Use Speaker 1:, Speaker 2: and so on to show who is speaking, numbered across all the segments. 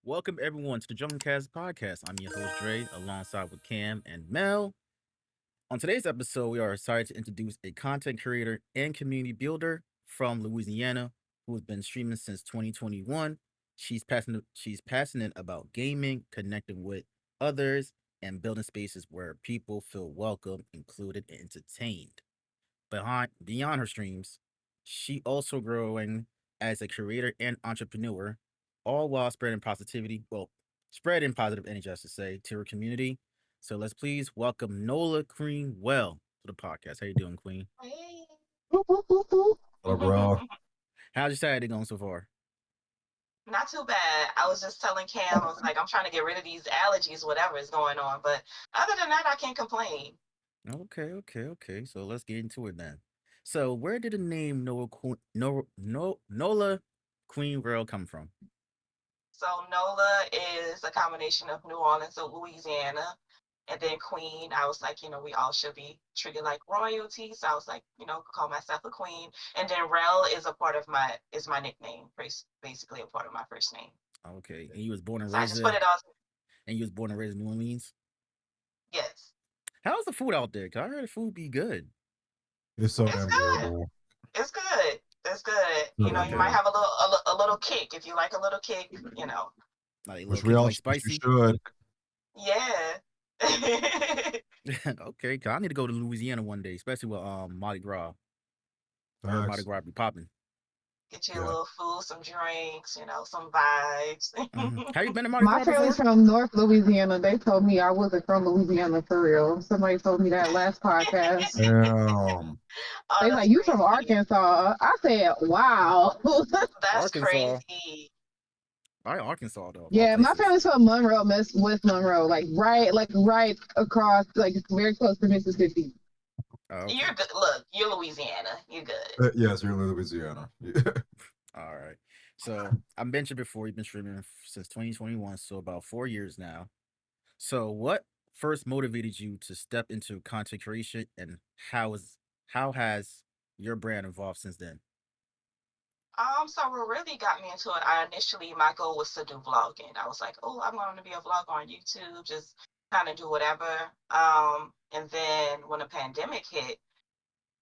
Speaker 1: Welcome everyone to the JungleCast Podcast. I'm your host Dre, alongside with Cam and Mel. On today's episode, we are excited to introduce a content creator and community builder from Louisiana who has been streaming since 2021. She's passionate about gaming, connecting with others, and building spaces where people feel welcome, included, and entertained. Beyond her streams, she also growing as a creator and entrepreneur, all while spreading positive energy, I should say, to her community. So let's please welcome NolaQueenRell to the podcast. How you doing, Queen?
Speaker 2: Hey.
Speaker 3: Whoop, whoop, whoop, whoop.
Speaker 4: Hello, bro.
Speaker 1: How's your Saturday going so far?
Speaker 2: Not too bad. I was just telling Cam, I was like, I'm trying to get rid of these allergies, whatever is going on. But other than that, I can't complain.
Speaker 1: Okay. So let's get into it then. So where did the name Nola Queen Rell come from?
Speaker 2: So NOLA is a combination of New Orleans and Louisiana. And then Queen, I was like, we all should be treated like royalty. So I was like, call myself a queen. And then Rel is is my nickname, basically a part of my first name.
Speaker 1: Okay, and you was born and
Speaker 2: So I
Speaker 1: raised
Speaker 2: just
Speaker 1: there,
Speaker 2: put it all.
Speaker 1: and you was born and raised in New Orleans.
Speaker 2: Yes.
Speaker 1: How's the food out there? Cause I heard the food be good.
Speaker 4: It's so
Speaker 2: It's
Speaker 4: damn
Speaker 2: good.
Speaker 4: good, bro.
Speaker 2: It's good. It's good.
Speaker 4: So
Speaker 2: You
Speaker 4: damn
Speaker 2: might
Speaker 4: good.
Speaker 2: have a little kick if you like a little kick.
Speaker 1: Like
Speaker 4: Which
Speaker 1: little
Speaker 4: we
Speaker 1: kick,
Speaker 4: all
Speaker 1: like
Speaker 4: which we
Speaker 1: spicy.
Speaker 4: should.
Speaker 2: Yeah.
Speaker 1: Okay, cause I need to go to Louisiana one day, especially with Mardi Gras. I heard Mardi
Speaker 4: Facts.
Speaker 1: Gras be popping.
Speaker 2: Get you a
Speaker 4: Yeah.
Speaker 2: little food, some drinks, some vibes.
Speaker 1: Have you been to Mardi
Speaker 3: My
Speaker 1: Gras before?
Speaker 3: family's from North Louisiana. They told me I wasn't from Louisiana for real. Somebody told me that last podcast.
Speaker 4: Damn.
Speaker 2: Oh,
Speaker 3: They
Speaker 2: that's
Speaker 3: like, you from
Speaker 2: crazy.
Speaker 3: Arkansas. I said, wow.
Speaker 2: That's
Speaker 1: Arkansas.
Speaker 2: crazy.
Speaker 1: I Arkansas though, of all
Speaker 3: Yeah, my
Speaker 1: places.
Speaker 3: family's from Monroe, West Monroe, like right across, like very close to Mississippi.
Speaker 1: Oh, okay.
Speaker 2: You're good. Look, you're Louisiana. You're good.
Speaker 4: Yes, you're in Louisiana. Yeah.
Speaker 1: All right. So I mentioned before you've been streaming since 2021, so about 4 years now. So what first motivated you to step into content creation, and how has your brand evolved since then?
Speaker 2: So what really got me into it, my goal was to do vlogging. I was like, oh, I'm going to be a vlogger on YouTube, just kind of do whatever. And then when the pandemic hit,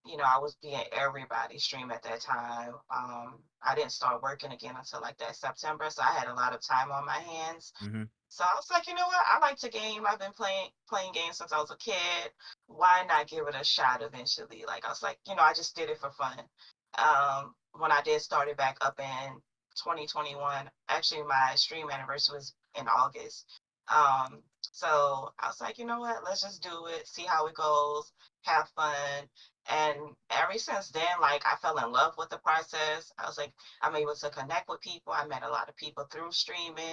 Speaker 2: I was being everybody's stream at that time. I didn't start working again until like that September, so I had a lot of time on my hands.
Speaker 1: Mm-hmm.
Speaker 2: So I was like, you know what? I like to game. I've been playing games since I was a kid. Why not give it a shot eventually? Like I was like, I just did it for fun. When I did start it back up in 2021, actually my stream anniversary was in August. So I was like, you know what? Let's just do it, see how it goes, have fun. And ever since then, like I fell in love with the process. I was like, I'm able to connect with people. I met a lot of people through streaming.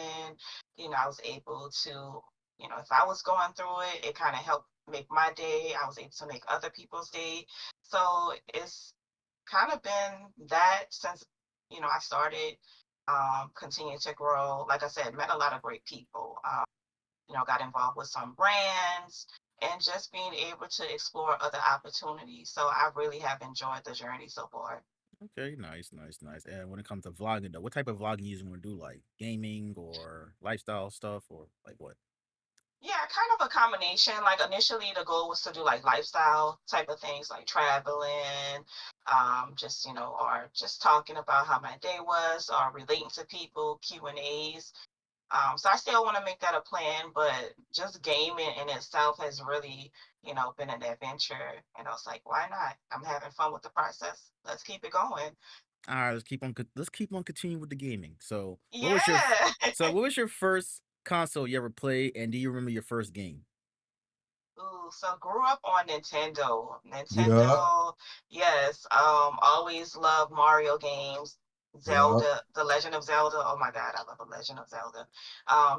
Speaker 2: I was able to, if I was going through it, it kind of helped make my day. I was able to make other people's day. So it's kind of been that since, I started, continuing to grow. Like I said, met a lot of great people. Got involved with some brands and just being able to explore other opportunities. So I really have enjoyed the journey so far.
Speaker 1: Okay, nice. And when it comes to vlogging, though, what type of vlogging you want to do? Like gaming or lifestyle stuff, or like what?
Speaker 2: Yeah, kind of a combination. Like initially the goal was to do like lifestyle type of things like traveling, just, or just talking about how my day was or relating to people, Q&As. So I still want to make that a plan, but just gaming in itself has really, been an adventure. And I was like, why not? I'm having fun with the process. Let's keep it going.
Speaker 1: All right, let's keep on continuing with the gaming. So
Speaker 2: Yeah.
Speaker 1: what was your first console you ever played, and do you remember your first game?
Speaker 2: Ooh, so grew up on Nintendo.
Speaker 4: Yeah.
Speaker 2: Nintendo, yes. Always loved Mario games.
Speaker 4: Yeah.
Speaker 2: Zelda, The Legend of Zelda. Oh my God, I love The Legend of Zelda.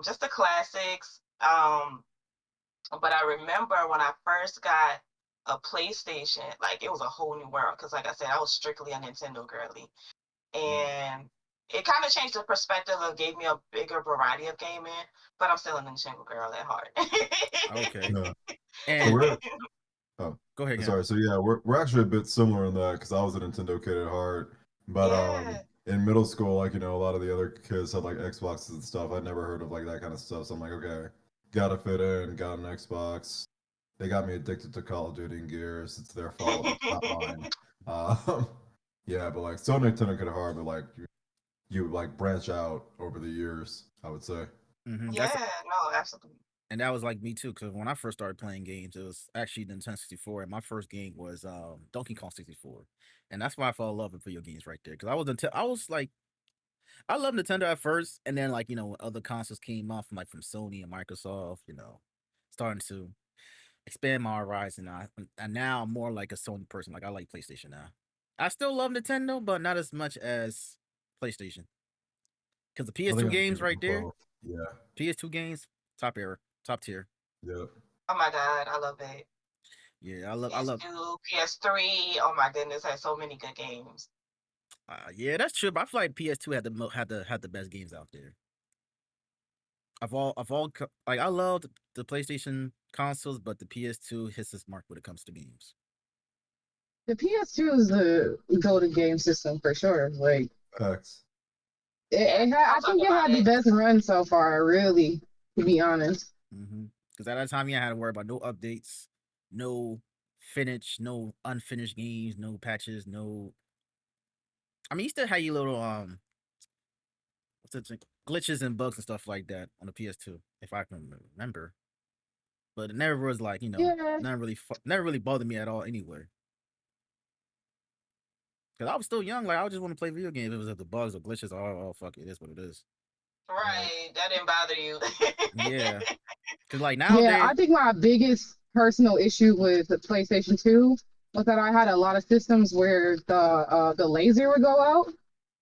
Speaker 2: Just the classics. But I remember when I first got a PlayStation, like it was a whole new world. Because like I said, I was strictly a Nintendo girly. And it kind of changed the perspective of gave me a bigger variety of gaming, but I'm still a Nintendo girl at heart.
Speaker 1: Okay,
Speaker 4: Yeah. So
Speaker 1: and
Speaker 4: we're oh
Speaker 1: go ahead, Cam.
Speaker 4: sorry. So yeah, we're actually a bit similar in that because I was a Nintendo kid at heart. But
Speaker 2: Yeah.
Speaker 4: in middle school, like, a lot of the other kids had like Xboxes and stuff. I'd never heard of like that kind of stuff. So I'm like, okay, gotta fit in, got an Xbox. They got me addicted to Call of Duty and Gears. It's their fault, not mine. Um, yeah, but like, so Nintendo could have hard, but like, you like branch out over the years, I would say.
Speaker 1: Mm-hmm.
Speaker 2: Yeah, no, absolutely.
Speaker 1: And that was like me too, because when I first started playing games, it was actually Nintendo 64, and my first game was Donkey Kong 64, and that's why I fell in love with video games right there. Because I was like, I loved Nintendo at first, and then like when other consoles came off, like from Sony and Microsoft, starting to expand my horizon. And now I'm more like a Sony person. Like I like PlayStation now. I still love Nintendo, but not as much as PlayStation. Because the
Speaker 4: I
Speaker 1: PS2
Speaker 4: think I'm
Speaker 1: games
Speaker 4: keeping
Speaker 1: right there,
Speaker 4: both. Yeah,
Speaker 1: PS2 games, top tier.
Speaker 4: yeah.
Speaker 2: Oh my God, I love it.
Speaker 1: Yeah, I love.
Speaker 2: PS2, PS3. Oh my goodness, had so many good games.
Speaker 1: Yeah, that's true. But I feel like PS2 had the best games out there. Like I love the PlayStation consoles, but the PS2 hits its mark when it comes to games.
Speaker 3: The PS2 is the golden game system for sure. Like
Speaker 4: X.
Speaker 3: I think it had the best run so far, really, to be honest.
Speaker 1: Because at that time, you had to worry about no updates, no no unfinished games, no patches, no. I mean, you still had your little glitches and bugs and stuff like that on the PS2, if I can remember. But it never was like
Speaker 3: Yeah.
Speaker 1: never really bothered me at all anyway. Because I was still young, like I just want to play video games. If it was the bugs or glitches, oh fuck it, is what it is.
Speaker 2: Right, that didn't bother you.
Speaker 1: Yeah, because like nowadays,
Speaker 3: Yeah, I think my biggest personal issue with the PlayStation 2 was that I had a lot of systems where the laser would go out.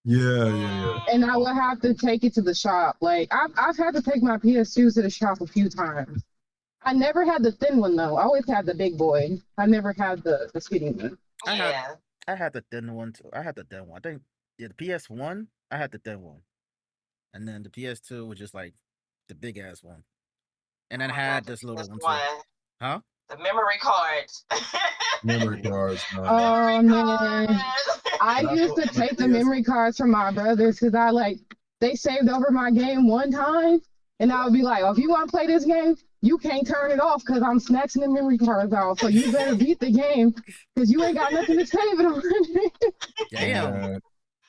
Speaker 4: Yeah.
Speaker 3: And I would have to take it to the shop. Like I've had to take my PS2 to the shop a few times. I never had the thin one though. I always had the big boy. I never had the skinny one.
Speaker 2: Yeah.
Speaker 1: I had the thin one too. I had the thin one. I think the PS1, I had the thin one, and then the PS2 was just like the big ass one, and then had this little one too. Huh?
Speaker 2: The memory cards.
Speaker 4: Memory cards.
Speaker 3: Oh man, I used to take the memory cards from my brothers because they saved over my game one time, and I would be like, oh, if you want to play this game, you can't turn it off because I'm snatching the memory cards out. So you better beat the game because you ain't got nothing to save it on.
Speaker 1: Damn.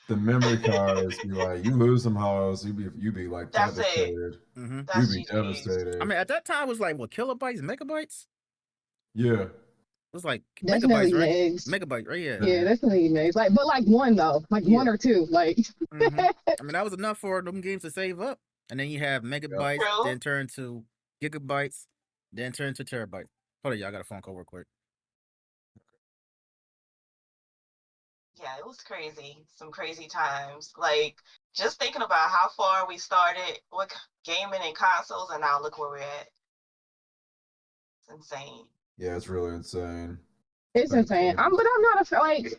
Speaker 4: The memory cards be like, you lose them, house, you be like
Speaker 2: That's
Speaker 4: devastated.
Speaker 2: It.
Speaker 4: You be devastated.
Speaker 1: I mean, at that time it was like what, kilobytes, megabytes?
Speaker 4: Yeah.
Speaker 1: It was like
Speaker 3: Definitely
Speaker 1: megabytes, right?
Speaker 3: megs.
Speaker 1: Megabyte, right? Yeah.
Speaker 3: Yeah, definitely megs. But one though, one or two, like.
Speaker 1: I mean, that was enough for them games to save up, and then you have megabytes, then turn to gigabytes, then turn to terabytes. Hold on, y'all, I got a phone call real quick.
Speaker 2: Yeah, it was crazy. Some crazy times. Like, just thinking about how far we started with gaming and consoles, and now look where we're at. It's insane.
Speaker 4: Yeah, it's really insane.
Speaker 3: It's insane. But I'm not like,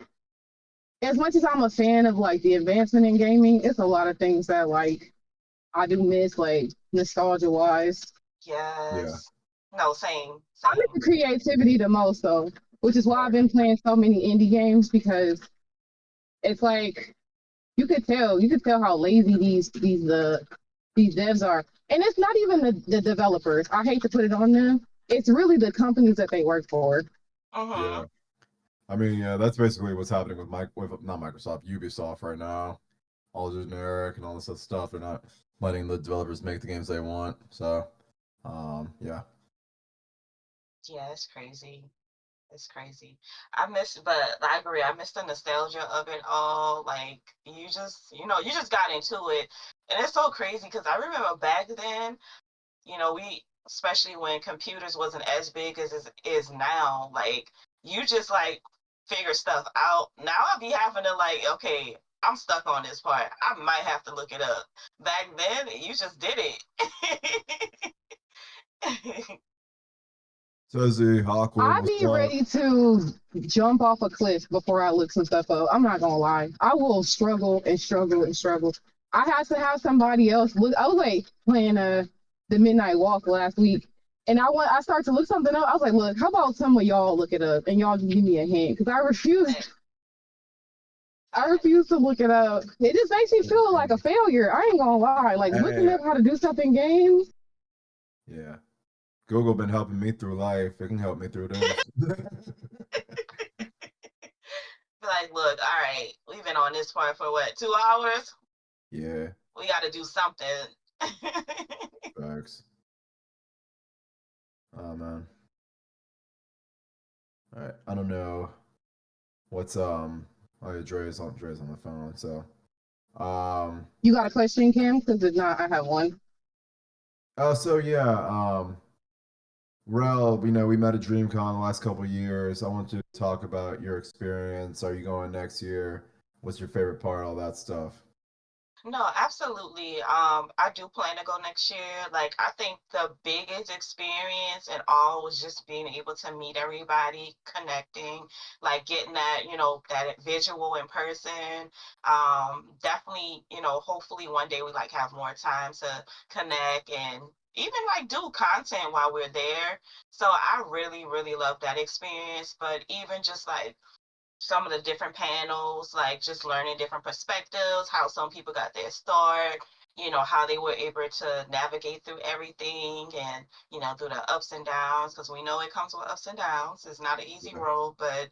Speaker 3: as much as I'm a fan of like the advancement in gaming, it's a lot of things that like I do miss, like nostalgia wise.
Speaker 2: Yes. Yeah. No, same.
Speaker 3: I miss the creativity the most though, which is why I've been playing so many indie games, because it's like you could tell how lazy these devs are. And it's not even the developers. I hate to put it on them. It's really the companies that they work for.
Speaker 4: Yeah. I mean, yeah, that's basically what's happening with not Microsoft, Ubisoft right now. All generic and all this other stuff. They're not letting the developers make the games they want. So, yeah.
Speaker 2: Yeah, it's crazy. It's crazy. But I agree. I miss the nostalgia of it all. Like, you just got into it. And it's so crazy because I remember back then, especially when computers wasn't as big as it is now, like, you just, like, figure stuff out. Now I'll be having to, like, okay, I'm stuck on this part. I might have to look it up. Back then, you just did it.
Speaker 3: I'd be ready to jump off a cliff before I look some stuff up. I'm not gonna lie. I will struggle and struggle and struggle. I have to have somebody else look. I was like playing the Midnight Walk last week, and I started to look something up. I was like, look, how about some of y'all look it up and y'all can give me a hint, because I refuse. I refuse to look it up. It just makes me feel like a failure. I ain't gonna lie. Like looking up how to do stuff in games.
Speaker 4: Yeah. Google been helping me through life. It can help me through this.
Speaker 2: Be like, look, all right, we've been on this part for what, 2 hours?
Speaker 4: Yeah.
Speaker 2: We got to do something.
Speaker 4: Facts. Oh man. All right. I don't know what's Oh yeah, Dre's on the phone. So
Speaker 3: You got a question, Kim? Because if not, I have one.
Speaker 4: oh so yeah, Rel, we met at DreamCon the last couple of years. I want you to talk about your experience. Are you going next year? What's your favorite part? All that stuff.
Speaker 2: No, absolutely. I do plan to go next year. Like, I think the biggest experience and all was just being able to meet everybody, connecting, like getting that, that visual in person. Definitely, hopefully one day we like have more time to connect and even like do content while we're there. So I really, really love that experience. But even just like some of the different panels, like just learning different perspectives, how some people got their start, how they were able to navigate through everything and, through the ups and downs, because we know it comes with ups and downs. It's not an easy road, but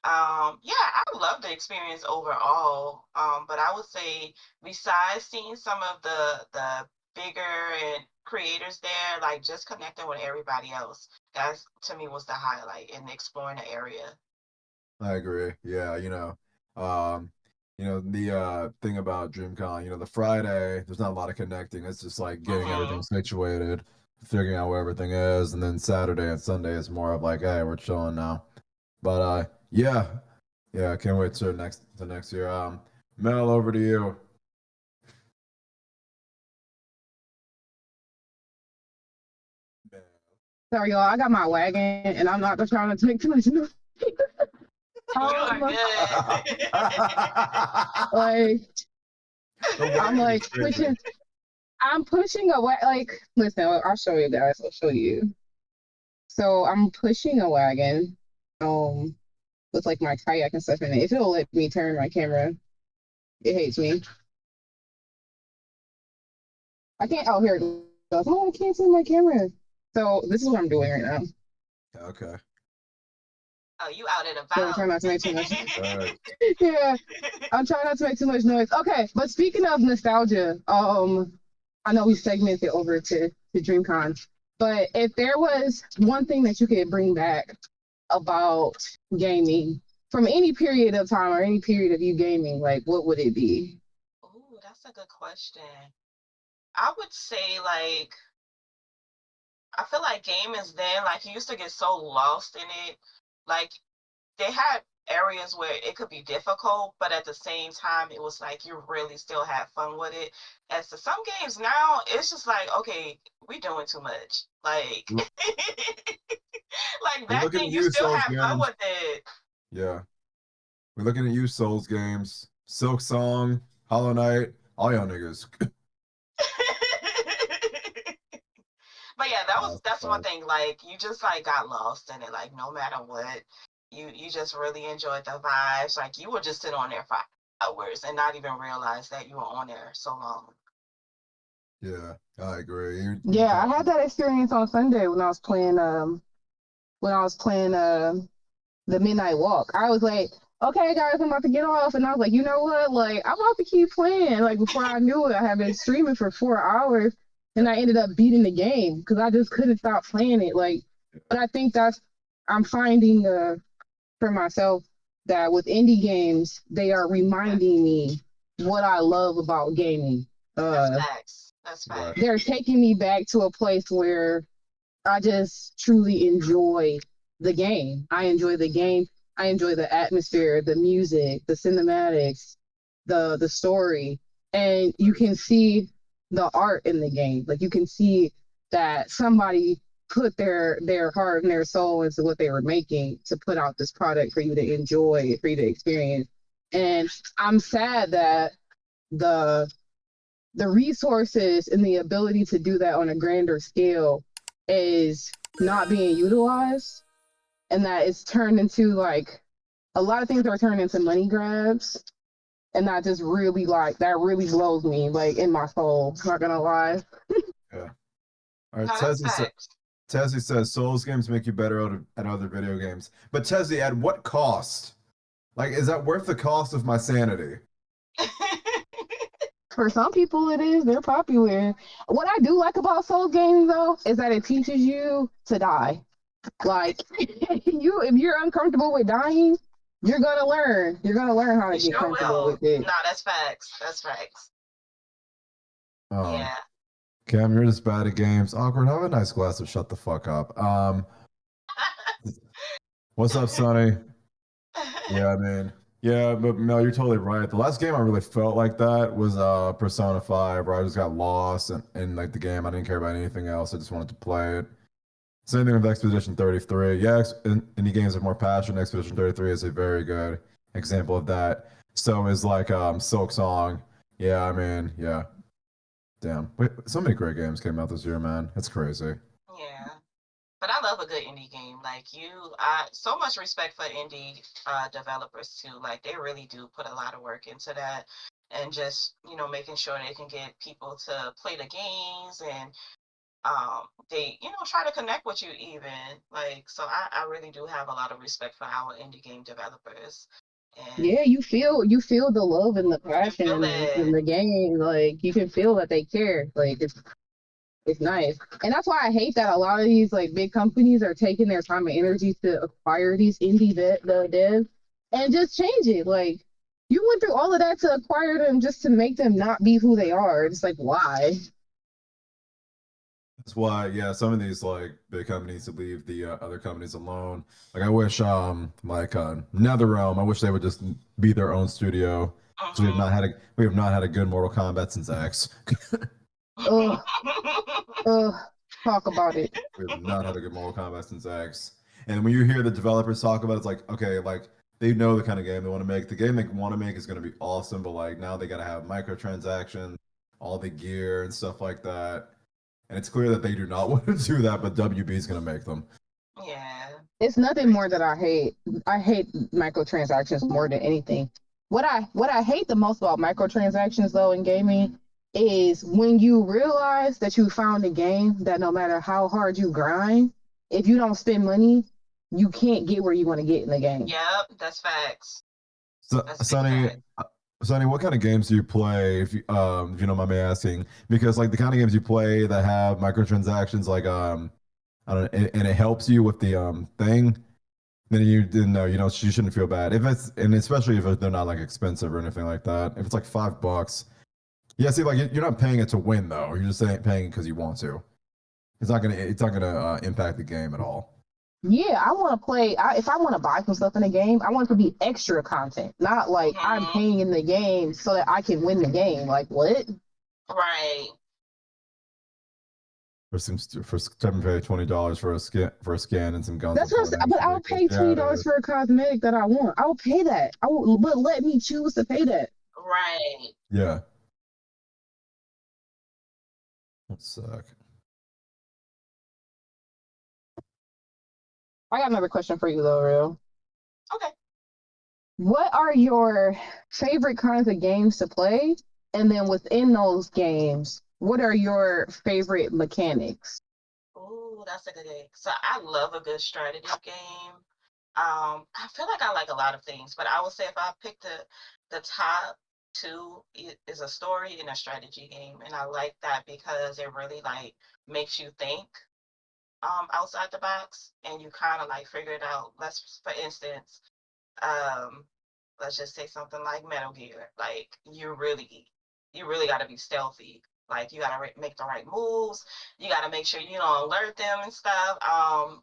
Speaker 2: yeah, I love the experience overall. But I would say besides seeing some of the bigger and creators there, like just connecting with everybody else, that's to me was the highlight in exploring the area.
Speaker 4: I agree. Yeah, the thing about DreamCon, the Friday, there's not a lot of connecting. It's just like getting everything situated, figuring out where everything is, and then Saturday and Sunday is more of like, hey, we're chilling now. But yeah, I can't wait to next year. Mel, over to you.
Speaker 3: Sorry, y'all. I got my wagon, and I'm not trying to take too much noise.
Speaker 2: You are good.
Speaker 3: Like I'm like pushing. I'm pushing away. Like, listen, I'll show you guys. I'll show you. So I'm pushing a wagon, with like my kayak and stuff in it. If it'll let me turn my camera, it hates me. I can't. Oh, here it goes. Oh, I can't see my camera. So this is what I'm doing right now.
Speaker 4: Okay.
Speaker 2: Oh, you out and
Speaker 3: So I'm
Speaker 2: about.
Speaker 3: trying not to make too much. Yeah, I'm trying not to make too much noise. Okay, but speaking of nostalgia, I know we segmented over to DreamCon, but if there was one thing that you could bring back about gaming from any period of time or any period of you gaming, like what would it be?
Speaker 2: Oh, that's a good question. I would say like I feel like gamers then, like you used to get so lost in it. Like they had areas where it could be difficult, but at the same time, it was like you really still had fun with it. As to some games now, it's just like, okay, we doing too much. Like, like
Speaker 4: We're
Speaker 2: back
Speaker 4: looking
Speaker 2: then,
Speaker 4: at
Speaker 2: you
Speaker 4: you,
Speaker 2: still
Speaker 4: Souls
Speaker 2: had fun
Speaker 4: games.
Speaker 2: with it.
Speaker 4: Yeah. We're looking at you, Souls games, Silk Song, Hollow Knight, all y'all niggas.
Speaker 2: But yeah, that's one thing. Like you just like got lost in it. Like no matter what, you just really enjoyed the vibes. Like you would just sit on there for hours and not even realize that you were on there so long.
Speaker 4: Yeah, I agree.
Speaker 3: Yeah, I had that experience on Sunday when I was playing the Midnight Walk. I was like, okay, guys, I'm about to get off. And I was like, you know what? Like, I'm about to keep playing. Like, before I knew it, I had been streaming for 4 hours and I ended up beating the game because I just couldn't stop playing it. Like, but I think I'm finding for myself that with indie games, they are reminding me what I love about gaming.
Speaker 2: That's facts. That's facts.
Speaker 3: They're taking me back to a place where I just truly enjoy the game. I enjoy the game. I enjoy the atmosphere, the music, the cinematics, the story, and you can see the art in the game. Like you can see that somebody put their heart and their soul into what they were making to put out this product for you to enjoy, for you to experience. And I'm sad that the the resources and the ability to do that on a grander scale is not being utilized, and that it's turned into like a lot of things are turned into money grabs And that just really like that really blows me like in my soul. Not gonna lie.
Speaker 4: Yeah. All right,
Speaker 2: No, that's facts.
Speaker 4: Tessie says Souls games make you better at other video games. But Tessie, at what cost? Like, is that worth the cost of my sanity?
Speaker 3: For some people, it is. They're popular. What I do like about Soul games, though, is that it teaches you to die. Like, if you're uncomfortable with dying, you're gonna learn. You're gonna learn how to
Speaker 2: You
Speaker 3: get
Speaker 2: sure
Speaker 3: comfortable
Speaker 2: will.
Speaker 3: with it.
Speaker 2: No, that's facts. That's facts. Yeah.
Speaker 4: Cam, you're just bad at games. Awkward. Have a nice glass of shut the fuck up. What's up, Sonny? Yeah, I mean, yeah, but no, you're totally right. The last game I really felt like that was Persona 5, where I just got lost in like the game. I didn't care about anything else. I just wanted to play it. Same thing with Expedition 33. Yeah, indie games have more passion. Expedition 33 is a very good example of that. So is like Silk Song. Yeah, I mean, yeah. Damn. Wait, so many great games came out this year, man. It's crazy.
Speaker 2: Yeah. But I love a good indie game. Like I so much respect for indie developers too. Like they really do put a lot of work into that, and just making sure they can get people to play the games, and they try to connect with you even. Like so, I really do have a lot of respect for our indie game developers. And
Speaker 3: Yeah, you feel the love and the
Speaker 2: you
Speaker 3: passion
Speaker 2: feel
Speaker 3: in
Speaker 2: that.
Speaker 3: the game. Like you can feel that they care. Like it's nice. And that's why I hate that a lot of these like big companies are taking their time and energy to acquire these the devs and just change it. Like you went through all of that to acquire them just to make them not be who they are. It's like why?
Speaker 4: That's why, yeah, some of these like big companies to leave the other companies alone. Like I wish, NetherRealm, I wish they would just be their own studio. So we have not had a good Mortal Kombat since X.
Speaker 3: Ugh, ugh, talk about it.
Speaker 4: We have not had a good Mortal Kombat since X. And when you hear the developers talk about it, it's like, okay, like they know the kind of game they want to make. The game they want to make is going to be awesome, but like now they got to have microtransactions, all the gear and stuff like that. And it's clear that they do not want to do that, but WB is going to make them.
Speaker 2: Yeah.
Speaker 3: It's nothing more that I hate. I hate microtransactions more than anything. What I hate the most about microtransactions though in gaming is when you realize that you found a game that no matter how hard you grind, if you don't spend money, you can't get where you want to get in the game.
Speaker 2: Yep, that's facts.
Speaker 4: So,
Speaker 2: That's big fact.
Speaker 4: Sonny, what kind of games do you play? If you don't mind me asking, because like the kind of games you play that have microtransactions, like I don't know, and it helps you with the thing, then you didn't know, you shouldn't feel bad if it's, and especially if they're not like expensive or anything like that. If it's like $5, yeah, see, like you're not paying it to win though. You're just paying it because you want to. It's not gonna impact the game at all.
Speaker 3: Yeah, I want to play. If I want to buy some stuff in the game, I want it to be extra content, not like I'm paying in the game so that I can win the game. Like what?
Speaker 2: Right.
Speaker 4: For Kevin pay $20 for a scan and some guns.
Speaker 3: That's what I'm saying. But I'll pay $20 for a cosmetic that I want. I'll pay that. But let me choose to pay that.
Speaker 2: Right.
Speaker 4: Yeah. That suck.
Speaker 3: I got another question for you though, real.
Speaker 2: Okay.
Speaker 3: What are your favorite kinds of games to play? And then within those games, what are your favorite mechanics?
Speaker 2: Ooh, that's a good game. So I love a good strategy game. I feel like I like a lot of things, but I would say if I pick the top two, it is a story and a strategy game, and I like that because it really like makes you think outside the box, and you kind of like figure it out. For instance, um, let's just say something like Metal Gear. Like you really got to be stealthy. Like you got to make the right moves. You got to make sure you don't alert them and stuff.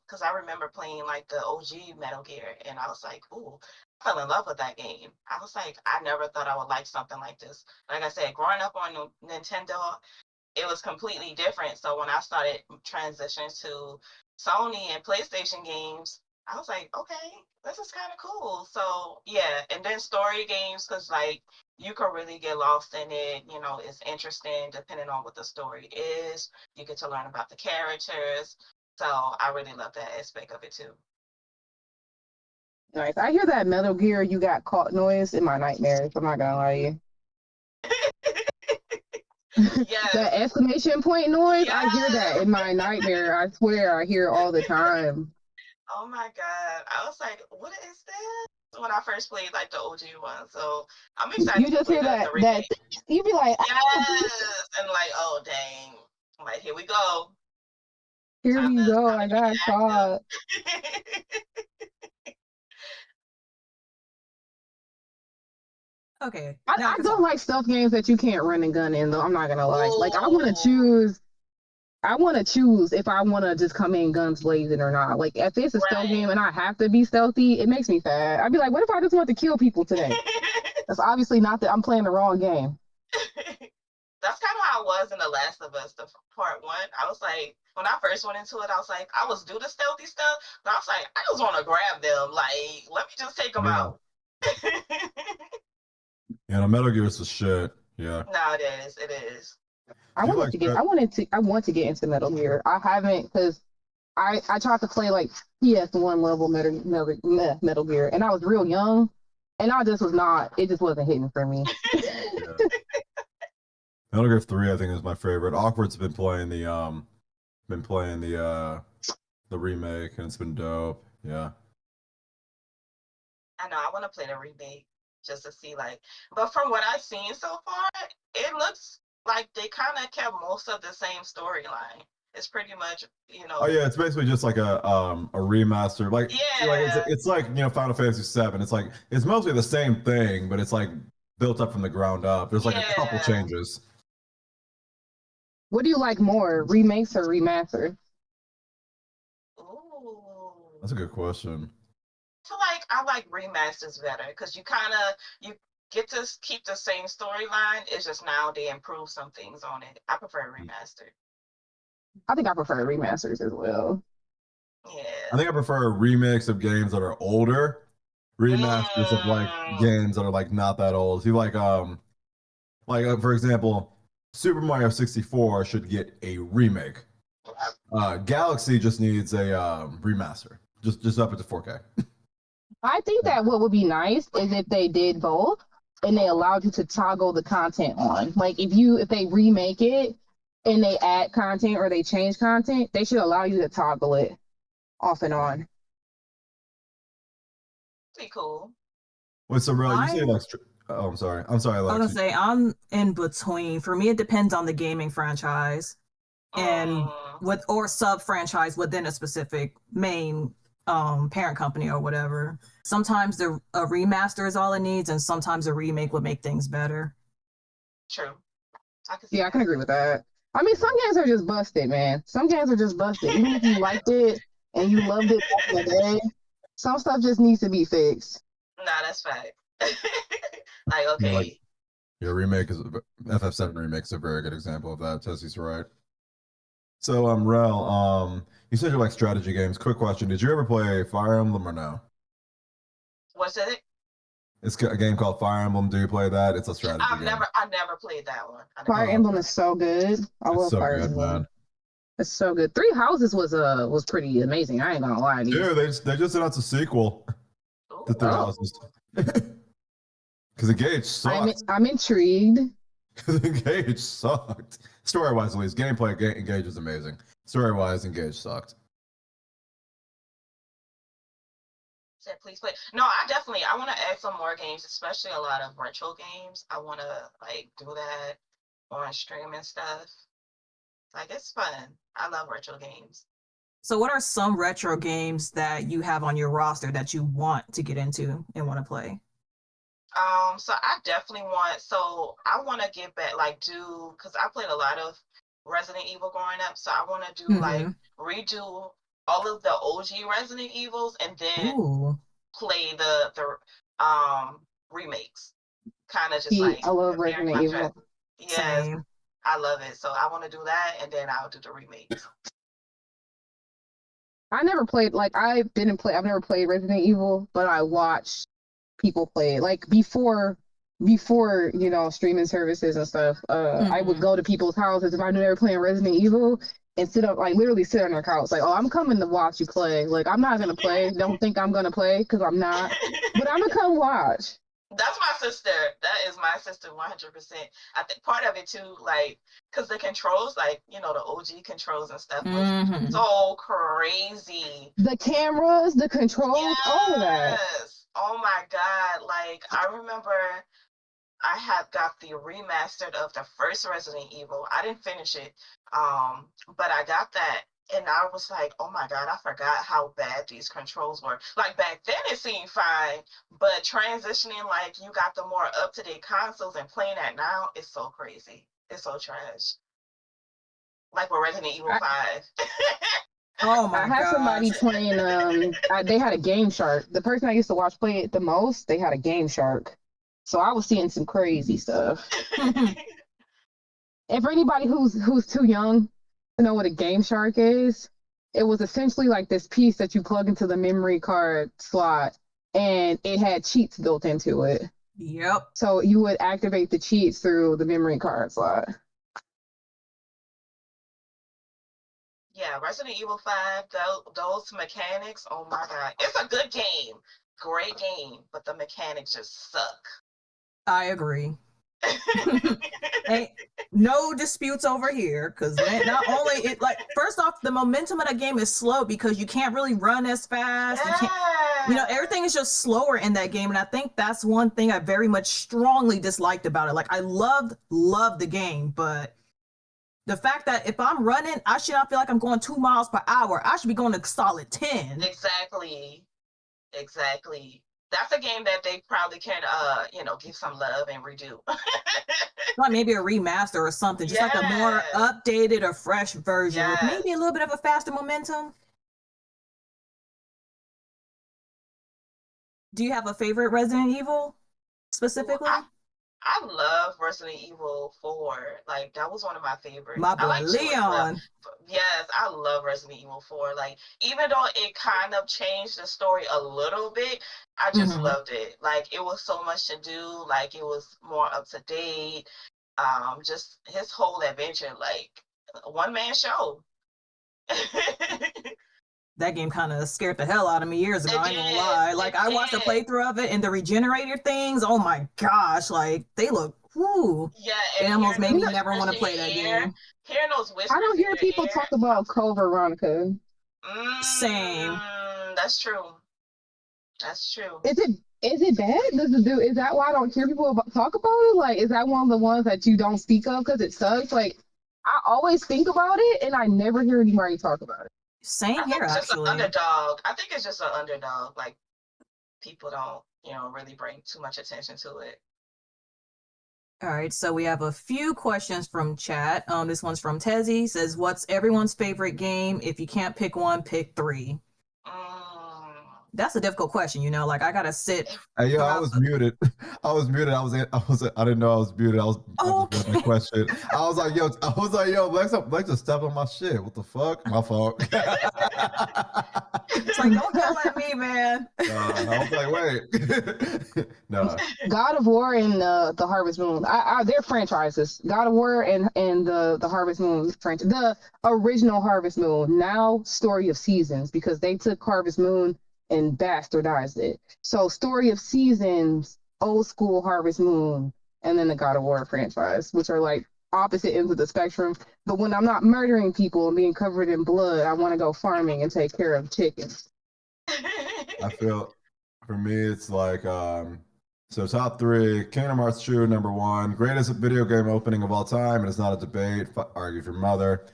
Speaker 2: Because I remember playing like the OG Metal Gear, and I was like, ooh, I fell in love with that game. I was like, I never thought I would like something like this. Like I said, growing up on Nintendo, it was completely different. So when I started transitioning to Sony and PlayStation games, I was like, okay, this is kind of cool. So yeah, and then story games, because like you can really get lost in it. It's interesting depending on what the story is. You get to learn about the characters. So I really love that aspect of it too.
Speaker 3: Nice. I hear that Metal Gear you got caught noise in my nightmares. I'm not gonna lie to you.
Speaker 2: Yes.
Speaker 3: That exclamation point noise,
Speaker 2: Yes.
Speaker 3: I hear that in my nightmare. I swear I hear it all the time.
Speaker 2: Oh my god. I was like, what is that? When I first played like the OG one. So I'm excited
Speaker 3: You
Speaker 2: to
Speaker 3: just
Speaker 2: play
Speaker 3: hear
Speaker 2: the
Speaker 3: that
Speaker 2: remake.
Speaker 3: you be like,
Speaker 2: Yes. And like, oh dang. I'm like, here we go.
Speaker 3: here we go.
Speaker 2: Time
Speaker 3: I
Speaker 2: to get
Speaker 3: got caught.
Speaker 2: active.
Speaker 5: Okay.
Speaker 3: I don't like stealth games that you can't run and gun in though. I'm not gonna lie. Like I want to
Speaker 2: Ooh.
Speaker 3: choose. I want to choose if I want to just come in guns blazing or not. Like if it's a stealth game and I have to be stealthy, it makes me sad. I'd be like, what if I just want to kill people today? That's obviously not that I'm playing the wrong game.
Speaker 2: That's kind of how I was in The Last of Us, the part one. I was like, when I first went into it, I was like, I was do the stealthy stuff, but I was like, I just want to grab them. Like, let me just take them out.
Speaker 4: Yeah, no, Metal Gear is the shit. Yeah.
Speaker 2: No, it is. It is.
Speaker 3: I want to get into Metal Gear. I haven't because I tried to play like PS1 level Metal Gear, and I was real young, and I just was not. It just wasn't hitting for me.
Speaker 4: Yeah. Metal Gear 3, I think, is my favorite. Awkward's been playing the remake, and it's been dope. Yeah.
Speaker 2: I know. I want to play the remake just to see, like, but from what I've seen so far, it looks like they kind of kept most of the same storyline. It's pretty much,
Speaker 4: Oh yeah, it's basically just like a remaster. Like
Speaker 2: yeah,
Speaker 4: it's like Final Fantasy VII. It's like it's mostly the same thing, but it's like built up from the ground up. There's like a couple changes.
Speaker 3: What do you like more, remakes or remasters?
Speaker 2: Ooh.
Speaker 4: That's a good question.
Speaker 2: So like I like remasters better because you get to keep the same storyline. It's just now they improve some things on it. I prefer remastered.
Speaker 3: I think I prefer remasters as well.
Speaker 2: Yeah.
Speaker 4: I think I prefer a remix of games that are older, remasters of like games that are like not that old. See, like for example, Super Mario 64 should get a remake. Galaxy just needs a remaster. Just up it to 4K.
Speaker 3: I think that what would be nice is if they did both and they allowed you to toggle the content on. Like if they remake it and they add content or they change content, they should allow you to toggle it off and on.
Speaker 2: Pretty cool.
Speaker 4: Wait, so bro, you say like I'm sorry, Alex.
Speaker 5: I was gonna say I'm in between. For me, it depends on the gaming franchise and or sub franchise within a specific main parent company or whatever. Sometimes a remaster is all it needs, and sometimes a remake would make things better.
Speaker 2: True.
Speaker 3: I can agree with that. I mean, some games are just busted, man. Some games are just busted. Even if you liked it and you loved it back in the day, some stuff just needs to be fixed.
Speaker 2: Nah, that's fact. Like, okay.
Speaker 4: Yeah, like, your remake is FF7 remake is a very good example of that. Tessie's right. So, Rel, you said you like strategy games. Quick question: did you ever play Fire Emblem or no?
Speaker 2: What's it?
Speaker 3: It's
Speaker 4: a game called Fire Emblem. Do you play that? It's a strategy game.
Speaker 2: I never played that one.
Speaker 3: Fire Emblem is so good. I love Fire Emblem. Man. It's so good. Three Houses was pretty amazing. I ain't gonna lie to you.
Speaker 4: Dude, they just announced a sequel to Three Houses. Because Engage sucked.
Speaker 3: I'm intrigued.
Speaker 4: Because Engage sucked. Story-wise, at least. Gameplay, Engage is amazing. Story-wise, Engage sucked.
Speaker 2: Said please play. No, I want to add some more games, especially a lot of retro games. I want to like do that on stream and stuff. Like it's fun. I love retro games.
Speaker 5: So what are some retro games that you have on your roster that you want to get into and want to play?
Speaker 2: So I definitely I want to get back, because I played a lot of Resident Evil growing up. So I want to do like redo all of the OG Resident Evils and then play the remakes. Kind of just
Speaker 3: I love Resident Evil.
Speaker 2: Yes, same. I love it. So I want to do that and then I'll do the remakes.
Speaker 3: I never played I've never played Resident Evil, but I watched people play it. Like before before, streaming services and stuff, I would go to people's houses if I knew they were playing Resident Evil and sit up, like literally sit on their couch, like, oh, I'm coming to watch you play. Like, I'm not gonna play. Don't think I'm gonna play because I'm not. But I'm gonna come watch.
Speaker 2: That's my sister. That is my sister 100%. I think part of it too, like, because the controls, like, the OG controls and stuff was so crazy.
Speaker 3: The cameras, the controls, all of that.
Speaker 2: Yes. Oh my God. Like, I remember I had got the remastered of the first Resident Evil. I didn't finish it, but I got that, and I was like, oh my God, I forgot how bad these controls were. Like, back then it seemed fine, but transitioning, like, you got the more up-to-date consoles and playing that now, it's so crazy. It's so trash. Like with Resident Evil 5.
Speaker 5: Oh my God.
Speaker 3: I had somebody playing, they had a Game Shark. The person I used to watch play it the most, they had a Game Shark. So I was seeing some crazy stuff. And for anybody who's too young to know what a Game Shark is, it was essentially like this piece that you plug into the memory card slot, and it had cheats built into it.
Speaker 5: Yep.
Speaker 3: So you would activate the cheats through the memory card slot.
Speaker 2: Yeah, Resident Evil 5, those mechanics, oh my God. It's a good game. Great game, but the mechanics just suck.
Speaker 5: I agree. Ain't no disputes over here, because not only it, like, first off, the momentum of the game is slow because you can't really run as fast. You can't, everything is just slower in that game, and I think that's one thing I very much strongly disliked about it. Like, I loved the game, but the fact that if I'm running, I should not feel like I'm going 2 miles per hour. I should be going a solid 10.
Speaker 2: Exactly. That's a game that they probably can, give some love and redo.
Speaker 5: Like maybe a remaster or something, just like a more updated or fresh version with maybe a little bit of a faster momentum. Do you have a favorite Resident Evil specifically?
Speaker 2: I love Resident Evil 4. Like, that was one of my favorites.
Speaker 5: My boy
Speaker 2: I like
Speaker 5: Leon.
Speaker 2: Yes, I love Resident Evil 4. Like, even though it kind of changed the story a little bit, I just loved it. Like, it was so much to do. Like, it was more up to date. Just his whole adventure, like, a one-man show.
Speaker 5: That game kind of scared the hell out of me years ago. I ain't gonna lie. Like, I watched a playthrough of it, and the regenerator things, oh my gosh, like, they look, whoo.
Speaker 2: Yeah,
Speaker 5: it almost made me never want to play that game.
Speaker 2: Hearing those whispers,
Speaker 3: I don't hear people talk about Code Veronica.
Speaker 5: Same.
Speaker 2: That's true. That's true.
Speaker 3: Is it bad? Is that why I don't hear people talk about it? Like, is that one of the ones that you don't speak of because it sucks? Like, I always think about it, and I never hear anybody talk about it.
Speaker 5: Same here,
Speaker 2: it's
Speaker 5: actually.
Speaker 2: Just an underdog. I think it's just an underdog. Like, people don't, really bring too much attention to it.
Speaker 5: All right, so we have a few questions from chat. This one's from Tezzy. Says, "What's everyone's favorite game? If you can't pick one, pick 3." That's a difficult question, Like, I gotta sit.
Speaker 4: Hey, yo, I was muted. I didn't know I was muted. I was the question. I was like, yo, Lex just stepped on my shit. What the fuck? My fault.
Speaker 5: It's like, don't yell at me, man.
Speaker 4: I was like, wait. No.
Speaker 3: God of War and the Harvest Moon. They're franchises. God of War and the Harvest Moon franchise. The original Harvest Moon. Now Story of Seasons, because they took Harvest Moon and bastardized it. So Story of Seasons, old school Harvest Moon, and then the God of War franchise, which are like opposite ends of the spectrum. But when I'm not murdering people and being covered in blood, I want to go farming and take care of chickens.
Speaker 4: I feel, for me, it's like, so top 3, Kingdom Hearts 2, number 1, greatest video game opening of all time, and it's not a debate, argue with your mother.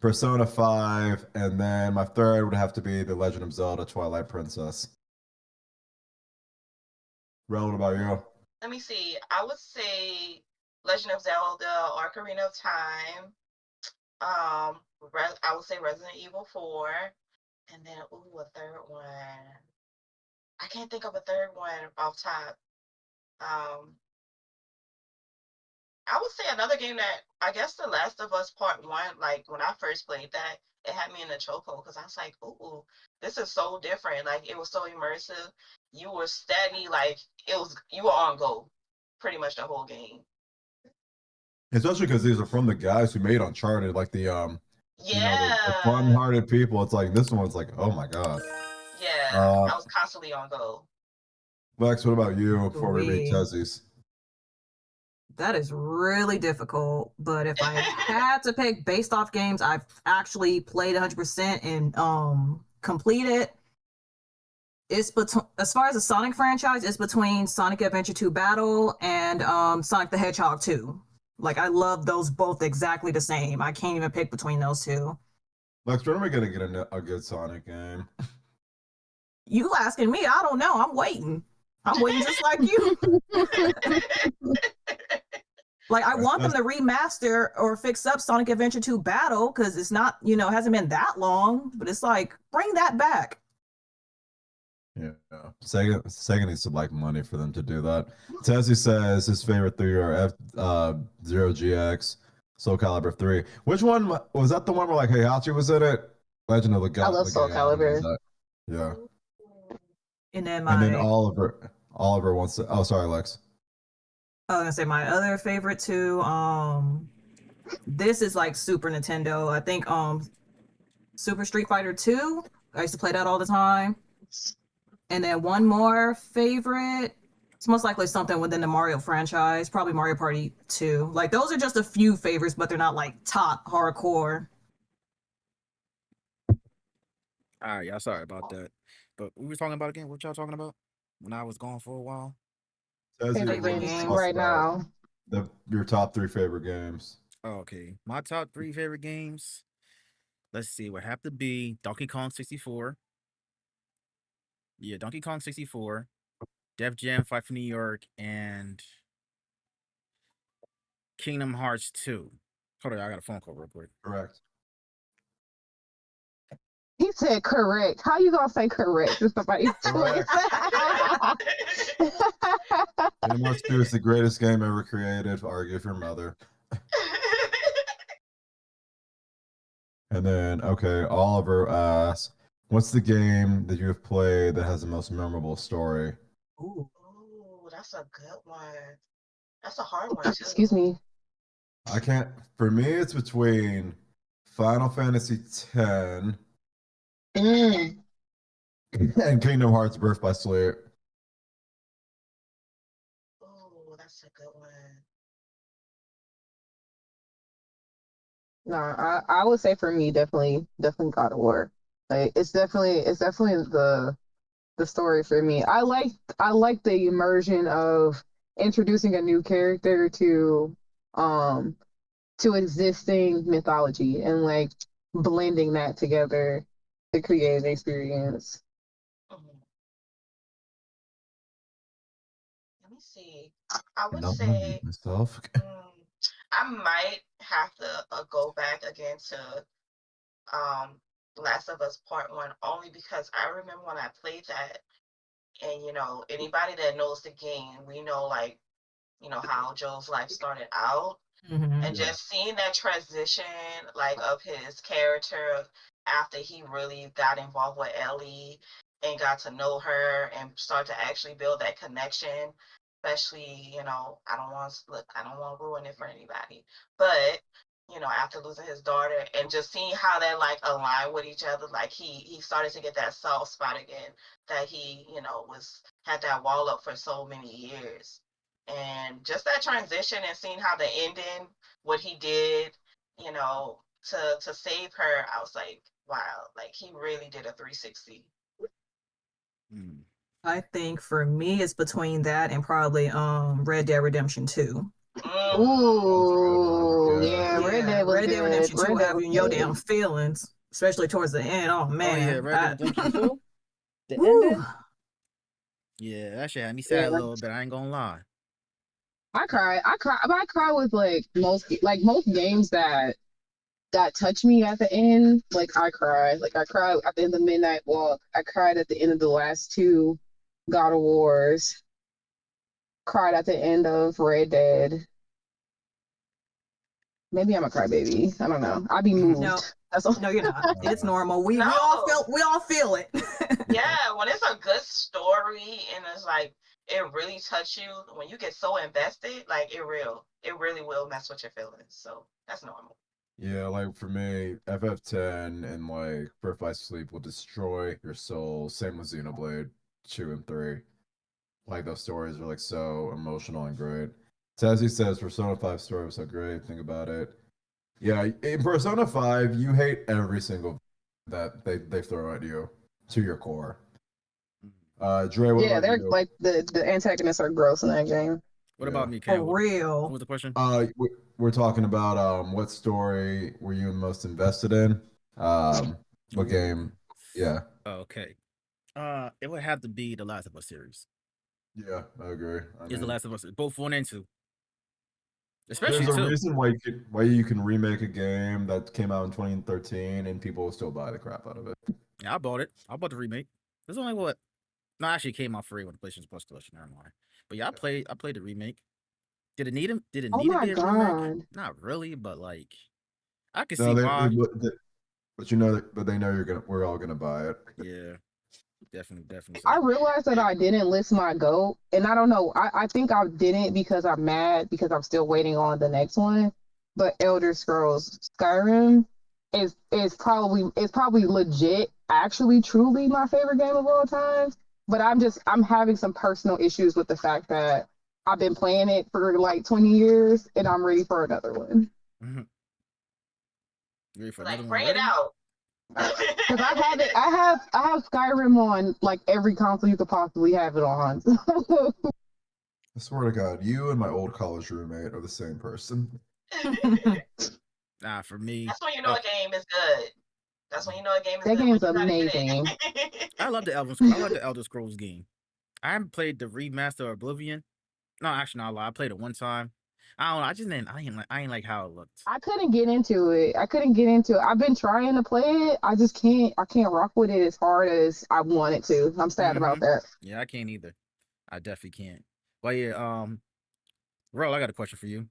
Speaker 4: Persona 5, and then my third would have to be The Legend of Zelda Twilight Princess. Rel, what about you?
Speaker 2: Let me see. I would say Legend of Zelda or Ocarina of Time. I would say Resident Evil 4. And then, a third one. I can't think of a third one off top. I would say another game that, I guess, The Last of Us Part 1, like, when I first played that, it had me in a chokehold because I was like, ooh, this is so different. Like, it was so immersive. You were steady, like, you were on go. pretty much the whole game.
Speaker 4: Especially because these are from the guys who made Uncharted, like the the
Speaker 2: Yeah.
Speaker 4: fun-hearted people. It's like this one's like, oh my god.
Speaker 2: Yeah. I was constantly on go.
Speaker 4: Lex, what about you before we read
Speaker 5: Sweet.
Speaker 4: Tezzy's?
Speaker 5: That is really difficult, but if I had to pick based off games I've actually played 100% and completed, it's between, as far as the Sonic franchise, it's between Sonic Adventure 2 Battle and Sonic the Hedgehog 2. Like, I love those both exactly the same. I can't even pick between those two.
Speaker 4: Lex, when are we gonna get a good Sonic game?
Speaker 5: You asking me? I don't know. I'm waiting just like you. Like, I want them to remaster or fix up Sonic Adventure 2 Battle because it's not, it hasn't been that long, but it's like, bring that back.
Speaker 4: Yeah, Sega needs to like money for them to do that. Tezzy says his favorite three are Zero GX, Soul Calibur 3. Which one was that? The one where like Heihachi was in it? Legend of the God.
Speaker 3: I love Soul Calibur.
Speaker 4: Yeah.
Speaker 5: And then
Speaker 4: Oliver wants to. Oh, sorry, Lex.
Speaker 5: I was gonna say my other favorite two. This is like Super Nintendo. I think Super Street Fighter 2. I used to play that all the time. And then one more favorite. It's most likely something within the Mario franchise, probably Mario Party 2. Like those are just a few favorites, but they're not like top hardcore.
Speaker 1: All right, y'all. Sorry about that. But we were talking about again. What y'all talking about? When I was gone for a while.
Speaker 3: Favorite games right now.
Speaker 4: Your top 3 favorite games.
Speaker 1: Oh, okay, my top 3 favorite games. Let's see. Would have to be Donkey Kong 64. Yeah, Donkey Kong 64, Def Jam Fight for New York, and Kingdom Hearts 2. Hold on, I got a phone call real quick.
Speaker 4: Correct.
Speaker 3: He said correct. How you gonna say correct to somebody?
Speaker 4: Correct. Kingdom Hearts 2 is the greatest game ever created. Argue with your mother. And then, okay, Oliver asks, what's the game that you have played that has the most memorable story?
Speaker 2: Ooh, that's a good one. That's a hard one, too.
Speaker 3: Excuse me.
Speaker 4: I can't. For me, it's between Final Fantasy X and Kingdom Hearts Birth by Sleep.
Speaker 2: Oh, that's a good one.
Speaker 3: No, I would say for me, definitely God of War. Like it's definitely the story for me. I like the immersion of introducing a new character to existing mythology and like blending that together to create an experience.
Speaker 2: Let me see. I would say
Speaker 4: myself.
Speaker 2: I might have to go back again to Last of Us Part 1 only because I remember when I played that, and anybody that knows the game, we know like how Joel's life started out.
Speaker 5: Mm-hmm.
Speaker 2: And just seeing that transition like of his character after he really got involved with Ellie and got to know her and start to actually build that connection, especially I don't want to ruin it for anybody, but after losing his daughter and just seeing how they like align with each other, like he started to get that soft spot again that he had that wall up for so many years. And just that transition and seeing how the ending, what he did, to save her, I was like, wow, like he really did a 360.
Speaker 5: I think for me, it's between that and probably Red Dead Redemption 2.
Speaker 3: Ooh, yeah, Red Dead
Speaker 5: Redemption 2 have you in your damn feelings, especially towards the end. Oh man,
Speaker 1: yeah, Red Dead Redemption 2. The ending. Yeah, that shit had me sad a little bit. I ain't gonna lie.
Speaker 3: I cry, but I cry with like most games that touch me at the end. Like I cry at the end of Midnight Walk. I cried at the end of the last 2 God of Wars. Cried at the end of Red Dead. Maybe I'm a crybaby. I don't know. I'll be moved.
Speaker 5: No,
Speaker 3: that's all.
Speaker 5: No, you're not. It's normal. We all feel it.
Speaker 2: Yeah, when it's a good story and it's like it really touch you when you get so invested. Like it really will mess with your feelings. So that's normal.
Speaker 4: Yeah, like for me, FF10 and like Birth by Sleep will destroy your soul. Same with Xenoblade 2 and 3. Like those stories are like so emotional and great. Tazzy says Persona 5 story was so great. Think about it. Yeah, in Persona 5, you hate every single that they throw at you to your core. Dre, what
Speaker 3: Yeah,
Speaker 4: about
Speaker 3: they're
Speaker 4: you?
Speaker 3: like the antagonists are gross in that game.
Speaker 1: What
Speaker 4: Yeah.
Speaker 1: about me,
Speaker 5: For
Speaker 1: Cam? What
Speaker 5: real.
Speaker 1: was the question?
Speaker 4: We're talking about what story were you most invested in? What
Speaker 1: Ooh.
Speaker 4: game? Yeah.
Speaker 1: Okay. It would have to be the Last of Us series.
Speaker 4: Yeah, I agree.
Speaker 1: Is the Last of Us both 1 and 2, especially
Speaker 4: There's a
Speaker 1: 2.
Speaker 4: reason why you can remake a game that came out in 2013 and people will still buy the crap out of it.
Speaker 1: Yeah, I bought it. I bought the remake. There's only what? No, actually, it came out free when the PlayStation Plus collection. Never mind. But yeah, I played the remake. Did it need him? Did it
Speaker 3: Oh
Speaker 1: need to
Speaker 3: my
Speaker 1: be a remake?
Speaker 3: god.
Speaker 1: Not really, but like I can
Speaker 4: No,
Speaker 1: see why.
Speaker 4: but you know that, but they know we're all gonna buy it.
Speaker 1: Yeah, definitely.
Speaker 3: I
Speaker 1: So
Speaker 3: realized that I didn't list my GOAT, and I don't know. I think I didn't because I'm mad because I'm still waiting on the next one. But Elder Scrolls Skyrim is probably legit, actually, truly my favorite game of all time. But I'm having some personal issues with the fact that I've been playing it for like 20 years, and I'm ready for another one.
Speaker 1: you ready for another
Speaker 2: Like
Speaker 1: one
Speaker 2: bring it
Speaker 1: already?
Speaker 2: out.
Speaker 3: Because I have it, I have Skyrim on like every console you could possibly have it on.
Speaker 4: I swear to God, you and my old college roommate are the same person.
Speaker 1: Nah, for me,
Speaker 2: That's when you know a game is good. That's when you know a game is
Speaker 3: That
Speaker 2: good, when
Speaker 3: game's
Speaker 2: you gotta get
Speaker 3: amazing.
Speaker 2: it.
Speaker 1: I love the Elder Scrolls game. I haven't played the remaster of Oblivion. No, actually, not a lot. I played it one time. I don't know. I just didn't. I ain't like how it looked.
Speaker 3: I couldn't get into it. I've been trying to play it. I can't rock with it as hard as I wanted to. I'm sad about that.
Speaker 1: Yeah, I can't either. I definitely can't. But yeah, Ro, I got a question for you.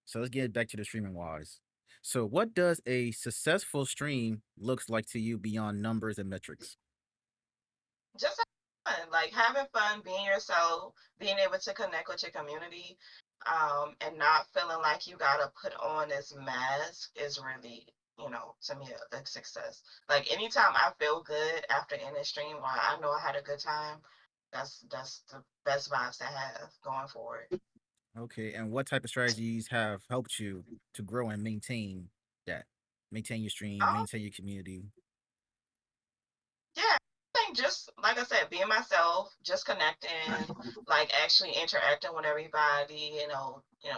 Speaker 1: So let's get back to the streaming wise. So what does a successful stream looks like to you beyond numbers and metrics?
Speaker 2: Just having fun, like having fun, being yourself, being able to connect with your community, and not feeling like you gotta put on this mask is really, to me a success. Like anytime I feel good after in a stream or I know I had a good time, that's the best vibes to have going forward.
Speaker 1: Okay, and what type of strategies have helped you to grow and maintain that? Maintain your stream,
Speaker 2: Um,
Speaker 1: maintain your community.
Speaker 2: yeah, I think just like I said, being myself, just connecting, like actually interacting with everybody,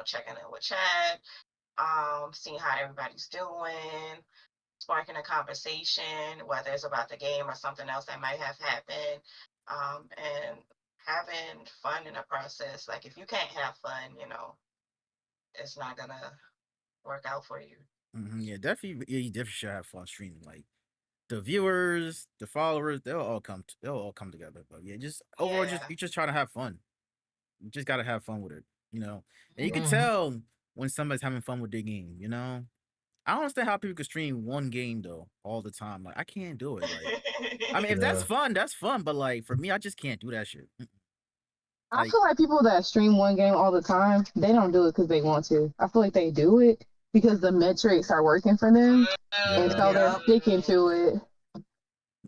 Speaker 2: checking in with chat, seeing how everybody's doing, sparking a conversation, whether it's about the game or something else that might have happened, and having fun in the process. Like if you can't have fun, it's not gonna work out for you.
Speaker 1: Yeah, definitely. Yeah, you definitely should have fun streaming. Like the viewers, the followers, they'll all come together. But yeah, just overall, just
Speaker 2: Yeah.
Speaker 1: you just try to have fun. You just gotta have fun with it, And you can
Speaker 2: Mhm.
Speaker 1: tell when somebody's having fun with their game. I don't understand how people can stream one game though all the time. Like I can't do it. Like I mean, if
Speaker 4: Yeah.
Speaker 1: that's fun. But like for me, I just can't do that shit.
Speaker 3: I
Speaker 1: Like
Speaker 3: feel like people that stream one game all the time, they don't do it because they want to. I feel like they do it because the metrics are working for them, and
Speaker 4: Yeah.
Speaker 3: so they're
Speaker 5: Yep.
Speaker 3: sticking to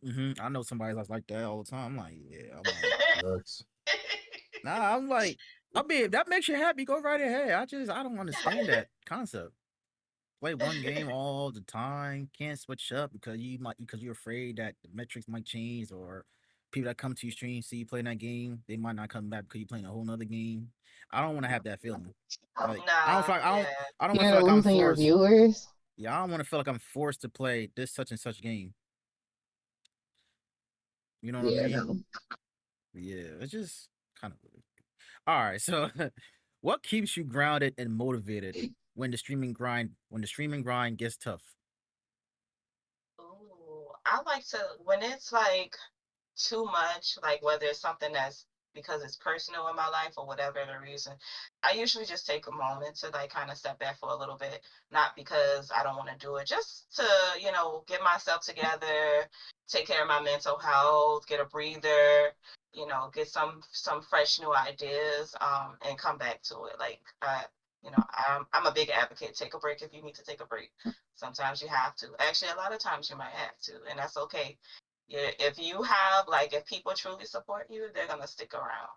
Speaker 3: it.
Speaker 1: I know somebody that's like that all the time. I'm like, yeah, I'm like,
Speaker 4: Sucks.
Speaker 1: nah, I'm like, I mean, if that makes you happy, go right ahead. I don't understand that concept. Play one game all the time, can't switch up because you're afraid that the metrics might change or people that come to your stream see you playing that game, they might not come back because you're playing a whole nother game. I don't want to have that feeling. Like
Speaker 2: Nah, yeah.
Speaker 1: I don't want to feel
Speaker 3: You're
Speaker 1: like I'm
Speaker 3: losing your
Speaker 1: forced.
Speaker 3: viewers.
Speaker 1: Yeah, I don't want to feel like I'm forced to play this such and such game. You know what I
Speaker 3: Yeah,
Speaker 1: mean?
Speaker 3: no.
Speaker 1: Yeah, it's just kind of weird. All right, so what keeps you grounded and motivated when the streaming grind gets tough?
Speaker 2: Ooh, I like to when it's like too much, like whether it's something that's because it's personal in my life or whatever the reason, I usually just take a moment to like kind of step back for a little bit, not because I don't want to do it, just to, you know, get myself together, take care of my mental health, get a breather, you know, get some fresh new ideas, and come back to it. Like, you know, I'm a big advocate. Take a break if you need to take a break. Sometimes you have to. Actually, a lot of times you might have to, and that's okay. Yeah, if you have, like, if people truly support you, they're gonna stick around.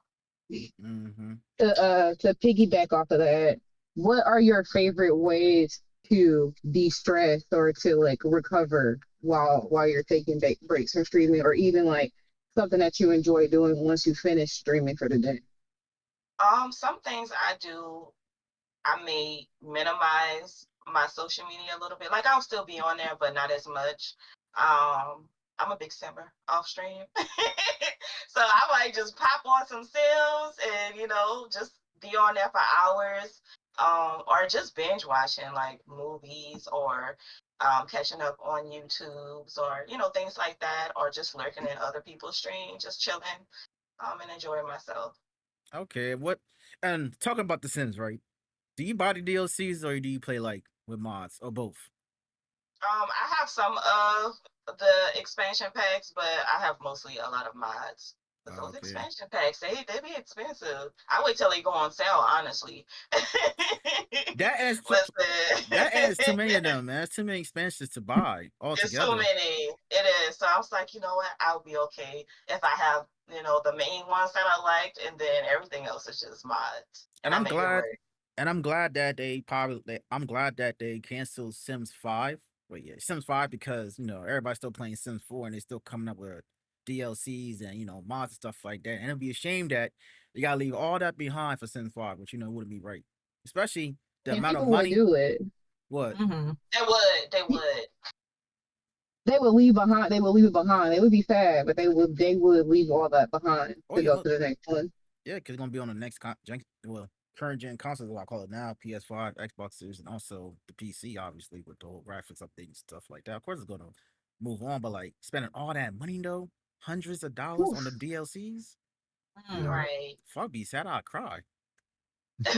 Speaker 1: Mm-hmm.
Speaker 3: To piggyback off of that, what are your favorite ways to de-stress or to like recover while you're taking breaks from streaming, or even like something that you enjoy doing once you finish streaming for the day?
Speaker 2: Some things I do, I may minimize my social media a little bit. Like, I'll still be on there, but not as much. I'm a big simmer off stream. So I might just pop on some Sims and, you know, just be on there for hours. Or just binge watching like movies, or catching up on YouTubes, or, you know, things like that, or just lurking in other people's streams, just chilling, and enjoying myself.
Speaker 1: Okay, what? And talking about The Sims, right? Do you buy the DLCs or do you play like with mods or both?
Speaker 2: I have some of the expansion packs, but I have mostly a lot of mods. But those
Speaker 1: Okay.
Speaker 2: expansion packs, they be expensive. I wait till they go on sale, honestly.
Speaker 1: That adds that adds too many of them, man. That's too many expansions to buy
Speaker 2: It's too
Speaker 1: altogether.
Speaker 2: many. It is. So I was like, you know what? I'll be okay if I have, you know, the main ones that I liked, and then everything else is just mods.
Speaker 1: And
Speaker 2: I
Speaker 1: I'm
Speaker 2: make it
Speaker 1: glad
Speaker 2: work.
Speaker 1: and I'm glad that I'm glad that they canceled Sims 5. But yeah, Sims 5, because, you know, everybody's still playing Sims 4 and they're still coming up with DLCs and, you know, mods and stuff like that. And it'd be a shame that you gotta leave all that behind for Sims 5, which, you know, wouldn't be right. Especially the
Speaker 3: And
Speaker 1: amount of
Speaker 3: people would
Speaker 1: money.
Speaker 3: do it.
Speaker 1: What?
Speaker 5: Mm-hmm.
Speaker 2: They would.
Speaker 3: They would leave behind. They would leave it behind. They would be sad, but they would leave all that behind
Speaker 1: Oh
Speaker 3: to
Speaker 1: yeah,
Speaker 3: go to the next one.
Speaker 1: yeah, because it's gonna be on the next current gen consoles, what I call it now, PS5, Xbox Series, and also the PC, obviously, with the whole graphics update and stuff like that. Of course, it's gonna move on, but like spending all that money though, hundreds of dollars on the
Speaker 3: Oof.
Speaker 1: DLCs,
Speaker 5: Mm.
Speaker 4: Yeah.
Speaker 2: Right.
Speaker 1: fuck, be sad, I'd cry.
Speaker 2: But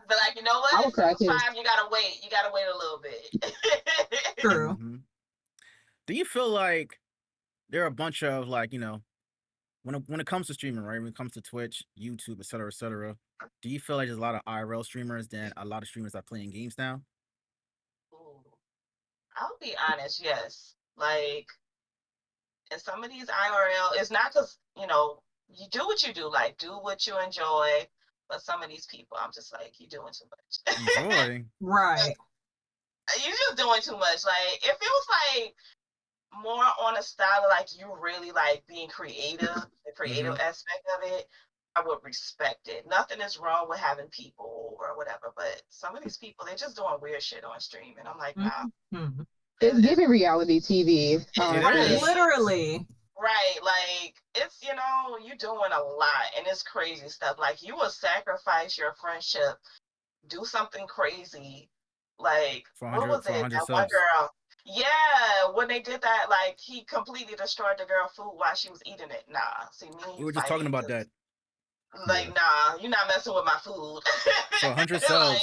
Speaker 2: like, you know
Speaker 3: I
Speaker 2: what?
Speaker 3: would cry
Speaker 2: Sims
Speaker 3: too.
Speaker 2: 5, you gotta wait. You gotta wait a little bit.
Speaker 5: True.
Speaker 1: Mm-hmm. Do you feel like there are a bunch of, like, you know, when it comes to streaming, right? When it comes to Twitch, YouTube, et cetera, do you feel like there's a lot of IRL streamers than a lot of streamers that play in games now?
Speaker 2: Ooh, I'll be honest, yes. Like, in some of these IRL, it's not because, you know, you do what you do, like, do what you enjoy. But some of these people, I'm just like, you're doing too much.
Speaker 1: Enjoy.
Speaker 5: Right.
Speaker 2: You're just doing too much. Like, if it was like more on a style of like you really like being creative, the creative aspect of it, I would respect it. Nothing is wrong with having people or whatever, but some of these people, they're just doing weird shit on stream, and I'm like, nah.
Speaker 5: Mm-hmm.
Speaker 3: It's giving reality TV.
Speaker 1: It
Speaker 2: Right.
Speaker 1: is.
Speaker 5: Literally.
Speaker 2: Right, like, it's, you know, you're doing a lot, and it's crazy stuff. Like, you will sacrifice your friendship, do something crazy. Like,
Speaker 1: For
Speaker 2: what
Speaker 1: 100
Speaker 2: was
Speaker 1: for
Speaker 2: it?
Speaker 1: 100
Speaker 2: That one
Speaker 1: subs.
Speaker 2: girl. Yeah, when they did that, like, he completely destroyed the girl food while she was eating it. Nah, see, me and
Speaker 1: We
Speaker 2: you
Speaker 1: were just talking
Speaker 2: fighting
Speaker 1: about
Speaker 2: 'cause,
Speaker 1: that.
Speaker 2: like,
Speaker 4: Yeah.
Speaker 2: nah, you're not messing with my food.
Speaker 1: For 100
Speaker 2: Like,
Speaker 1: subs.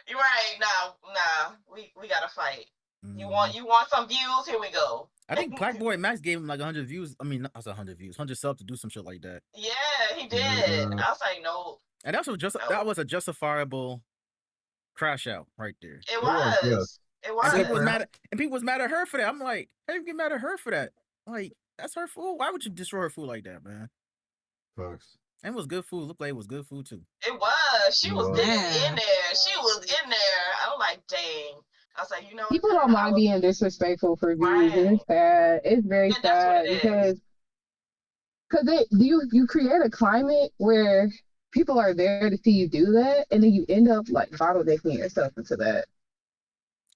Speaker 2: you're right. Nah, we gotta fight. You
Speaker 1: Mhm.
Speaker 2: want some views? Here we go.
Speaker 1: I think Black Boy Max gave him like 100 views. I mean, I said 100 views, 100 subs to do some shit like that.
Speaker 2: Yeah, he did.
Speaker 4: Yeah.
Speaker 2: I was like, no,
Speaker 1: And that was a justifiable crash out right there.
Speaker 2: it
Speaker 4: was, yeah.
Speaker 2: was. It
Speaker 1: And people was
Speaker 2: was.
Speaker 1: mad at her for that. I'm like, how you get mad at her for that? Like, that's her food. Why would you destroy her food like that, man?
Speaker 4: Facts.
Speaker 1: And it was good food. Looked like it was good food too.
Speaker 2: It was. She was digging
Speaker 5: Yeah.
Speaker 2: in there. She was in there. I was like, dang. I was like, you know,
Speaker 3: People don't mind being disrespectful for views, and
Speaker 2: right.
Speaker 3: it's sad. It's very
Speaker 2: Yeah, that's what
Speaker 3: sad
Speaker 2: it is.
Speaker 3: because you create a climate where people are there to see you do that, and then you end up like bottlenecking yourself into that.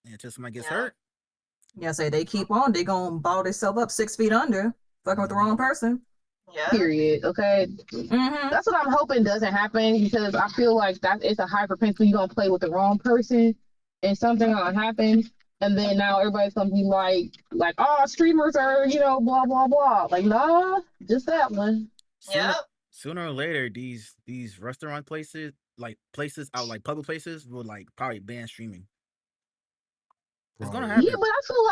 Speaker 1: And until somebody gets
Speaker 2: Yeah.
Speaker 1: hurt.
Speaker 5: Yeah, say they keep on, they gonna ball themselves up 6 feet under, fucking with the wrong person.
Speaker 2: Yeah.
Speaker 3: Period. Okay,
Speaker 5: Mm-hmm.
Speaker 3: that's what I'm hoping doesn't happen, because I feel like that it's a high propensity you're gonna play with the wrong person, and something gonna happen, and then now everybody's gonna be like, oh, streamers are, blah blah blah. Like, nah, just that one.
Speaker 1: Sooner,
Speaker 2: Yep.
Speaker 1: sooner or later, these restaurant places, like places out, like public places, will like probably ban streaming. It's gonna
Speaker 4: Probably.
Speaker 3: Yeah,
Speaker 1: happen.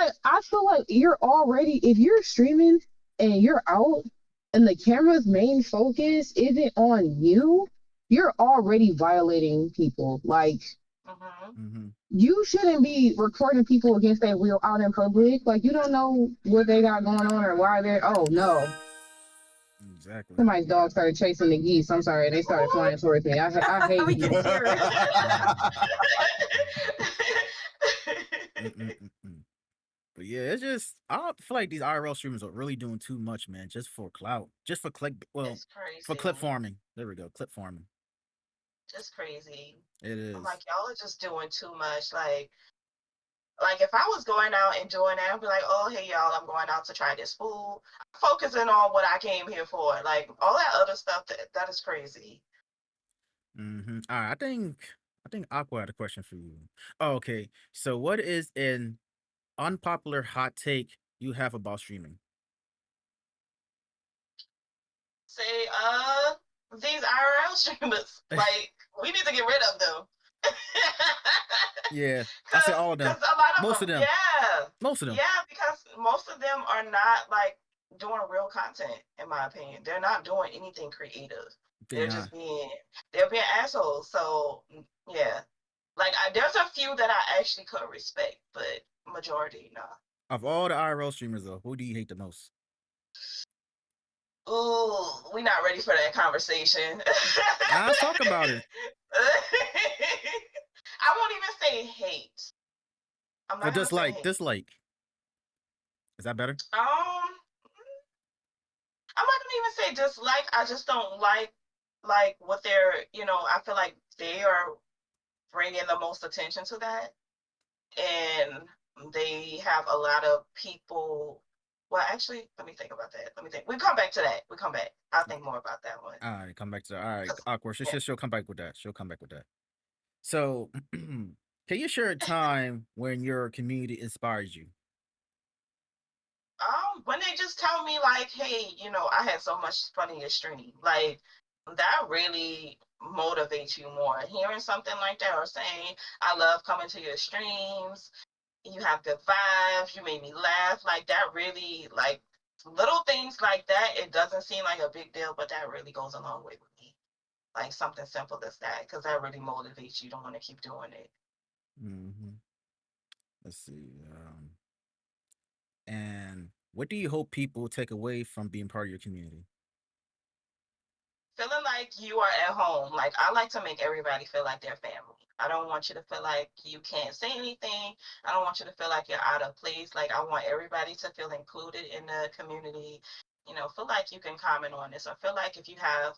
Speaker 3: but I feel like you're already, if you're streaming and you're out and the camera's main focus isn't on you, you're already violating people. Like
Speaker 1: Mm-hmm.
Speaker 3: you shouldn't be recording people against their will out in public. Like you don't know what they got going on or why they're. Oh no,
Speaker 1: Exactly.
Speaker 3: somebody's dog started chasing the geese. I'm sorry, they started flying towards me. I hate
Speaker 5: We
Speaker 3: geese.
Speaker 5: can hear it.
Speaker 1: Mm-mm-mm-mm. But yeah, it's just I feel like these IRL streamers are really doing too much, man, just for clout, just for click. Well,
Speaker 2: It's crazy.
Speaker 1: for clip farming. There we go, clip farming.
Speaker 2: Just crazy.
Speaker 1: It is.
Speaker 2: I'm like, y'all are just doing too much. Like if I was going out and doing that, I'd be like, oh, hey, y'all, I'm going out to try this food. I'm focusing on what I came here for. Like, all that other stuff, that is crazy.
Speaker 1: Mm-hmm. All right, I think Aqua had a question for you. Oh, okay. So, what is an unpopular hot take you have about streaming?
Speaker 2: Say, these IRL streamers, like, we need to get rid of them.
Speaker 1: Yeah, I say all of them.
Speaker 2: Because a lot of
Speaker 1: Most of them.
Speaker 2: Yeah.
Speaker 1: Most of them.
Speaker 2: Yeah, because most of them are not, like, doing real content, in my opinion. They're not doing anything creative. They're just being assholes. So, yeah. Like, there's a few that I actually could respect, but majority, nah.
Speaker 1: Of all the IRL streamers, though, who do you hate the most?
Speaker 2: Ooh, we not ready for that conversation.
Speaker 1: I'll talk about it.
Speaker 2: I won't even say hate. I'm not
Speaker 1: Or
Speaker 2: gonna say hate.
Speaker 1: dislike. Is that better?
Speaker 2: I'm not gonna even say dislike. I just don't like what they're. I feel like they are bringing the most attention to that, and they have a lot of people. Well, actually, let me think about that. Let me think. We come back to that. I'll think more about that one.
Speaker 1: All right, come back to that. All right, Awkward. She'll come back with that. So, can you share a time when your community inspires you?
Speaker 2: When they just tell me like, hey, I had so much fun in your stream, like that really motivates you more. Hearing something like that or saying, I love coming to your streams, you have good vibes, you made me laugh, like that really, like little things like that, it doesn't seem like a big deal, but that really goes a long way with me. Like something simple as that, because that really motivates you to want to keep doing it.
Speaker 1: Mm-hmm. Let's see. And what do you hope people take away from being part of your community?
Speaker 2: Feeling like you are at home. Like, I like to make everybody feel like they're family. I don't want you to feel like you can't say anything. I don't want you to feel like you're out of place. Like, I want everybody to feel included in the community. Feel like you can comment on this, or feel like if you have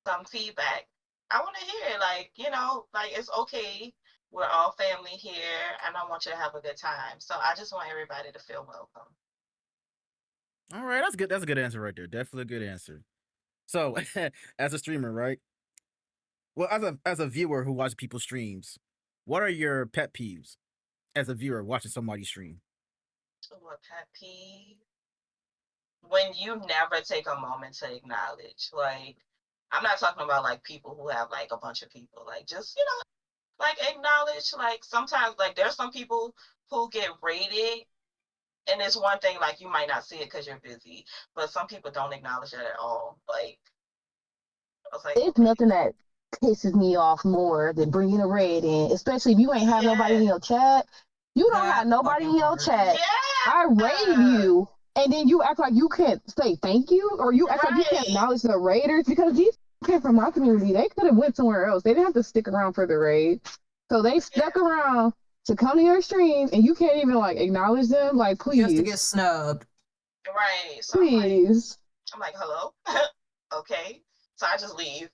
Speaker 2: some feedback, I want to hear it. Like, like it's okay. We're all family here, and I want you to have a good time. So I just want everybody to feel welcome.
Speaker 1: All right, that's good. That's a good answer right there. Definitely a good answer. So, as a streamer, right? Well, as a viewer who watches people's streams, what are your pet peeves as a viewer watching somebody stream?
Speaker 2: What pet peeve? When you never take a moment to acknowledge, like, I'm not talking about like people who have like a bunch of people, like just like acknowledge. Like sometimes, like there's some people who get rated, and it's one thing, like you might not see it because you're busy, but some people don't acknowledge it at all. Like, I was like,
Speaker 3: It's nothing that pisses me off more than bringing a raid in, especially if you ain't have nobody in your chat. You don't have nobody in your chat.
Speaker 2: Yeah.
Speaker 3: I raid you, and then you act like you can't say thank you, or you act like you can't acknowledge the raiders, because these came from my community. They could have went somewhere else. They didn't have to stick around for the raid. So they stuck around to come to your stream, and you can't even like acknowledge them. Like, please.
Speaker 5: Just to get snubbed.
Speaker 2: Right. So
Speaker 3: please.
Speaker 2: I'm like, hello? Okay. So I just leave.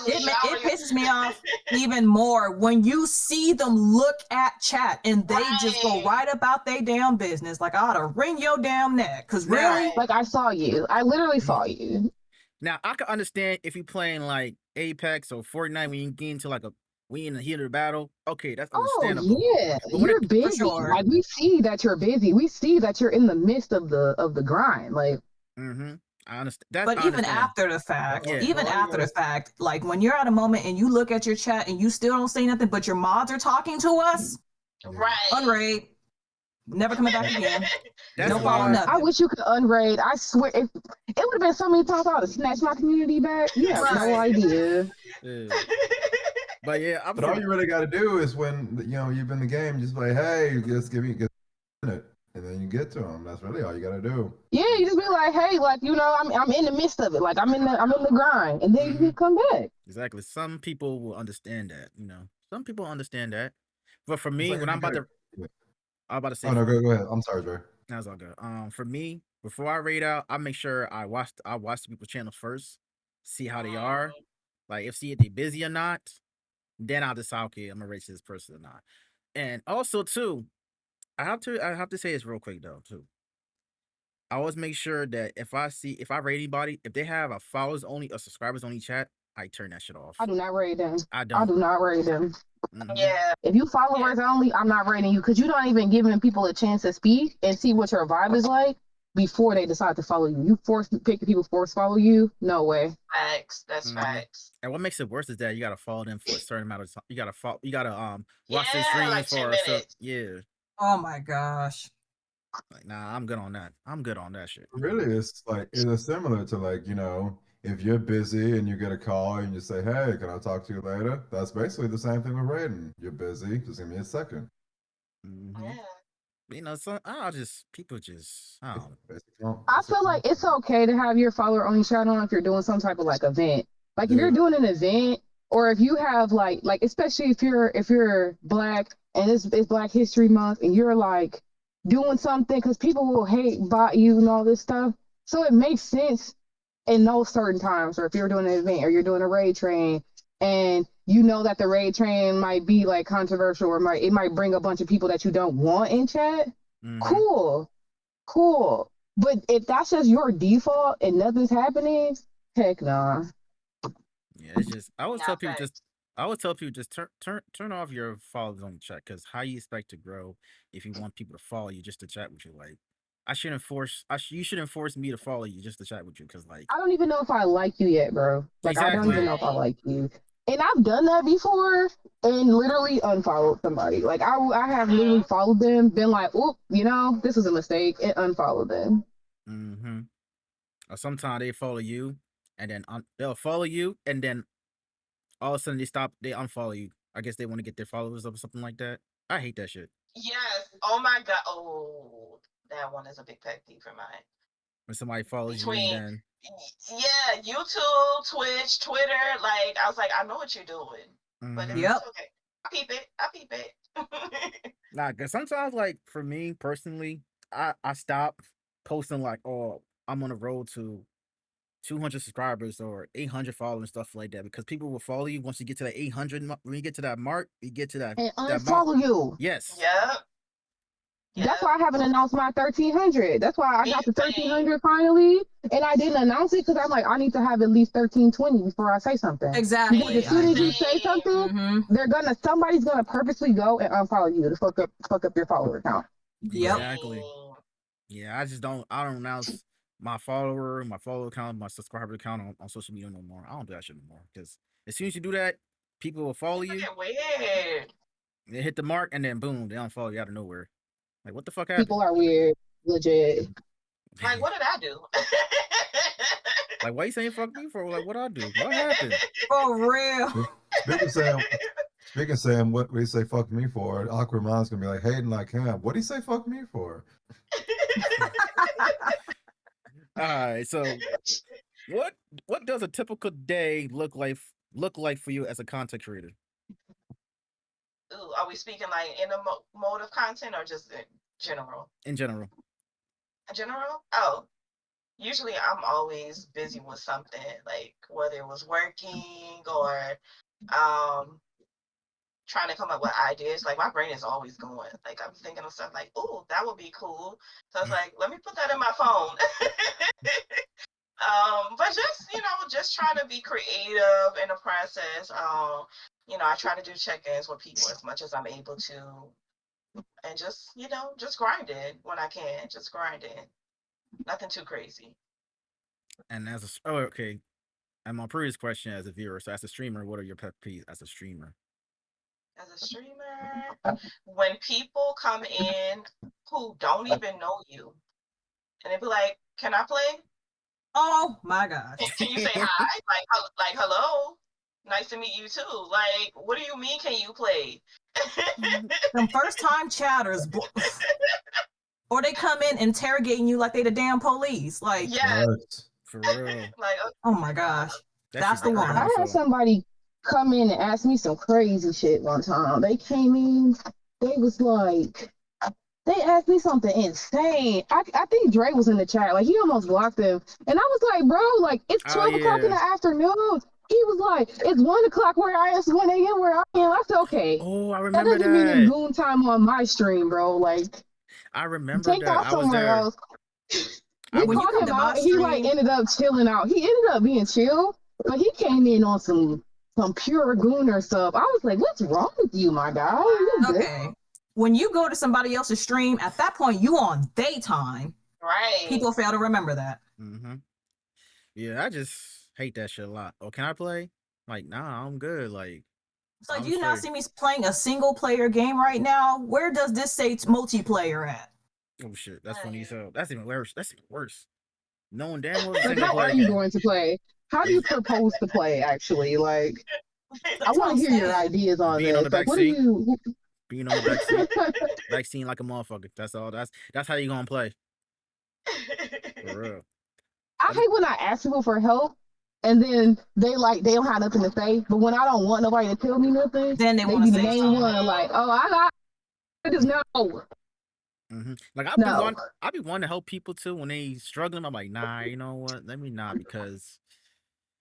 Speaker 5: It pisses me off even more when you see them look at chat and they just go right about their damn business. Like, I ought to wring your damn neck. Because really?
Speaker 3: Like, I saw you. I literally saw you.
Speaker 1: Now, I can understand if you're playing like Apex or Fortnite when you get into like when in the heat of the battle. Okay, that's understandable.
Speaker 3: Oh, yeah. You're busy. Sure. Like, we see that you're busy. We see that you're in the midst of the grind. Like,
Speaker 1: mm-hmm. I understand. That's
Speaker 5: But
Speaker 1: I
Speaker 5: even
Speaker 1: understand.
Speaker 5: after the fact,
Speaker 1: Yeah.
Speaker 5: even
Speaker 4: Well,
Speaker 5: after the fact, like when you're at a moment and you look at your chat and you still don't say nothing, but your mods are talking to us,
Speaker 2: Right.
Speaker 5: unraid, never coming back again.
Speaker 1: That's
Speaker 5: No follow,
Speaker 1: why.
Speaker 3: I
Speaker 5: nothing.
Speaker 3: wish you could unraid. I swear, it would have been so many times I would have snatched my community back. You have no
Speaker 5: Right.
Speaker 3: idea.
Speaker 1: Yeah. But yeah, I'm
Speaker 4: But all you really got to do is when you've in the game, just like, hey, just give me a minute, and then you get to them. That's really all you got to do.
Speaker 3: Yeah, you just be like, hey, like I'm in the midst of it. Like I'm in the grind, and then you
Speaker 1: Mhm.
Speaker 3: can come back.
Speaker 1: exactly. Some people will understand that. Some people understand that. But for
Speaker 4: It's
Speaker 1: me,
Speaker 4: like
Speaker 1: when
Speaker 4: if
Speaker 1: I'm
Speaker 4: you
Speaker 1: about
Speaker 4: got
Speaker 1: to, I'm about to say,
Speaker 4: Oh no, go ahead. I'm sorry, Dre.
Speaker 1: that's all good. For me, before I raid out, I make sure I watch the people's channel first, see how they are, like see if they busy or not. Then I'll decide, okay, I'm gonna raid this person or not. And also too, I have to say this real quick though too. I always make sure that if I rate anybody, if they have a followers only or subscribers only chat, I turn that shit off.
Speaker 3: I do not raid them.
Speaker 1: I
Speaker 3: I
Speaker 1: don't.
Speaker 3: do not raid them.
Speaker 1: Mhm.
Speaker 2: Yeah.
Speaker 3: If you followers only, I'm not rating you because you're not even giving people a chance to speak and see what your vibe is like before they decide to follow you. You pick people force follow you. No way.
Speaker 2: Facts. That's
Speaker 1: Mhm.
Speaker 2: facts.
Speaker 1: And what makes it worse is that you gotta follow them for a certain amount of time. You gotta follow. You gotta watch their
Speaker 2: Yeah,
Speaker 1: streams
Speaker 2: like 10
Speaker 1: for a certain.
Speaker 2: minutes.
Speaker 1: Yeah.
Speaker 5: Oh my gosh.
Speaker 1: Like, nah, I'm good on that. I'm good on that shit.
Speaker 4: Really, it's similar to like if you're busy and you get a call and you say, hey, can I talk to you later? That's basically the same thing with raiding. You're busy, just give me a second.
Speaker 1: Mm-hmm.
Speaker 2: Yeah.
Speaker 1: Some people just I don't know.
Speaker 3: I feel like it's okay to have your follower only chat on if you're doing some type of like event. Like if you're doing an event or if you have like especially if you're black and it's Black History Month and you're like doing something because people will hate bot you and all this stuff. So it makes sense in those certain times, or if you're doing an event or you're doing a raid train and you know that the raid train might be like controversial or it might bring a bunch of people that you don't want in chat.
Speaker 1: Mhm.
Speaker 3: Cool. But if that's just your default and nothing's happening, heck nah.
Speaker 1: Yeah, it's just I always tell
Speaker 2: Not
Speaker 1: people
Speaker 2: facts.
Speaker 1: just turn off your followers on chat because how you expect to grow if you want people to follow you just to chat with you? Like you shouldn't force me to follow you just to chat with you because like
Speaker 3: I don't even know if I like you yet, bro. Like I don't even
Speaker 1: exactly.
Speaker 3: know if I
Speaker 2: Right.
Speaker 3: like you. And I've done that before and literally unfollowed somebody. Like I have literally followed them, been like, oop, this is a mistake, and unfollowed them.
Speaker 1: Mm-hmm. Or sometimes they follow you and then they'll follow you and then all of a sudden they unfollow you. I guess they want to get their followers up or something like that. I hate that shit.
Speaker 2: Yes. Oh my God. Oh, that one is a big pet peeve of mine.
Speaker 1: When somebody follows you and
Speaker 2: Between
Speaker 1: then
Speaker 2: YouTube, Twitch, Twitter, like I was like, I know what you're doing, but
Speaker 1: Mhm.
Speaker 5: Yep.
Speaker 2: it's okay. I peep it.
Speaker 1: Nah, cause sometimes like for me personally, I stop posting like, oh, I'm on the road to 200 subscribers or 800 followers and stuff like that because people will follow you once you get to that 800. When you get to that mark, you get to
Speaker 3: And
Speaker 1: that mark.
Speaker 3: unfollow you.
Speaker 1: Yes.
Speaker 2: Yep.
Speaker 3: That's why I haven't announced my 1300. That's why I
Speaker 2: Me
Speaker 3: got the
Speaker 2: same.
Speaker 3: 1300 finally, and I didn't announce it because I'm like, I need to have at least 1320 before I say something. Because
Speaker 5: Exactly.
Speaker 3: as soon as you say
Speaker 2: Same.
Speaker 3: something,
Speaker 5: Mm-hmm.
Speaker 3: somebody's gonna purposely go and unfollow you to fuck up your follower count.
Speaker 5: Yep.
Speaker 1: Exactly. Yeah, I don't announce my follower count, my subscriber count on social media no more. I don't do that shit no more because as soon as you do that, people will follow
Speaker 2: People
Speaker 1: you.
Speaker 2: get weird.
Speaker 1: They hit the mark and then boom, they unfollow you out of nowhere. Like what the fuck happened?
Speaker 3: People are weird, legit.
Speaker 2: Like, what did I do?
Speaker 1: Like why you saying fuck me for? Like what I do? What happened?
Speaker 5: For real.
Speaker 4: Speaking of saying what we say fuck me for, awkward mom's gonna be like hating like him. What do you say fuck me for?
Speaker 1: All right, so what does a typical day look like for you as a content creator
Speaker 2: Ooh, are we speaking like in a mode of content or just in general?
Speaker 1: in general?
Speaker 2: In general? Oh, usually I'm always busy with something, like whether it was working or um trying to come up with ideas. Like my brain is always going. Like I'm thinking of stuff like, "Ooh, that would be cool." So I was like, "Let me put that in my phone." But just trying to be creative in the process. I try to do check-ins with people as much as I'm able to, and just grind it when I can. Just grind it. Nothing too crazy.
Speaker 1: And okay. And my previous question as a viewer, so as a streamer, what are your pet peeves as a streamer?
Speaker 2: As a streamer, when people come in who don't even know you, and they be like, "Can I play?"
Speaker 5: Oh my gosh.
Speaker 2: Can you say hi? Like hello, nice to meet you too. Like, what do you mean? Can you play?
Speaker 5: Them first time chatters, or they come in interrogating you like they the damn police. Like,
Speaker 2: yes,
Speaker 1: For real.
Speaker 2: like
Speaker 5: oh my gosh, that's
Speaker 1: shit
Speaker 5: the
Speaker 1: be
Speaker 5: one.
Speaker 1: hurting my
Speaker 3: I had
Speaker 1: soul.
Speaker 3: somebody come in and ask me some crazy shit one time. They came in, they was like, they asked me something insane. I think Dre was in the chat. Like, he almost blocked them. And I was like, bro, like, it's
Speaker 1: Oh
Speaker 3: 12 o'clock in
Speaker 1: yeah.
Speaker 3: the afternoon. He was like, it's 1 o'clock where I am, it's 1 a.m. where I am. I said, okay,
Speaker 1: Oh, I
Speaker 3: that
Speaker 1: remember
Speaker 3: doesn't mean it's
Speaker 1: that.
Speaker 3: goon time on my stream, bro. Like,
Speaker 1: I remember
Speaker 3: take
Speaker 1: that.
Speaker 3: off
Speaker 1: I was
Speaker 3: somewhere
Speaker 1: there.
Speaker 3: else.
Speaker 1: I
Speaker 3: We
Speaker 5: When
Speaker 1: was
Speaker 5: you
Speaker 3: called
Speaker 5: come
Speaker 3: him
Speaker 5: to my
Speaker 3: out, and he like
Speaker 5: stream,
Speaker 3: ended up chilling out. He ended up being chill, but he came in on some pure gooner stuff. I was like, "What's wrong with you, my guy? Are you good?"
Speaker 5: okay. When you go to somebody else's stream, at that point you on daytime.
Speaker 2: right.
Speaker 5: People fail to remember that.
Speaker 1: Mm-hmm. Yeah, I just hate that shit a lot. Oh, can I play? Like, nah, I'm good. Like,
Speaker 5: It's like,
Speaker 1: I'm
Speaker 5: do you not
Speaker 1: straight.
Speaker 5: see me playing a single player game right now? Where does this say it's multiplayer at?
Speaker 1: Oh shit, that's funny as hell. That's even worse. That's even worse. Knowing damn well it's a
Speaker 3: Like,
Speaker 1: single
Speaker 3: how are
Speaker 1: player
Speaker 3: you
Speaker 1: game.
Speaker 3: going to play? How do you propose to play? Actually, like, I
Speaker 5: That's what
Speaker 3: want
Speaker 5: I'm
Speaker 3: to hear your
Speaker 5: saying.
Speaker 3: ideas on
Speaker 1: Being on
Speaker 3: this.
Speaker 1: the
Speaker 3: Like,
Speaker 1: back
Speaker 3: what do
Speaker 1: seat.
Speaker 3: you?
Speaker 1: Being on the back seat. Back seat like a motherfucker. That's all. That's how you gonna play. For real.
Speaker 3: I hate when I ask people for help, and then they don't have nothing to say. But when I don't want nobody to tell me nothing,
Speaker 5: Then they
Speaker 3: they
Speaker 5: want
Speaker 3: be
Speaker 5: to
Speaker 3: the
Speaker 5: say
Speaker 3: main
Speaker 5: something.
Speaker 3: one. Like, oh, I just no,
Speaker 1: Mm-hmm. Like
Speaker 3: no.
Speaker 1: I be wanting to help people too when they struggling. I'm like, nah, you know what? Let me not because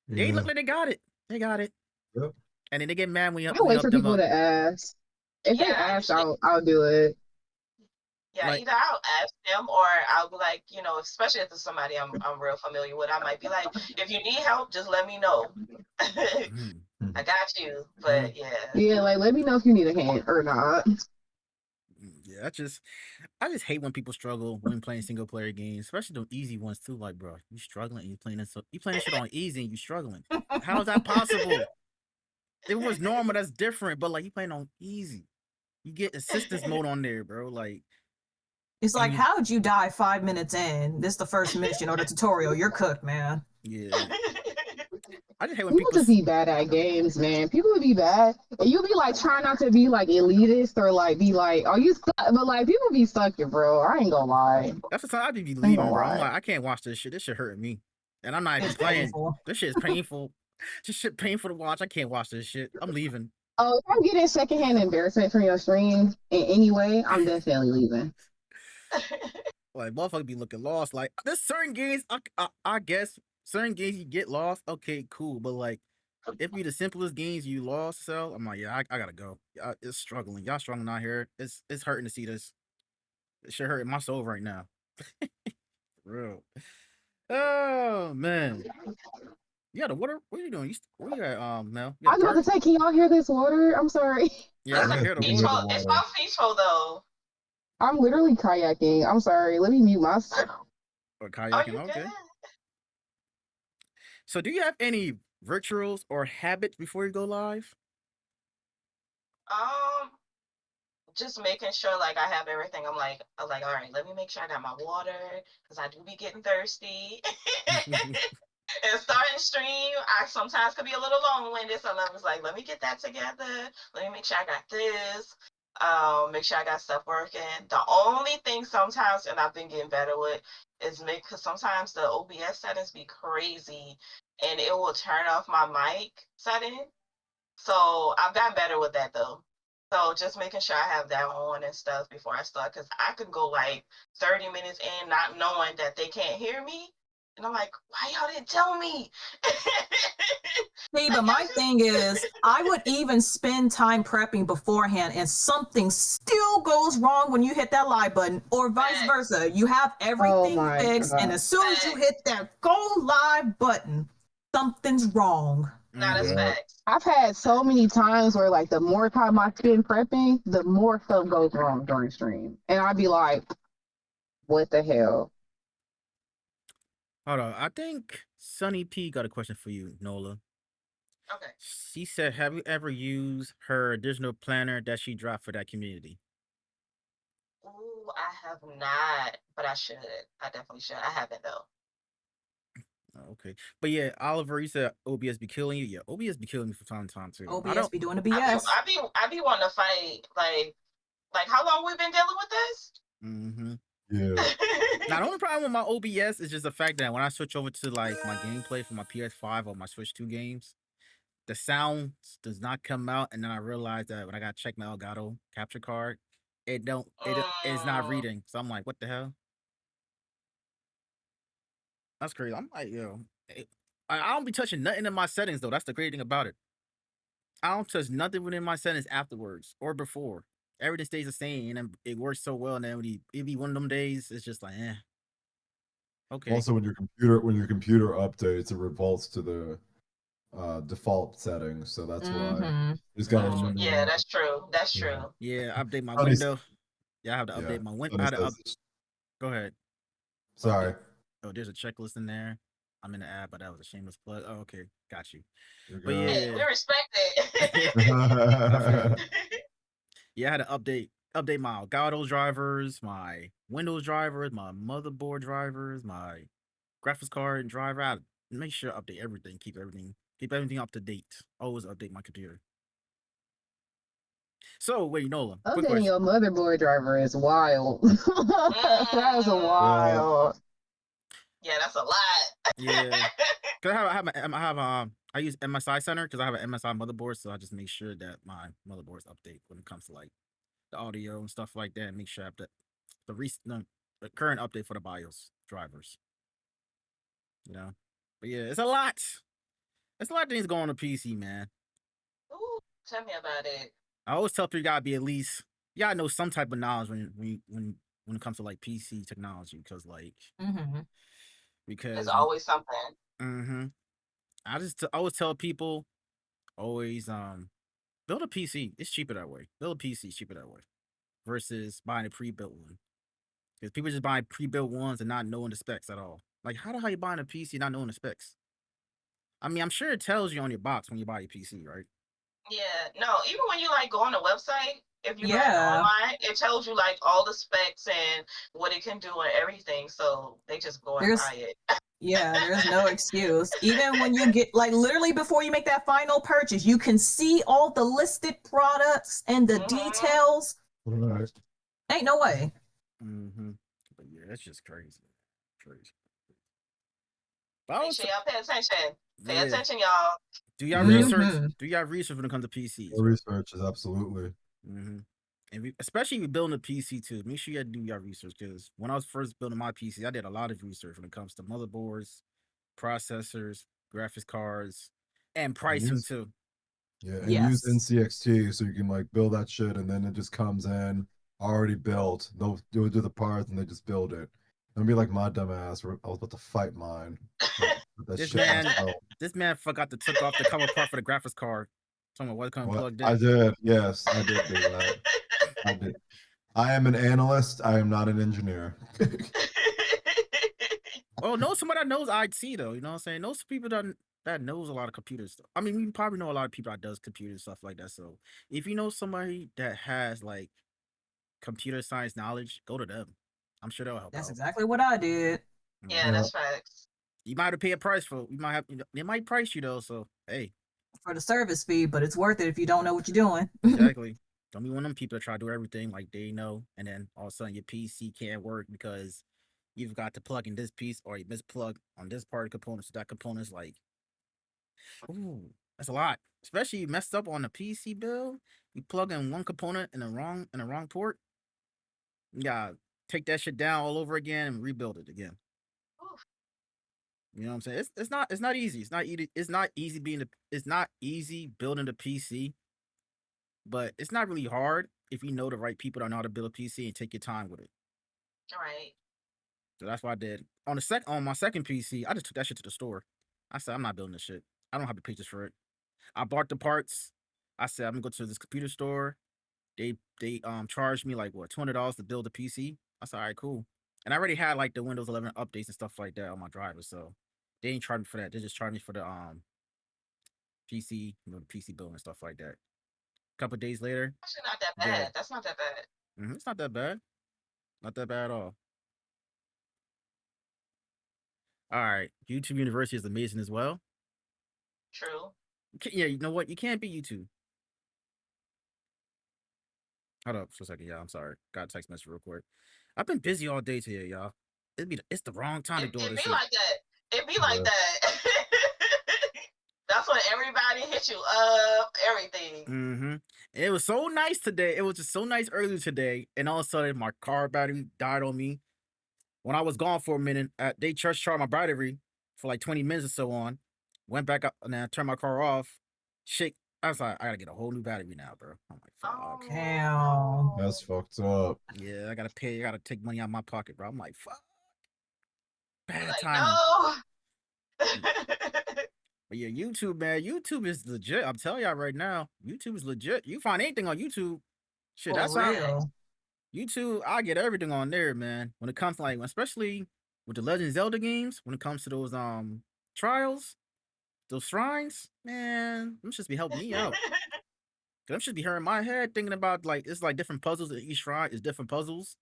Speaker 1: they look like they got it. They got it.
Speaker 4: Yep.
Speaker 1: And then they get mad when you
Speaker 3: I wait
Speaker 1: help
Speaker 3: for
Speaker 1: them
Speaker 3: people
Speaker 1: up.
Speaker 3: to ask. If they
Speaker 2: Yeah,
Speaker 3: ask,
Speaker 2: usually,
Speaker 3: I'll do it.
Speaker 2: yeah,
Speaker 1: Like,
Speaker 2: either I'll ask them or I'll be like, especially if it's somebody I'm real familiar with, I might be like, if you need help, just let me know.
Speaker 1: mhm,
Speaker 2: I got you. But yeah.
Speaker 3: Yeah, like let me know if you need a hand or not.
Speaker 1: yeah, I just hate when people struggle when playing single player games, especially the easy ones too. Like, bro, you struggling and you playing this shit on easy and you struggling. How is that possible? If it was normal, that's different. But like you playing on easy. You get assistance mode on there, bro. Like,
Speaker 5: It's
Speaker 1: and
Speaker 5: like, how'd you die 5 minutes in? This is the first mission or the tutorial. You're cooked, man.
Speaker 1: yeah. I just hate when
Speaker 3: People
Speaker 1: people.
Speaker 3: just be bad at games, man. People would be bad, and you be like trying not to be like elitist or like be like, "Oh, you suck," but like people be sucking, bro. I ain't gonna lie.
Speaker 1: That's the time I be
Speaker 3: I ain't
Speaker 1: leaving,
Speaker 3: gonna
Speaker 1: bro. I'm
Speaker 3: lie.
Speaker 1: like, I can't watch this shit. This shit hurting me, and I'm not even
Speaker 5: It's
Speaker 1: playing.
Speaker 5: painful.
Speaker 1: This shit is painful. This shit painful to watch. I can't watch this shit. I'm leaving.
Speaker 3: Oh, if I'm getting secondhand embarrassment from your stream in any way, I'm definitely leaving.
Speaker 1: Like, motherfucker be looking lost. Like, there's certain games, I guess, certain games you get lost. Okay, cool. But, like, if be the simplest games you lost, so I'm like, yeah, I gotta go. It's struggling. Y'all struggling out here. It's hurting to see this. It should hurt my soul right now. For real. Oh, man. Yeah, the water. What are you doing? Where you at, Mel? You
Speaker 3: I
Speaker 1: got a
Speaker 3: was about to
Speaker 1: party?
Speaker 3: say, can y'all hear this water? I'm sorry.
Speaker 1: Yeah, I
Speaker 2: It's
Speaker 1: can hear the
Speaker 4: Yeah,
Speaker 1: water.
Speaker 2: peaceful. It's not peaceful though.
Speaker 3: I'm literally kayaking. I'm sorry. Let me mute myself.
Speaker 1: Or
Speaker 2: Oh,
Speaker 1: kayaking.
Speaker 2: you
Speaker 1: Okay.
Speaker 2: good?
Speaker 1: So, do you have any rituals or habits before you go live?
Speaker 2: Um, just making sure like I have everything. I'm like, all right, let me make sure I got my water because I do be getting thirsty. And starting stream, I sometimes could be a little long-winded, so I was like, let me get that together. Let me make sure I got this. Make sure I got stuff working. The only thing sometimes, and I've been getting better with, is because sometimes the OBS settings be crazy, and it will turn off my mic setting. So I've gotten better with that though. So just making sure I have that on and stuff before I start, because I could go like 30 minutes in not knowing that they can't hear me. And I'm like, why y'all didn't tell me?
Speaker 5: See, but my thing is, I would even spend time prepping beforehand, and something still goes wrong when you hit that live button, or vice versa. You have everything
Speaker 3: my
Speaker 5: fixed, and
Speaker 3: God.
Speaker 5: as soon as you hit that go live button, something's wrong.
Speaker 2: Not as
Speaker 1: Mhm.
Speaker 2: facts.
Speaker 3: I've had so many times where like the more time I spend prepping, the more stuff goes wrong during stream. And I'd be like, what the hell?
Speaker 1: Hold on. I think Sunny P got a question for you, Nola.
Speaker 2: Okay.
Speaker 1: She said, "Have you ever used her additional planner that she dropped for that community?"
Speaker 2: Ooh, I have not, but I should. I definitely should. I haven't though.
Speaker 1: Oh, okay, but yeah, Oliver, you said OBS be killing you. Yeah, OBS be killing me from time to time too. I
Speaker 5: OBS
Speaker 1: don't.
Speaker 5: be doing the
Speaker 2: I be,
Speaker 5: BS.
Speaker 2: I be wanting to fight. Like how long we been dealing with this?
Speaker 1: Mm-hmm.
Speaker 4: Yeah.
Speaker 1: Now the only problem with my OBS is just the fact that when I switch over to like my gameplay for my PS5 or my Switch 2 games, the sound does not come out, and then I realized that when I got to check my Elgato capture card, it's not
Speaker 2: Mm,
Speaker 1: reading. So I'm like, what the hell? That's crazy. I'm like, yo, I don't be touching nothing in my settings though. That's the great thing about it. I don't touch nothing within my settings afterwards or before. Everything stays the same, and then it works so well. And then it be one of them days, it's just like, okay.
Speaker 4: Also, when your computer updates, it revolts to the default settings, so that's why.
Speaker 5: Mm-hmm.
Speaker 4: You just gotta remember.
Speaker 2: yeah, that's true. That's
Speaker 4: Yeah.
Speaker 2: true.
Speaker 1: Yeah, update my
Speaker 4: Sonny's-
Speaker 1: window. Yeah, I have to
Speaker 4: Yeah.
Speaker 1: update my window.
Speaker 4: Sonny says,
Speaker 1: Go ahead.
Speaker 4: sorry.
Speaker 1: Oh, there's a checklist in there. I'm in the app, but that was a shameless plug. Oh, okay, got you.
Speaker 4: You're
Speaker 1: But
Speaker 4: good.
Speaker 2: Hey, we
Speaker 1: yeah,
Speaker 2: respect it.
Speaker 1: yeah, I had to update my Elgato drivers, my Windows drivers, my motherboard drivers, my graphics card and driver. I had to make sure I update everything, keep everything up to date. Always update my computer. So wait, Nola, quick
Speaker 3: Updating
Speaker 1: question.
Speaker 3: your motherboard driver is wild. That is wild.
Speaker 2: Yeah, that's a lot.
Speaker 1: Yeah, cause I use MSI Center because I have an MSI motherboard, so I just make sure that my motherboards update when it comes to like the audio and stuff like that. And make sure I have the current update for the BIOS drivers. You know, but yeah, it's a lot. It's a lot of things going on the PC, man.
Speaker 2: Ooh, tell me about it.
Speaker 1: I always tell people you gotta be at least you gotta know some type of knowledge when it comes to like PC technology, because
Speaker 5: Mm-hmm.
Speaker 2: There's always something.
Speaker 1: mm-hmm. I always tell people always build a PC. It's cheaper that way. Build a PC is cheaper that way versus buying a pre-built one. Because people just buy pre-built ones and not knowing the specs at all. Like how the hell you buying a PC not knowing the specs? I mean, I'm sure it tells you on your box when you buy a PC, right?
Speaker 2: Yeah, no, even when you like go on the website, if you buy it
Speaker 5: Yeah.
Speaker 2: online, it tells you like all the specs and what it can do and everything. So they just go and
Speaker 5: There's
Speaker 2: buy it.
Speaker 5: Yeah, there's no excuse. Even when you get like literally before you make that final purchase, you can see all the listed products and the
Speaker 2: Mhm.
Speaker 5: details.
Speaker 4: Right.
Speaker 5: Ain't no way.
Speaker 1: Mm-hmm. But yeah, that's just crazy. Crazy. But I
Speaker 2: Make
Speaker 1: was
Speaker 2: sure y'all pay attention. Pay
Speaker 1: yeah.
Speaker 2: attention, y'all.
Speaker 1: Do y'all
Speaker 4: Yeah.
Speaker 1: research? Do y'all research when it comes to PCs?
Speaker 4: Your research is absolutely.
Speaker 1: Mm-hmm. And especially if you're building a PC too, make sure you do your research, because when I was first building my PC, I did a lot of research when it comes to motherboards, processors, graphics cards, and pricing
Speaker 4: use-
Speaker 1: too.
Speaker 4: Yeah, and use
Speaker 5: Yes.
Speaker 4: NCXT so you can like build that shit, and then it just comes in already built. They'll do the parts and they just build it. Don't be like my dumb ass. I was about to fight mine. That
Speaker 1: This
Speaker 4: shit
Speaker 1: man,
Speaker 4: was built.
Speaker 1: this man forgot to took off the cover part for the graphics card. Talking about what coming
Speaker 4: What?
Speaker 1: plugged
Speaker 4: I
Speaker 1: in.
Speaker 4: did. Yes, I did do that. I did. I am an analyst. I am not an engineer.
Speaker 1: Oh, know somebody that knows IT though. You know what I'm saying? Know some people that knows a lot of computer stuff. I mean, you probably know a lot of people that does computer stuff like that. So if you know somebody that has like computer science knowledge, go to them. I'm sure they'll help
Speaker 5: That's
Speaker 1: out.
Speaker 5: exactly what I did.
Speaker 2: Yeah, that's facts.
Speaker 1: You might have to pay a price for. You might have. They might price you though. So hey,
Speaker 5: For the service fee, but it's worth it if you don't know what you're doing.
Speaker 1: exactly. Don't be one of them people that try to do everything like they know, and then all of a sudden your PC can't work because you've got to plug in this piece or you misplug on this part of components. So that component's like, ooh, that's a lot. Especially you messed up on the PC build. You plug in one component in the wrong port. You gotta take that shit down all over again and rebuild it again.
Speaker 2: Oof.
Speaker 1: You know what I'm saying? It's not easy. It's not easy building the PC, but it's not really hard if you know the right people that know how to build a PC and take your time with it.
Speaker 2: Right.
Speaker 1: So that's what I did. On my second PC, I just took that shit to the store. I said, I'm not building this shit. I don't have the pages for it. I bought the parts. I said, I'm gonna go to this computer store. They charged me like what $200 to build a PC. I said, all right, cool. And I already had like the Windows 11 updates and stuff like that on my driver, so they ain't charged me for that. They just charged me for the PC, the PC bill and stuff like that. A couple days later,
Speaker 2: Actually, not that
Speaker 1: dead.
Speaker 2: bad. That's not that bad.
Speaker 1: It's not that bad. Not that bad at all. All right, YouTube University is amazing as well.
Speaker 2: True.
Speaker 1: Yeah, you know what? You can't beat YouTube. Hold up for a second, y'all. I'm sorry. Got a text message real quick. I've been busy all day today, y'all. It's the wrong time to do all
Speaker 2: It
Speaker 1: this
Speaker 2: be
Speaker 1: shit.
Speaker 2: like that. It be like
Speaker 4: Yeah.
Speaker 2: that. That's when everybody hit you up, everything.
Speaker 1: It was so nice today. It was just so nice earlier today, and all of a sudden my car battery died on me. When I was gone for a minute, they just charged my battery for like 20 minutes or so on. Went back up and then I turned my car off. Shit, I was like, I gotta get a whole new battery now, bro. I'm like, fuck.
Speaker 5: Damn.
Speaker 4: That's fucked up.
Speaker 1: Yeah, I gotta pay. I gotta take money out of my pocket, bro. I'm like, fuck. Bad
Speaker 2: Like,
Speaker 1: timing.
Speaker 2: no.
Speaker 1: But yeah, YouTube, man. YouTube is legit. I'm telling y'all right now, YouTube is legit. You find anything on YouTube. Shit,
Speaker 5: For
Speaker 1: that's how
Speaker 5: real.
Speaker 1: YouTube, I get everything on there, man. When it comes to like, especially with the Legend of Zelda games, when it comes to those trials, those shrines, man, them should be helping me out. Them should be hurting my head thinking about like it's like different puzzles. Each shrine is different puzzles,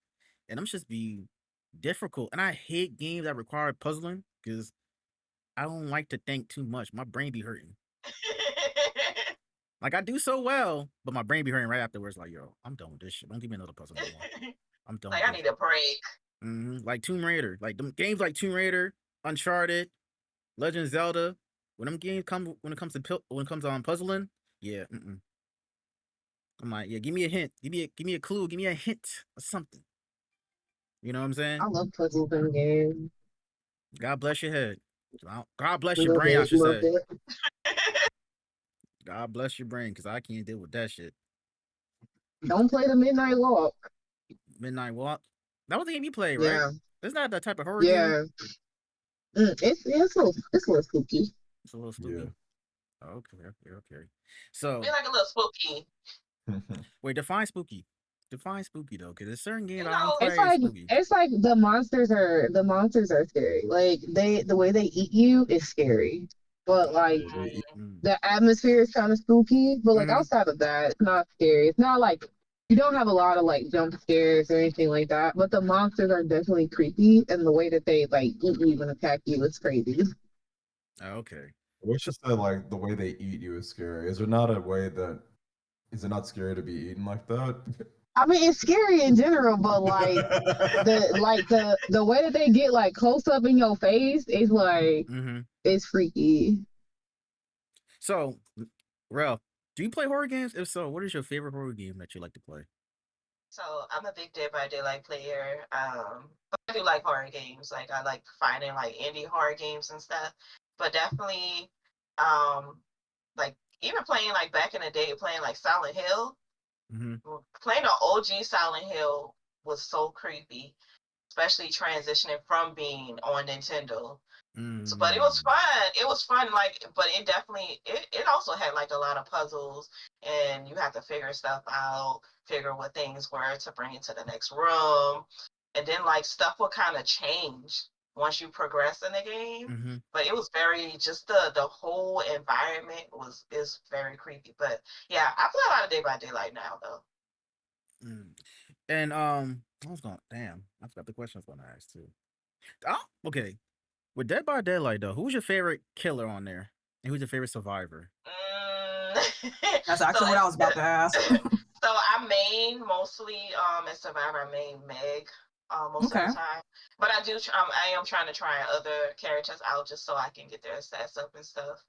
Speaker 1: and them should be difficult. And I hate games that require puzzling because I don't like to think too much. My brain be hurting. Like I do so well, but my brain be hurting right afterwards. Like, yo, I'm done with this shit. Don't give me another puzzle no more. I'm done.
Speaker 2: Like,
Speaker 1: with
Speaker 2: I need a break.
Speaker 1: Like Tomb Raider, like them games like Tomb Raider, Uncharted, Legend of Zelda. When them games come, when it comes on puzzling, yeah. I'm like, yeah, give me a hint, give me a clue, give me a hint or something. You know what I'm saying?
Speaker 3: I love puzzles in games.
Speaker 1: God bless your head. God bless
Speaker 3: A
Speaker 1: your
Speaker 3: little
Speaker 1: brain, I
Speaker 3: bit,
Speaker 1: should
Speaker 3: little
Speaker 1: say.
Speaker 3: bit.
Speaker 1: God bless your brain, because I can't deal with that shit.
Speaker 3: Don't play the Midnight Walk.
Speaker 1: Midnight Walk. That was the game you played, right?
Speaker 3: Yeah,
Speaker 1: Isn't that type of horror game?
Speaker 3: yeah. It's a little spooky.
Speaker 1: It's a little stupid.
Speaker 4: Yeah.
Speaker 1: Okay. So
Speaker 2: Be like a little spooky.
Speaker 1: wait, define spooky. Define spooky though, because there's certain games
Speaker 2: You
Speaker 1: I don't
Speaker 2: know,
Speaker 1: play is spooky.
Speaker 3: It's like the monsters are scary. Like the way they eat you is scary. But like the atmosphere is kind of spooky. But like outside of that, it's not scary. It's not like you don't have a lot of like jump scares or anything like that. But the monsters are definitely creepy, and the way that they like eat you and attack you is crazy.
Speaker 1: Okay.
Speaker 4: We should say like the way they eat you is scary. Is it not scary to be eaten like that?
Speaker 3: I mean, it's scary in general, but like the way that they get like close up in your face is like it's freaky.
Speaker 1: So, Rel, do you play horror games? If so, what is your favorite horror game that you like to play?
Speaker 2: So I'm a big Dead by Daylight player. But I do like horror games. Like I like finding like indie horror games and stuff. But definitely, like even playing like back in the day, playing like Silent Hill. Playing the OG Silent Hill was so creepy, especially transitioning from being on Nintendo. So, but it was fun. It was fun, like, but it definitely it also had like a lot of puzzles, and you have to figure stuff out, figure what things were to bring into the next room, and then like stuff will kind of change once you progress in the game. But it was very just the whole environment is very creepy. But yeah, I play a lot of Day by Daylight now though.
Speaker 1: And I forgot the question I was gonna ask too. Oh, okay. With Dead by Daylight though, who's your favorite killer on there? And who's your favorite survivor?
Speaker 5: That's actually what I was about to ask.
Speaker 2: So I main mostly as survivor, I main Meg most of the time. But I am trying to try other characters out just so I can get their stats up and stuff.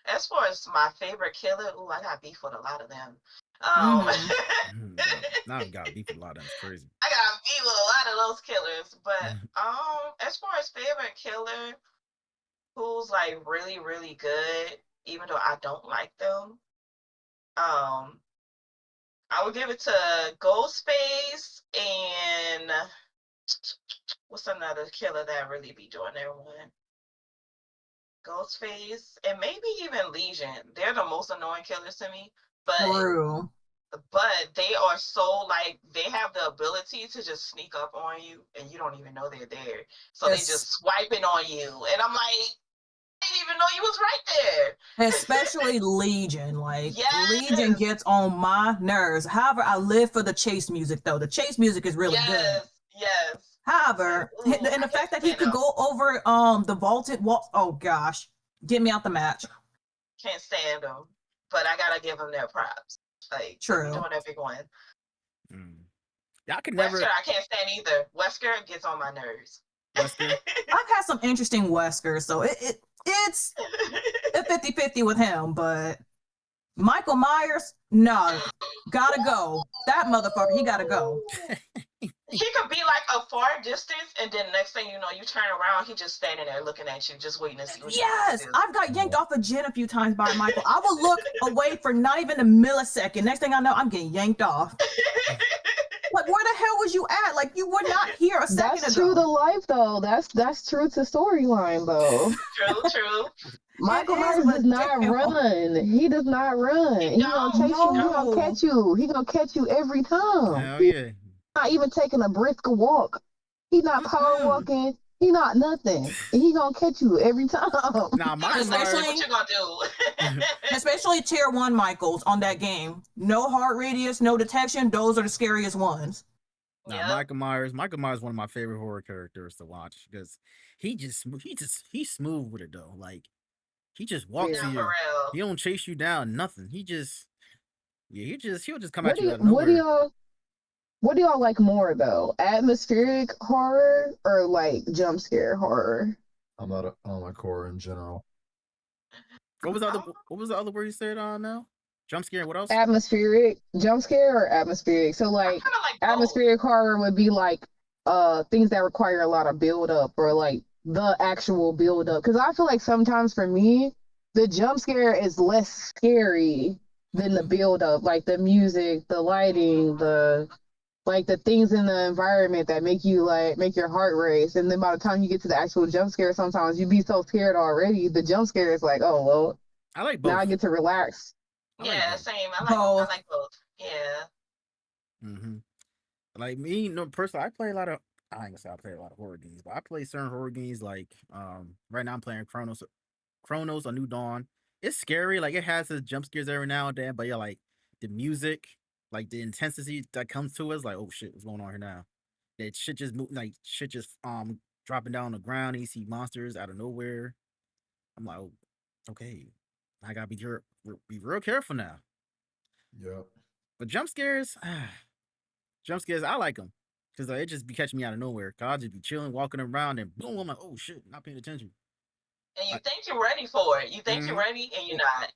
Speaker 2: As far as my favorite killer, I got beef with a lot of them.
Speaker 1: Now I got beef with a lot of them. It's crazy.
Speaker 2: I got beef with a lot of those killers. But as far as favorite killer, who's like really, really good, even though I don't like them, I would give it to Ghostface and what's another killer that really be doing their one? Ghostface and maybe even Legion. They're the most annoying killers to me. But
Speaker 5: True.
Speaker 2: but they are so like they have the ability to just sneak up on you and you don't even know they're there. So they just swiping on you, and I'm like, I didn't even know you was right there.
Speaker 5: Especially Legion. Like Legion
Speaker 2: Yes.
Speaker 5: gets on my nerves. However, I live for the chase music though. The chase music is really good.
Speaker 2: Yes.
Speaker 5: However,
Speaker 2: Like, ooh,
Speaker 5: and the
Speaker 2: I
Speaker 5: fact that
Speaker 2: can't
Speaker 5: he
Speaker 2: stand
Speaker 5: could
Speaker 2: him.
Speaker 5: go over the vaulted wall, oh gosh, get me out the match.
Speaker 2: Can't stand them, but I gotta give them their props. Like, they be
Speaker 5: True.
Speaker 2: doing that big one.
Speaker 1: Yeah, I could
Speaker 2: Wesker,
Speaker 1: never.
Speaker 2: I can't stand either. Wesker gets on my nerves.
Speaker 1: Wesker.
Speaker 5: I've had some interesting Weskers, so it's a 50-50 with him, but Michael Myers, no, gotta go. That motherfucker, he gotta go.
Speaker 2: He could be like a far distance, and then next thing you know, you turn around, he just standing there looking at you, just waiting to see what
Speaker 5: Yes,
Speaker 2: you're gonna
Speaker 5: I've got yanked off a gin a few times by Michael. I will look away for not even a millisecond. Next thing I know, I'm getting yanked off.
Speaker 2: do.
Speaker 5: Like, where the hell was you at? Like, you were not here a second
Speaker 3: That's
Speaker 5: ago.
Speaker 3: true to life, though. That's true to storyline, though.
Speaker 2: True.
Speaker 3: Michael
Speaker 5: It is,
Speaker 3: Myers
Speaker 5: but
Speaker 3: does not
Speaker 5: damn.
Speaker 3: run. He does not run.
Speaker 2: He
Speaker 3: He gonna chase you. He
Speaker 5: No.
Speaker 3: gonna catch you. He gonna catch you every time.
Speaker 1: Hell
Speaker 3: He's
Speaker 1: yeah.
Speaker 3: not even taking a brisk walk. He's not power walking. He not nothing. He gonna catch you every time.
Speaker 1: Nah, Michael Myers.
Speaker 2: What you gonna do?
Speaker 5: Especially tier 1 Michaels on that game. No heart radius, no detection. Those are the scariest ones.
Speaker 1: Nah,
Speaker 2: Yep.
Speaker 1: Michael Myers. Michael Myers is one of my favorite horror characters to watch because he's smooth with it though. Like he just walks
Speaker 2: Yeah,
Speaker 1: to
Speaker 2: for
Speaker 1: you.
Speaker 2: real.
Speaker 1: He don't chase you down. Nothing. He'll just come
Speaker 3: What
Speaker 1: at
Speaker 3: do
Speaker 1: you
Speaker 3: you,
Speaker 1: out of nowhere.
Speaker 3: what do y'all like more though? Atmospheric horror or like jump scare horror?
Speaker 4: I'm not a, I don't like horror in general.
Speaker 1: What was the other word you said on now? Jump scare. What else?
Speaker 3: Atmospheric jump scare or atmospheric? So
Speaker 2: I
Speaker 3: like
Speaker 2: kind of like both.
Speaker 3: atmospheric horror would be like things that require a lot of build up or like the actual build up. Because I feel like sometimes for me, the jump scare is less scary than the build up, like the music, the lighting, the like the things in the environment that make you like make your heart race. And then by the time you get to the actual jump scare, sometimes you be so scared already. The jump scare is like, oh well,
Speaker 1: I like
Speaker 3: now I
Speaker 1: both.
Speaker 3: get to relax.
Speaker 1: I like
Speaker 2: Yeah,
Speaker 1: both.
Speaker 2: same. I
Speaker 5: Both.
Speaker 2: like both. Yeah.
Speaker 1: Mm-hmm. Like me, no personally, I play a lot of. I ain't gonna say I play a lot of horror games, but I play certain horror games. Like right now I'm playing Chronos, A New Dawn. It's scary. Like it has its jump scares every now and then, but yeah, like the music, like the intensity that comes to us, like oh shit, what's going on here now? That shit just like shit just dropping down on the ground. And you see monsters out of nowhere. I'm like, oh, okay, I gotta be real careful now.
Speaker 4: Yep.
Speaker 1: But jump scares, I like them because it just be catching me out of nowhere. Cause I'll just be chilling, walking around, and boom, I'm like, oh shit, not paying attention.
Speaker 2: And you think you're ready for it. You think you're ready, and you're not.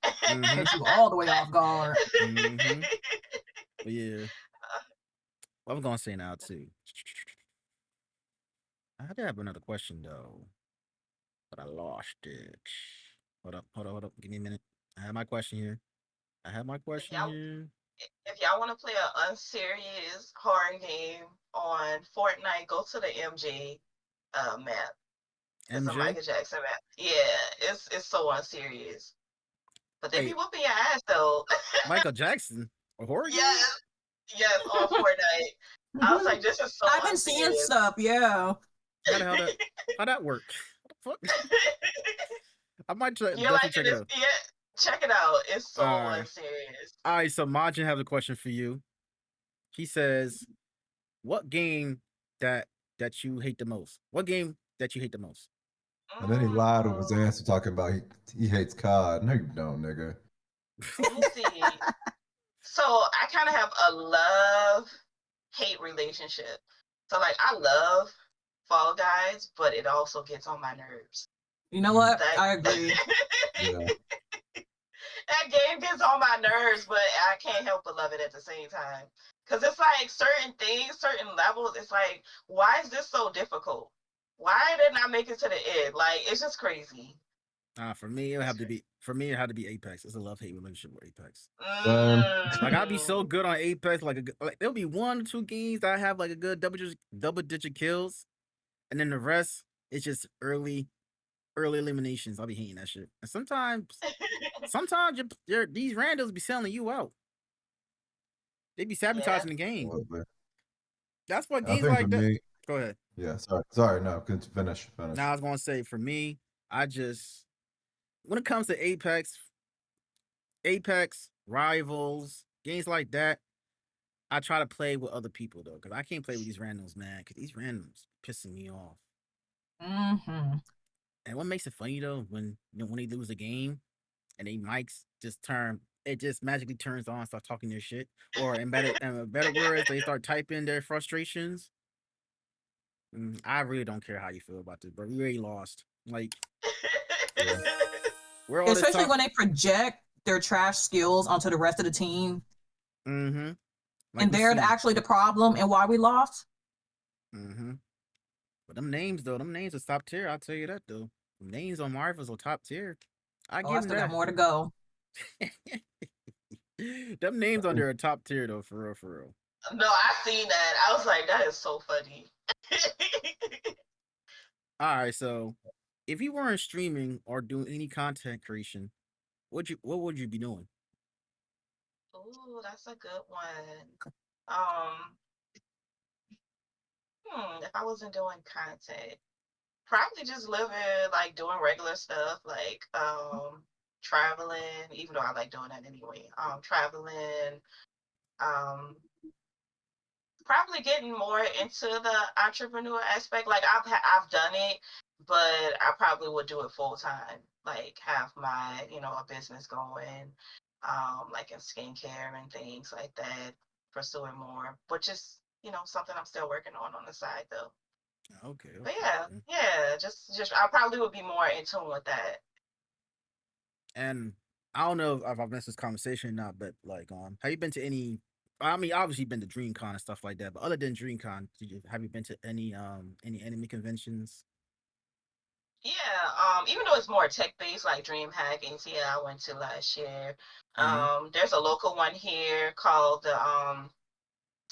Speaker 5: Takes you all the way off guard.
Speaker 1: But yeah, what I'm gonna say now too. I did have another question though, but I lost it. Hold up. Give me a minute. I have my question here.
Speaker 2: If y'all want to play an unserious horror game on Fortnite, go to the MJ map. It's a
Speaker 1: MJ.
Speaker 2: Michael Jackson map. Yeah, it's so unserious. But they be
Speaker 1: Wait.
Speaker 2: whooping your ass though.
Speaker 1: Michael Jackson, a horror game?
Speaker 2: Yes, on Fortnite. I was like, this is so
Speaker 5: I've been seeing
Speaker 2: unserious.
Speaker 5: stuff, yeah.
Speaker 1: How that work? What the fuck? I might
Speaker 2: You're
Speaker 1: definitely
Speaker 2: like,
Speaker 1: check it out.
Speaker 2: yeah, check it out. It's so
Speaker 1: Alright.
Speaker 2: unserious.
Speaker 1: All right, so Majin has a question for you. He says, "What game that you hate the most? What game that you hate the most?"
Speaker 4: And then he lied with his answer talking about he hates COD. No, you don't, nigga.
Speaker 2: Let me see. So I kind of have a love-hate relationship. So like I love Fall Guys, but it also gets on my nerves.
Speaker 5: You know what?
Speaker 2: That-
Speaker 5: I agree.
Speaker 4: Yeah.
Speaker 2: That game gets on my nerves, but I can't help but love it at the same time. Because it's like certain things, certain levels, it's like, why is this so difficult? Why didn't I make it to the end? Like, it's just crazy.
Speaker 1: For me, it had to be Apex. It's a love-hate relationship with Apex.
Speaker 2: Mm.
Speaker 1: Like I'd be so good on Apex, like there'll be 1 or 2 games that I have like a good double digit kills, and then the rest it's just early eliminations. I'll be hating that shit. And sometimes these randos be selling you out. They be sabotaging the game.
Speaker 4: Absolutely.
Speaker 1: That's what
Speaker 4: I
Speaker 1: games
Speaker 4: think
Speaker 1: like
Speaker 4: for
Speaker 1: that.
Speaker 4: me,
Speaker 1: Go ahead.
Speaker 4: yeah. Sorry. No, finish.
Speaker 1: Now I was gonna say for me, I just when it comes to Apex, Rivals, games like that, I try to play with other people though, because I can't play with these randoms, man. Because these randoms pissing me off.
Speaker 5: Mm-hmm.
Speaker 1: And what makes it funny though, when when they lose a game and they mics just turn, it just magically turns on, start talking their shit, or in better words, they start typing their frustrations. I really don't care how you feel about this, but we already lost. Like,
Speaker 4: Yeah.
Speaker 1: we're all this
Speaker 5: Especially
Speaker 1: talk.
Speaker 5: when they project their trash skills onto the rest of the team,
Speaker 1: Mm-hmm. Like
Speaker 5: and
Speaker 1: we
Speaker 5: they're
Speaker 1: see.
Speaker 5: actually the problem and why we lost.
Speaker 1: Mm-hmm. But them names though, them names are top tier. I'll tell you that though. Them names on Marvels are top tier. I
Speaker 5: Oh, I
Speaker 1: give
Speaker 5: still
Speaker 1: them
Speaker 5: got
Speaker 1: that.
Speaker 5: more to go.
Speaker 1: Them names on there are top tier though, for real, for real.
Speaker 2: No, I seen that. I was like, that is so funny.
Speaker 1: All right, so if you weren't streaming or doing any content creation, what would you be doing?
Speaker 2: Ooh, that's a good one. Um, if I wasn't doing content, probably just living, like doing regular stuff, like traveling, even though I like doing that anyway. Traveling, um, probably getting more into the entrepreneur aspect. Like I've done it, but I probably would do it full time. Like have my, a business going, like in skincare and things like that, pursuing more, which is, something I'm still working on the side though.
Speaker 1: Okay,
Speaker 2: But
Speaker 1: okay.
Speaker 2: yeah, just I probably would be more in tune with that.
Speaker 1: And I don't know if I've missed this conversation or not, but like, have you been to any? I mean, obviously you've been to DreamCon and stuff like that, but other than DreamCon, have you been to any anime conventions?
Speaker 2: Yeah, even though it's more tech based, like DreamHack, NCL, I went to last year. There's a local one here called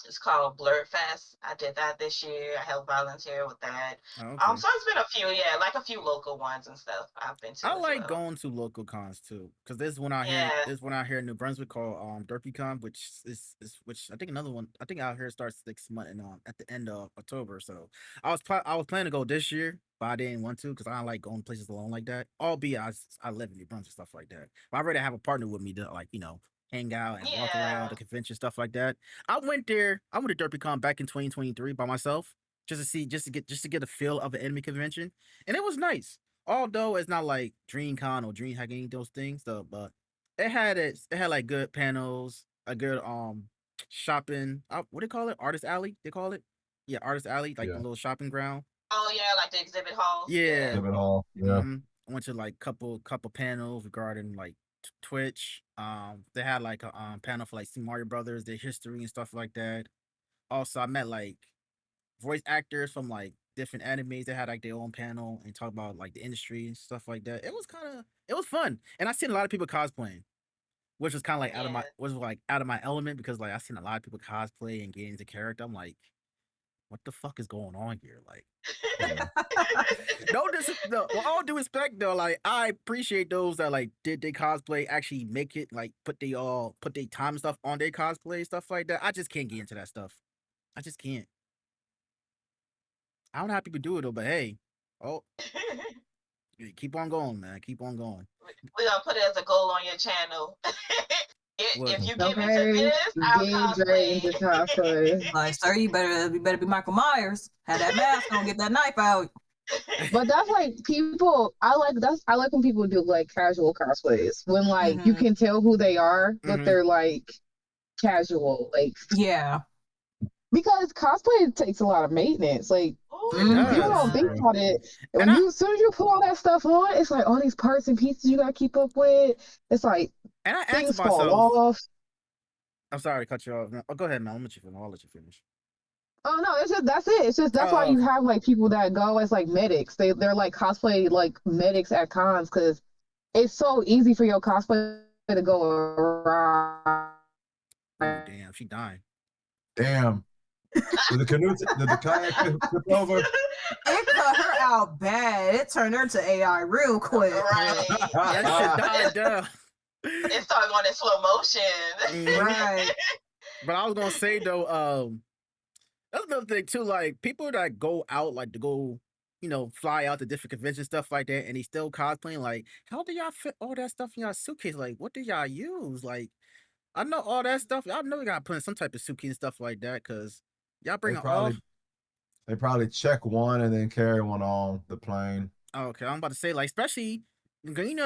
Speaker 2: it's called Blurred Fest. I did that this year. I helped volunteer with that.
Speaker 1: Oh, okay.
Speaker 2: So it's been a few, like a few local ones and stuff I've been to
Speaker 1: I
Speaker 2: as
Speaker 1: like
Speaker 2: well.
Speaker 1: going to local cons too, because there's one out here.
Speaker 2: Yeah.
Speaker 1: There's one out here in New Brunswick called DerpyCon, which is which I think another one. I think out here starts next month and at the end of October. So I was planning to go this year, but I didn't want to because I don't like going places alone like that. Albeit I live in New Brunswick, stuff like that. But I'd rather have a partner with me to like hang out and walk around the convention, stuff like that. I went to DerpyCon back in 2023 by myself just to get a feel of an anime convention, and it was nice. Although it's not like DreamCon or DreamHack, any of those things though, but it had like good panels, a good shopping. What do they call it? Artist alley. They call it. Yeah, Artist alley, like
Speaker 4: Yeah.
Speaker 1: the little shopping ground.
Speaker 2: Oh yeah, like the exhibit halls.
Speaker 1: Yeah.
Speaker 4: Exhibit hall. Yeah.
Speaker 1: I went to like couple panels regarding like Twitch. They had like a panel for like Super Mario Brothers, their history and stuff like that. Also, I met like voice actors from like different animes. They had like their own panel and talk about like the industry and stuff like that. It was fun, and I seen a lot of people cosplaying, which was kind of like out of my element because like I seen a lot of people cosplay and get into character. I'm like, what the fuck is going on here? Like, with all due respect though, like I appreciate those that like did their cosplay actually make it, like put their time and stuff on their cosplay, stuff like that. I just can't get into that stuff. I just can't. I don't know how people do it though, but hey, keep on going, man. Keep on going.
Speaker 2: We're gonna put it as a goal on your channel. If you get into
Speaker 3: Okay,
Speaker 2: this, I'll
Speaker 3: get Dre into cosplay.
Speaker 5: Like, sir, you better be Michael Myers. Have that mask on, get that knife out.
Speaker 3: But that's like people. I like when people do like casual cosplays when like you can tell who they are, but they're like casual, like
Speaker 5: Yeah.
Speaker 3: because cosplay takes a lot of maintenance. Like
Speaker 2: Ooh,
Speaker 3: people don't think about it. And as soon as you put all that stuff on, it's like all these parts and pieces you gotta keep up with. It's like
Speaker 1: and I
Speaker 3: things
Speaker 1: asked
Speaker 3: fall
Speaker 1: myself.
Speaker 3: off.
Speaker 1: I'm sorry to cut you off. Oh, go ahead, man. I'll let you finish.
Speaker 3: Oh no, it's just that's it. It's just that's why you have like people that go as like medics. They're like cosplay like medics at cons because it's so easy for your cosplay to go around.
Speaker 1: Oh damn, she dying.
Speaker 4: Damn. Did the kayak tip over?
Speaker 5: It cut her out bad. It turned her to AI real quick.
Speaker 2: Right.
Speaker 1: That shit died down.
Speaker 2: It started going in slow motion.
Speaker 5: Right.
Speaker 1: But I was gonna say though, that's another thing too. Like people that go out, like to go, fly out to different conventions, stuff like that, and they still cosplaying. Like, how do y'all fit all that stuff in y'all suitcase? Like, what do y'all use? Like, I know all that stuff. Y'all know you gotta put in some type of suitcase and stuff like that, cause y'all bring
Speaker 4: They
Speaker 1: it all.
Speaker 4: probably check one and then carry one on the plane.
Speaker 1: Okay, I'm about to say, like, especially,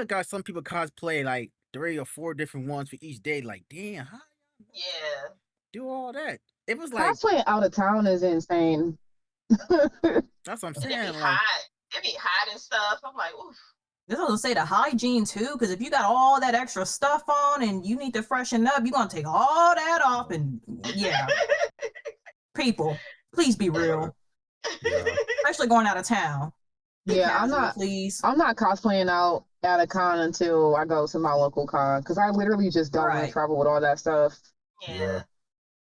Speaker 1: got some people cosplay like 3 or 4 different ones for each day. Like, damn, how
Speaker 2: Yeah.
Speaker 1: do all that? It was like,
Speaker 3: Cosplaying out of town is insane.
Speaker 1: that's what I'm
Speaker 2: It be
Speaker 1: saying. Like,
Speaker 2: hot. It be hot and stuff. I'm like, oof.
Speaker 5: This was to say the hygiene too, because if you got all that extra stuff on and you need to freshen up, you're gonna take all that off, and yeah, people, please be real,
Speaker 4: Yeah.
Speaker 5: especially going out of town. Be
Speaker 3: Yeah,
Speaker 5: casual, please.
Speaker 3: I'm not cosplaying out at a con until I go to my local con because I literally just don't want
Speaker 5: Right.
Speaker 3: to travel with all that stuff.
Speaker 2: Yeah.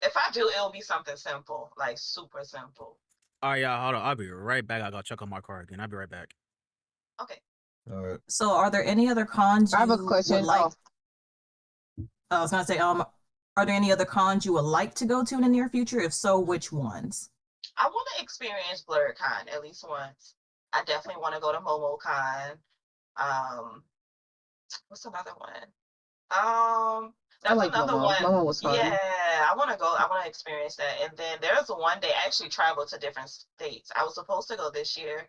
Speaker 2: If I do, it'll be something simple, like super simple.
Speaker 1: all right, y'all, hold on. I'll be right back. I gotta check on my car again. I'll be right back.
Speaker 2: Okay.
Speaker 4: All right.
Speaker 5: So, are there any other cons
Speaker 3: I have a
Speaker 5: you
Speaker 3: question.
Speaker 5: would like? I was gonna say, are there any other cons you would like to go to in the near future? If so, which ones?
Speaker 2: I want to experience BlurredCon at least once. I definitely want to go to MomoCon. What's another one?
Speaker 3: I
Speaker 2: That's
Speaker 3: like
Speaker 2: another
Speaker 3: Momo.
Speaker 2: one.
Speaker 3: Momo was fun.
Speaker 2: Yeah, I want to go. I want to experience that. And then there's one day I actually traveled to different states. I was supposed to go this year,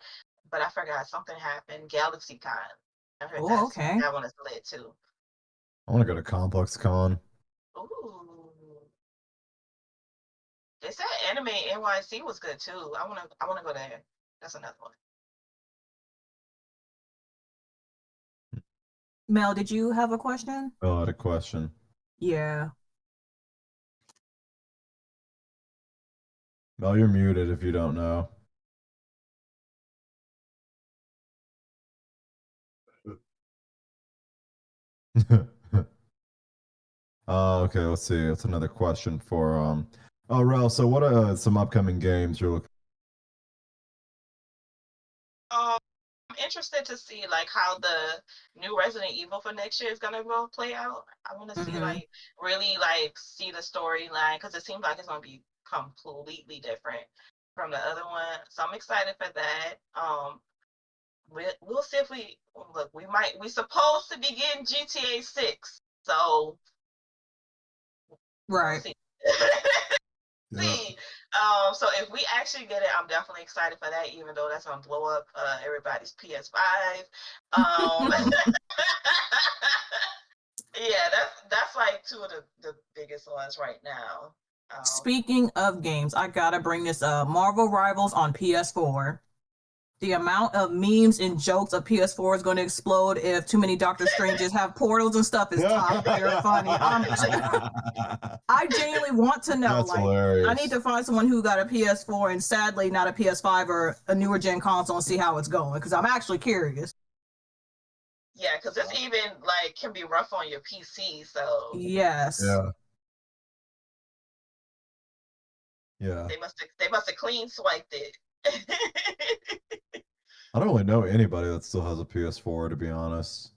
Speaker 2: but I forgot something happened. GalaxyCon. I heard
Speaker 5: Oh, okay.
Speaker 2: that one is lit too.
Speaker 4: I want to go to Complex Con.
Speaker 2: Ooh. They said Anime NYC was good too. I wanna go there. That's another one.
Speaker 5: Mel, did you have a question?
Speaker 4: Oh, I had a question.
Speaker 5: Yeah.
Speaker 4: Mel, you're muted if you don't know. Okay, let's see. That's another question for Oh, Rel, so what are some upcoming games you're looking?
Speaker 2: I'm interested to see like how the new Resident Evil for next year is gonna go play out. I want to see like really like see the storyline because it seems like it's gonna be completely different from the other one. So I'm excited for that. We'll see if we look. We supposed to be getting GTA 6, so
Speaker 5: Right.
Speaker 2: we'll see.
Speaker 4: Yeah.
Speaker 2: See. So if we actually get it, I'm definitely excited for that, even though that's gonna blow up everybody's PS5. Yeah, that's like two of the biggest ones right now.
Speaker 5: Speaking of games, I gotta bring this up. Marvel Rivals on PS4. The amount of memes and jokes of PS4 is going to explode if too many Doctor Stranges have portals and stuff is top tier funny. I genuinely want to know.
Speaker 4: That's
Speaker 5: like,
Speaker 4: hilarious.
Speaker 5: I need to find someone who got a PS4 and sadly not a PS5 or a newer gen console and see how it's going because I'm actually curious.
Speaker 2: Yeah, because this even like can be rough on your PC. So
Speaker 5: yes.
Speaker 4: Yeah.
Speaker 2: They must have clean swiped it.
Speaker 4: I don't really know anybody that still has a PS4, to be honest.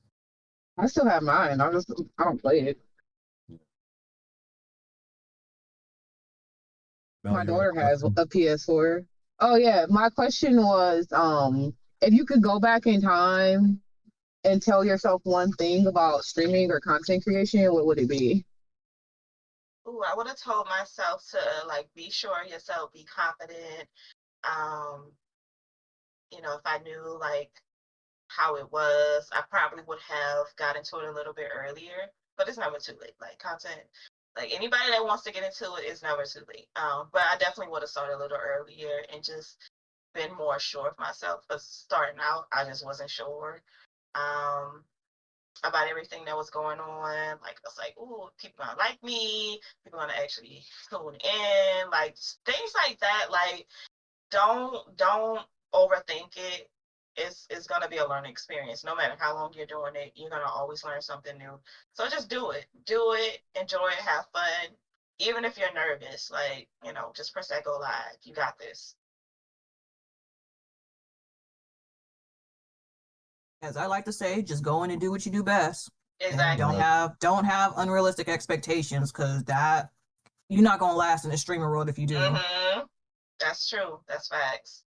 Speaker 3: I still have mine. I don't play it.
Speaker 4: Mel,
Speaker 3: My
Speaker 4: you had
Speaker 3: daughter
Speaker 4: a
Speaker 3: has
Speaker 4: question?
Speaker 3: a PS4. Oh yeah, my question was, if you could go back in time and tell yourself one thing about streaming or content creation, what would it be?
Speaker 2: Ooh, I would have told myself to like be sure of yourself, be confident. If I knew like how it was, I probably would have got into it a little bit earlier. But it's never too late. Like content, like anybody that wants to get into it, it's never too late. But I definitely would have started a little earlier and just been more sure of myself. Because starting out, I just wasn't sure. About everything that was going on. Like I was like, ooh, people gonna like me, people gonna actually tune in, like things like that. Like don't overthink it. It's gonna be a learning experience. No matter how long you're doing it, you're gonna always learn something new. So just do it. Enjoy it, have fun. Even if you're nervous, like, just press that go live. You got this.
Speaker 5: As I like to say, just go in and do what you do best.
Speaker 2: Exactly.
Speaker 5: And don't have unrealistic expectations because that you're not gonna last in the streaming world if you do.
Speaker 2: Mm-hmm. That's true. That's facts.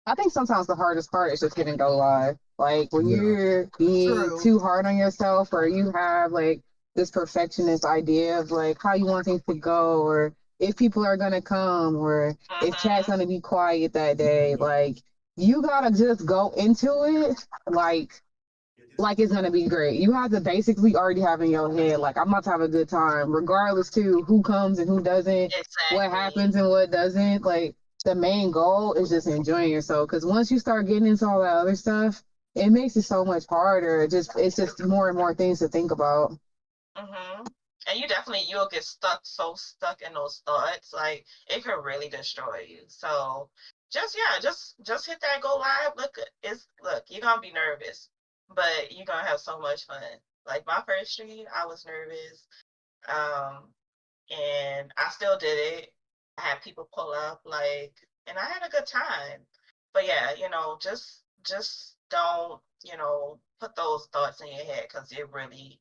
Speaker 3: I think sometimes the hardest part is just hitting go live. Like when you're being
Speaker 5: True.
Speaker 3: too hard on yourself, or you have like this perfectionist idea of like how you want things to go, or if people are gonna come, or if chat's
Speaker 2: Mm-hmm.
Speaker 3: gonna be quiet that day. Like you gotta just go into it like it's gonna be great. You have to basically already have in your head like I'm about to have a good time, regardless to who comes and who doesn't, what
Speaker 2: Exactly.
Speaker 3: happens and what doesn't. Like the main goal is just enjoying yourself. Because once you start getting into all that other stuff, it makes it so much harder. It's just more and more things to think about.
Speaker 2: Mm-hmm. And you'll get so stuck in those thoughts, like it could really destroy you. So just hit that go live. Look, you're gonna be nervous, but you're gonna have so much fun. Like my first stream, I was nervous. Um, and I still did it. I had people pull up, and I had a good time. But yeah, just don't, put those thoughts in your head because it really,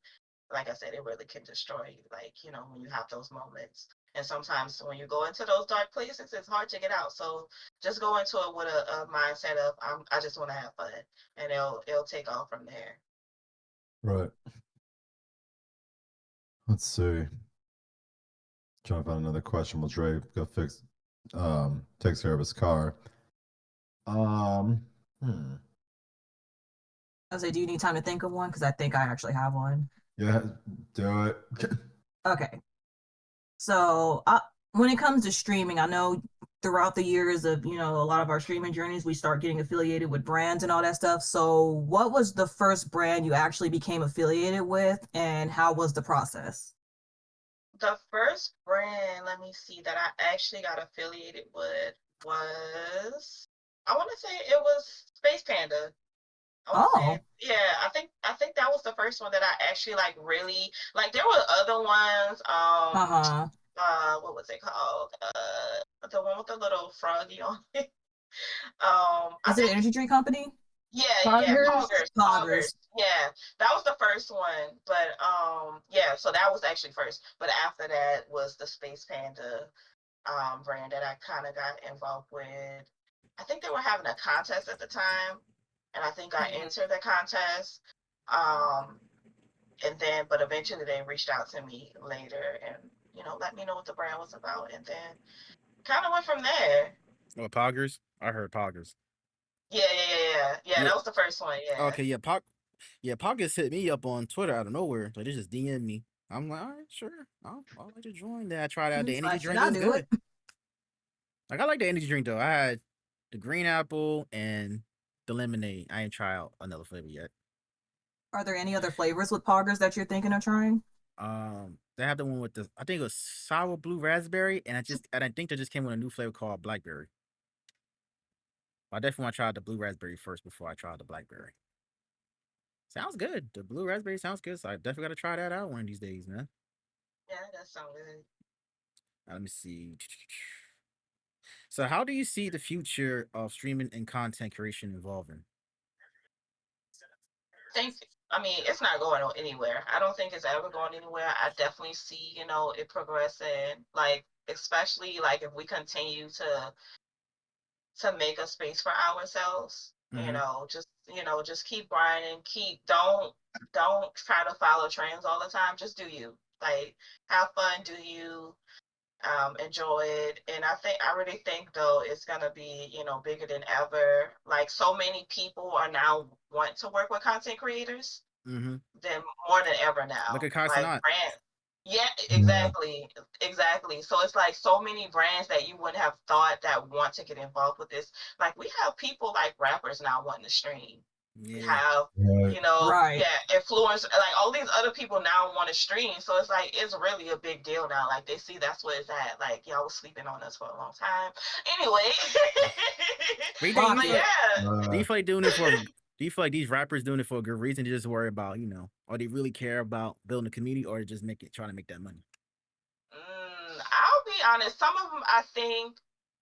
Speaker 2: like I said, it really can destroy you. Like, when you have those moments. And sometimes when you go into those dark places, it's hard to get out. So just go into it with a mindset of I just want to have fun, and it'll take off from there.
Speaker 4: Right. Let's see. Trying to find another question while Dre go takes care of his car. Hmm.
Speaker 5: I say, do you need time to think of one? Because I think I actually have one.
Speaker 4: Yeah, do it.
Speaker 5: Okay. So when it comes to streaming, I know throughout the years of, a lot of our streaming journeys, we start getting affiliated with brands and all that stuff. So what was the first brand you actually became affiliated with, and how was the process?
Speaker 2: The first brand, let me see, that I actually got affiliated with was, I want to say it was Space Panda. I want to say, yeah, I think that was the first one that I actually really like. There were other ones. What was it called? The one with the little froggy on it. I
Speaker 5: Is it an
Speaker 2: think,
Speaker 5: energy drink company?
Speaker 2: yeah,
Speaker 3: Poggers?
Speaker 2: Poggers. Yeah, that was the first one. But yeah, so that was actually first. But after that was the Space Panda brand that I kind of got involved with. I think they were having a contest at the time, and I think I entered the contest. And then, but eventually they reached out to me later and let me know what the brand was about, and then kind of went from there.
Speaker 1: Oh, Poggers. I heard Poggers.
Speaker 2: Yeah. That was the first one. Yeah.
Speaker 1: Okay, Poggers hit me up on Twitter out of nowhere. Like they just DM me. I'm like, all right, sure. I'll let you join. Then I tried out the energy drink. It was good. Like I like the energy drink though. I had the green apple and the lemonade. I ain't tried out another flavor yet.
Speaker 5: Are there any other flavors with Poggers that you're thinking of trying?
Speaker 1: They have the one with I think it was sour blue raspberry, and I think they just came with a new flavor called blackberry. I definitely want to try the blue raspberry first before I try the blackberry. Sounds good. The blue raspberry sounds good, so I definitely got to try that out one of these days, man.
Speaker 2: Yeah, that sounds good.
Speaker 1: Now, let me see. So, how do you see the future of streaming and content creation evolving?
Speaker 2: I mean, it's not going anywhere. I don't think it's ever going anywhere. I definitely see, it progressing. Like, especially like if we continue to make a space for ourselves, just keep grinding, don't try to follow trends all the time. Just do you. Like, have fun, do you, enjoy it. And I really think though it's gonna be, bigger than ever. Like so many people are now want to work with content creators than more than ever now.
Speaker 1: Look at Kai
Speaker 2: Like
Speaker 1: Cenat.
Speaker 2: brand. Yeah, exactly. So it's like so many brands that you wouldn't have thought that want to get involved with this. Like we have people like rappers now wanting to stream. We have, influencers, like all these other people now want to stream. So it's like, it's really a big deal now. Like they see that's what it's at. Like y'all was sleeping on us for a long time. Anyway.
Speaker 1: Do you feel like doing it for, do you feel like these rappers doing it for a good reason? To just worry about, or they really care about building a community, or just trying to make that money?
Speaker 2: I'll be honest. Some of them I think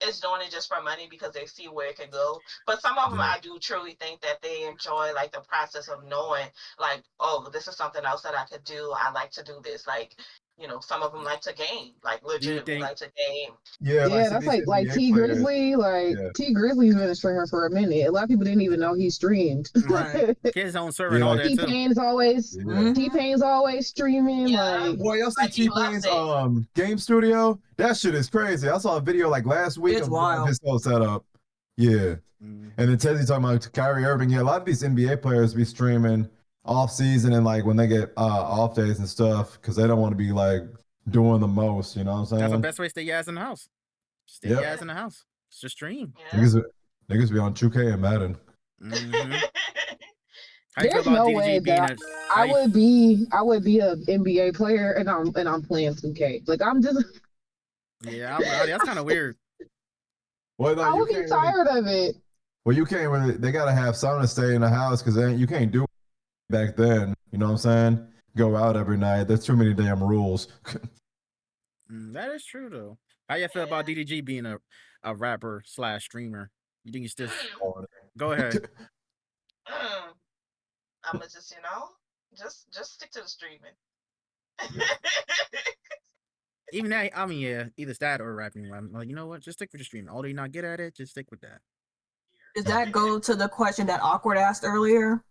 Speaker 2: is doing it just for money because they see where it can go. But some of them I do truly think that they enjoy like the process of knowing like, oh, this is something else that I could do. I like to do this. Like some of them like to game, like
Speaker 1: Do you
Speaker 2: legitimately
Speaker 1: think?
Speaker 2: like to game.
Speaker 4: Yeah,
Speaker 3: Yeah,
Speaker 4: see
Speaker 3: that's
Speaker 4: these
Speaker 3: like
Speaker 4: NBA
Speaker 3: T
Speaker 4: players.
Speaker 3: Grizzly. Like
Speaker 4: Yeah.
Speaker 3: T Grizzly's been a streamer for a minute. A lot of people didn't even know he streamed.
Speaker 5: Right.
Speaker 1: He has his own server
Speaker 4: Yeah,
Speaker 1: and all
Speaker 4: like
Speaker 1: that too.
Speaker 3: T-Pain's always
Speaker 4: Yeah.
Speaker 3: T-Pain's always streaming.
Speaker 2: Yeah.
Speaker 3: Like
Speaker 4: Boy, y'all see
Speaker 2: Like, he loves
Speaker 4: T-Pain's game studio? That shit is crazy. I saw a video like last week
Speaker 5: It's
Speaker 4: of
Speaker 5: wild.
Speaker 4: his whole setup. Yeah.
Speaker 1: Mm.
Speaker 4: And then Tezzy talking about Kyrie Irving. Yeah, a lot of these NBA players be streaming off season and like when they get off days and stuff because they don't want to be like doing the most. You know what I'm saying?
Speaker 1: That's the best way to stay your ass in the house. Stay
Speaker 4: Yep.
Speaker 1: your ass in the house. It's just stream.
Speaker 2: Yeah.
Speaker 4: Niggas be on 2K and Madden.
Speaker 1: Mm-hmm. How you feel
Speaker 3: there's
Speaker 1: about
Speaker 3: no
Speaker 1: DDG
Speaker 3: way
Speaker 1: being
Speaker 3: that
Speaker 1: a?
Speaker 3: I would be an NBA player and I'm playing 2K. Like I'm just
Speaker 1: Yeah, that's kind of weird.
Speaker 4: Well, no,
Speaker 3: I
Speaker 4: you
Speaker 3: would be
Speaker 4: can't
Speaker 3: tired of it.
Speaker 4: Well, you can't really. They gotta have someone to stay in the house because you can't do it back then. You know what I'm saying? Go out every night. There's too many damn rules.
Speaker 1: That is true though. How you feel about DDG being a rapper / streamer? You think you still? Go ahead.
Speaker 2: I'm gonna just just stick to the streaming.
Speaker 1: Even that, I mean, yeah, either that or rapping. I'm like, you know what? Just stick with the streaming. Although you're not good at it, just stick with that.
Speaker 5: Does that go to the question that Awkward asked earlier?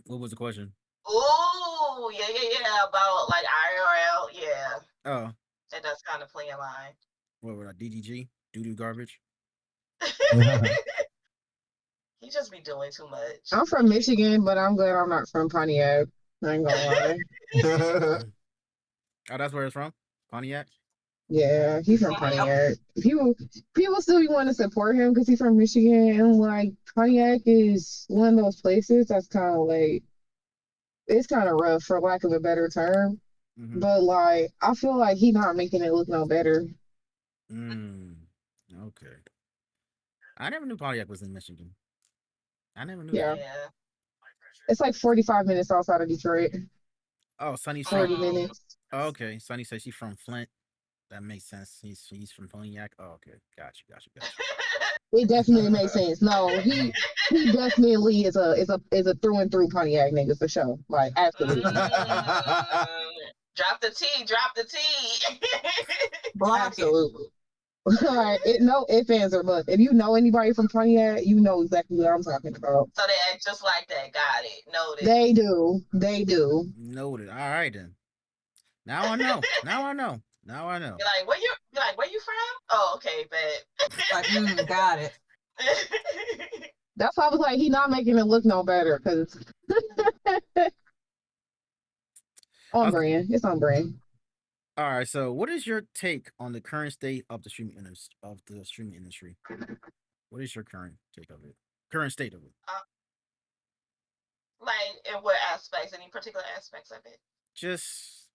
Speaker 1: What was the question?
Speaker 2: Oh, yeah, about like IRL, yeah.
Speaker 1: Oh,
Speaker 2: That does kind of play in line.
Speaker 1: what were DDG? Doo-doo garbage?
Speaker 2: He just be doing too much.
Speaker 3: I'm from Michigan, but I'm glad I'm not from Pontiac. I ain't gonna lie.
Speaker 1: Oh, that's where it's from? Pontiac?
Speaker 3: Yeah, he's from Pontiac. People still want to support him because he's from Michigan, and like Pontiac is one of those places that's kind of like it's kind of rough for lack of a better term.
Speaker 1: Mm-hmm.
Speaker 3: But like I feel like he's not making it look no better.
Speaker 1: Okay. I never knew Pontiac was in Michigan. I never knew
Speaker 3: Yeah.
Speaker 1: that.
Speaker 3: It's like 45 minutes outside of Detroit.
Speaker 1: Oh, Sunny
Speaker 3: 40 minutes.
Speaker 1: Oh, okay. Sunny says she's from Flint. That makes sense. He's from Pontiac. Oh, okay. Gotcha.
Speaker 3: It definitely makes sense. No, he definitely is a through and through Pontiac nigga for sure. Like absolutely.
Speaker 2: Drop the T.
Speaker 5: Block
Speaker 3: Absolutely. Like no ifs, ands, or buts. If you know anybody from Pontiac, you know exactly what I'm talking about.
Speaker 2: So they act just like that. Got it. Noted.
Speaker 3: They do.
Speaker 1: Noted. All right then. Now I know.
Speaker 2: You're like, where you from? Oh, okay, bet.
Speaker 5: Like, got it.
Speaker 3: That's why I was like, he not making it look no better because on brand. It's on brand.
Speaker 1: All right. So, what is your take on the current state of the streaming industry? What is your current take of it? Current state of it?
Speaker 2: Like, in what aspects? Any particular aspects of it?
Speaker 1: Just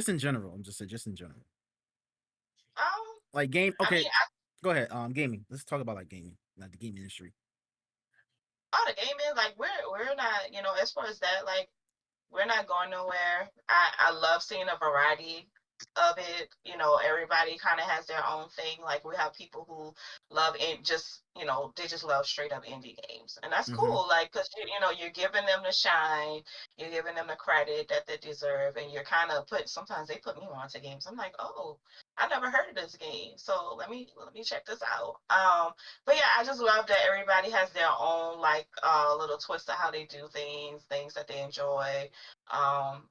Speaker 1: in general. I'm just saying, just in general. Like game. Okay,
Speaker 2: I mean,
Speaker 1: go ahead. Gaming. Let's talk about like gaming, like the gaming industry.
Speaker 2: The gaming, like we're not, as far as that, like we're not going nowhere. I love seeing a variety of it. Everybody kind of has their own thing. Like we have people who love they just love straight up indie games, and that's cool. Like because you're giving them the shine, you're giving them the credit that they deserve, and you're kind of sometimes they put me onto games. I'm like, oh, I never heard of this game, so let me check this out. But yeah, I just love that everybody has their own like little twist of how they do things that they enjoy. I'm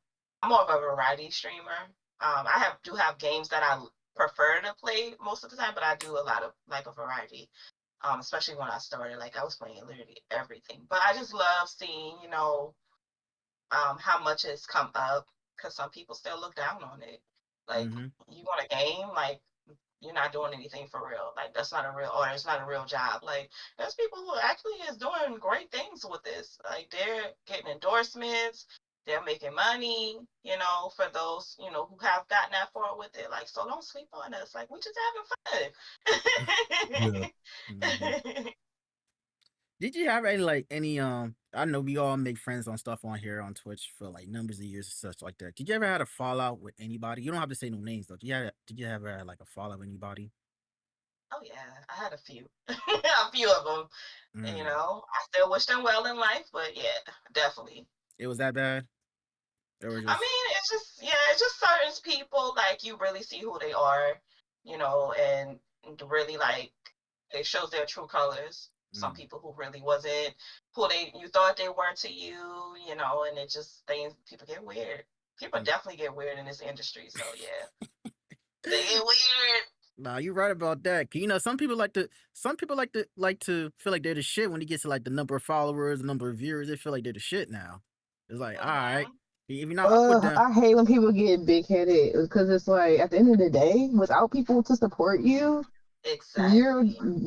Speaker 2: more of a variety streamer. I do have games that I prefer to play most of the time, but I do a lot of like a variety. Especially when I started, like I was playing literally everything. But I just love seeing, how much it's come up because some people still look down on it. Like you want a game, like you're not doing anything for real. Like that's not a real, or it's not a real job. Like there's people who actually is doing great things with this. Like they're getting endorsements, they're making money, for those, who have gotten that far with it. Like, so don't sleep on us. Like we just having fun.
Speaker 1: Did you have any I know we all make friends on stuff on here on Twitch for like numbers of years and such like that. Did you ever had a fallout with anybody? You don't have to say no names though. Did you ever had like a fallout with anybody?
Speaker 2: Oh yeah, I had a few, a few of them. I still wish them well in life, but yeah, definitely.
Speaker 1: It was that bad. Or
Speaker 2: I
Speaker 1: just
Speaker 2: mean, it's just certain people, like, you really see who they are, and really, like, it shows their true colors. Some people who really wasn't who you thought they were to you, and it just people get weird. People definitely get weird in this industry, so yeah, they get weird.
Speaker 1: Nah, you're right about that. 'Cause, some people like to feel like they're the shit when it gets to like the number of followers, the number of viewers. They feel like they're the shit now. It's like, all right, if you're not up with them,
Speaker 3: I hate when people get big headed because it's like at the end of the day, without people to support you,
Speaker 2: Exactly.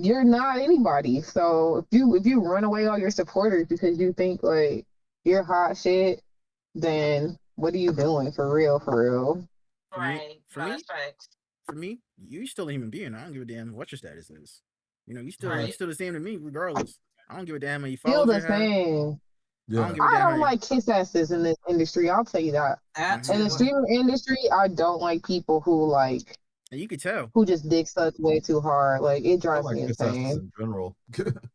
Speaker 3: you're not anybody. So if you run away all your supporters because you think like you're hot shit, then what are you doing for real? For real?
Speaker 2: Right.
Speaker 1: for
Speaker 2: No,
Speaker 1: me,
Speaker 2: that's facts.
Speaker 1: for me, you still a human being. I don't give a damn what your status is. You
Speaker 2: Right.
Speaker 1: still the same to me regardless. I don't give a damn how many
Speaker 3: Still
Speaker 1: followers
Speaker 3: the
Speaker 1: you have.
Speaker 3: same.
Speaker 1: I don't
Speaker 4: Yeah.
Speaker 1: give a
Speaker 3: I
Speaker 1: damn how
Speaker 3: don't
Speaker 1: you.
Speaker 3: like kiss asses in this industry. I'll tell you that.
Speaker 5: That
Speaker 3: In the
Speaker 5: too.
Speaker 3: streamer industry, I don't like people
Speaker 1: And you could tell.
Speaker 3: who just dick suck way too hard. Like it
Speaker 4: I don't
Speaker 3: drives
Speaker 4: like
Speaker 3: me
Speaker 4: kiss asses
Speaker 3: insane.
Speaker 4: in general.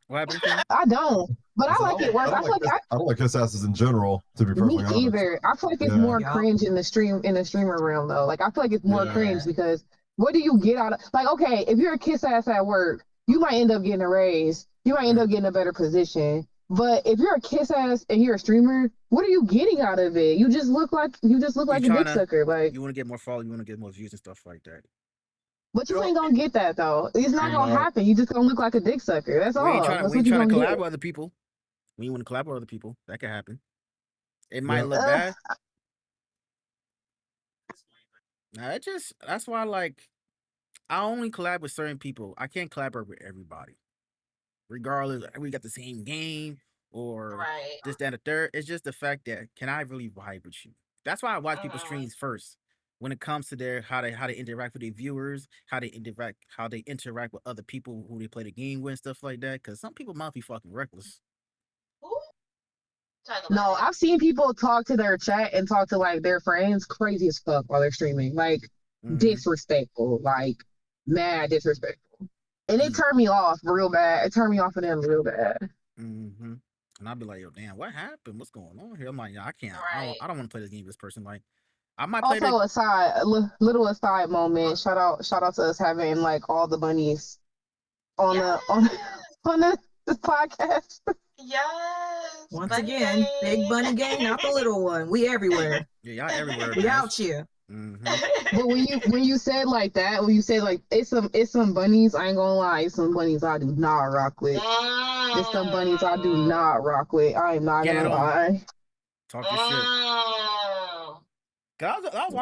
Speaker 1: What happened, Kim?
Speaker 3: I don't, but
Speaker 4: I
Speaker 3: I
Speaker 4: said,
Speaker 3: like it worse. I feel like
Speaker 4: I don't like kiss asses in general, to be
Speaker 3: me
Speaker 4: perfectly honest.
Speaker 3: either. I feel like it's
Speaker 4: Yeah.
Speaker 3: more
Speaker 5: Yup.
Speaker 3: cringe in the streamer realm though. Like I feel like it's more
Speaker 4: Yeah.
Speaker 3: cringe because what do you get out of like okay, if you're a kiss ass at work, you might end up getting a raise. You might end up getting a better position. But if you're a kiss ass and you're a streamer, what are you getting out of it? You just look like a dick sucker. Like,
Speaker 1: You want to get more followers, you want to get more views and stuff like that.
Speaker 3: but you ain't gonna get that though. It's not gonna
Speaker 4: No.
Speaker 3: happen. You just gonna look like a dick sucker. That's
Speaker 1: We ain't
Speaker 3: all.
Speaker 1: trying
Speaker 3: That's
Speaker 1: we ain't
Speaker 3: what you
Speaker 1: trying to
Speaker 3: gonna
Speaker 1: collab
Speaker 3: get.
Speaker 1: with other people. We want to collab with other people. That could happen. It might
Speaker 4: Yeah.
Speaker 1: look bad. Nah, that's why I only collab with certain people. I can't collaborate with everybody. Regardless, we got the same game or
Speaker 2: Right.
Speaker 1: this, that, and the third. It's just the fact that can I really vibe with you? That's why I watch people's streams first. When it comes to their how they interact with their viewers, how they interact with other people who they play the game with, and stuff like that. Because some people might be fucking reckless.
Speaker 2: Ooh. Talk about
Speaker 3: No,
Speaker 2: it.
Speaker 3: I've seen people talk to their chat and talk to like their friends crazy as fuck while they're streaming. Like disrespectful, like mad disrespectful. And it turned me off real bad. It turned me off of them real bad.
Speaker 1: Mm-hmm. And I'd be like, yo, damn, what happened? What's going on here? I'm like, yeah, I can't.
Speaker 2: Right.
Speaker 1: I don't want to play this game with this person. Like, I might play
Speaker 3: Also, little aside moment. Shout out to us having like all the bunnies on
Speaker 2: Yes.
Speaker 3: on this podcast.
Speaker 2: Yes.
Speaker 5: Once
Speaker 2: Bunny
Speaker 5: again,
Speaker 2: gang.
Speaker 5: big bunny gang, not the little one. We everywhere.
Speaker 1: Yeah, y'all everywhere.
Speaker 5: We
Speaker 1: man.
Speaker 5: out here.
Speaker 1: Mm-hmm.
Speaker 3: But when you said like that, when you said like it's some bunnies, I ain't gonna lie, it's some bunnies I do not rock with. There's some bunnies I do not rock with. I am not
Speaker 1: Get
Speaker 3: gonna
Speaker 1: 'em.
Speaker 3: lie.
Speaker 1: Talk your shit. Cause I was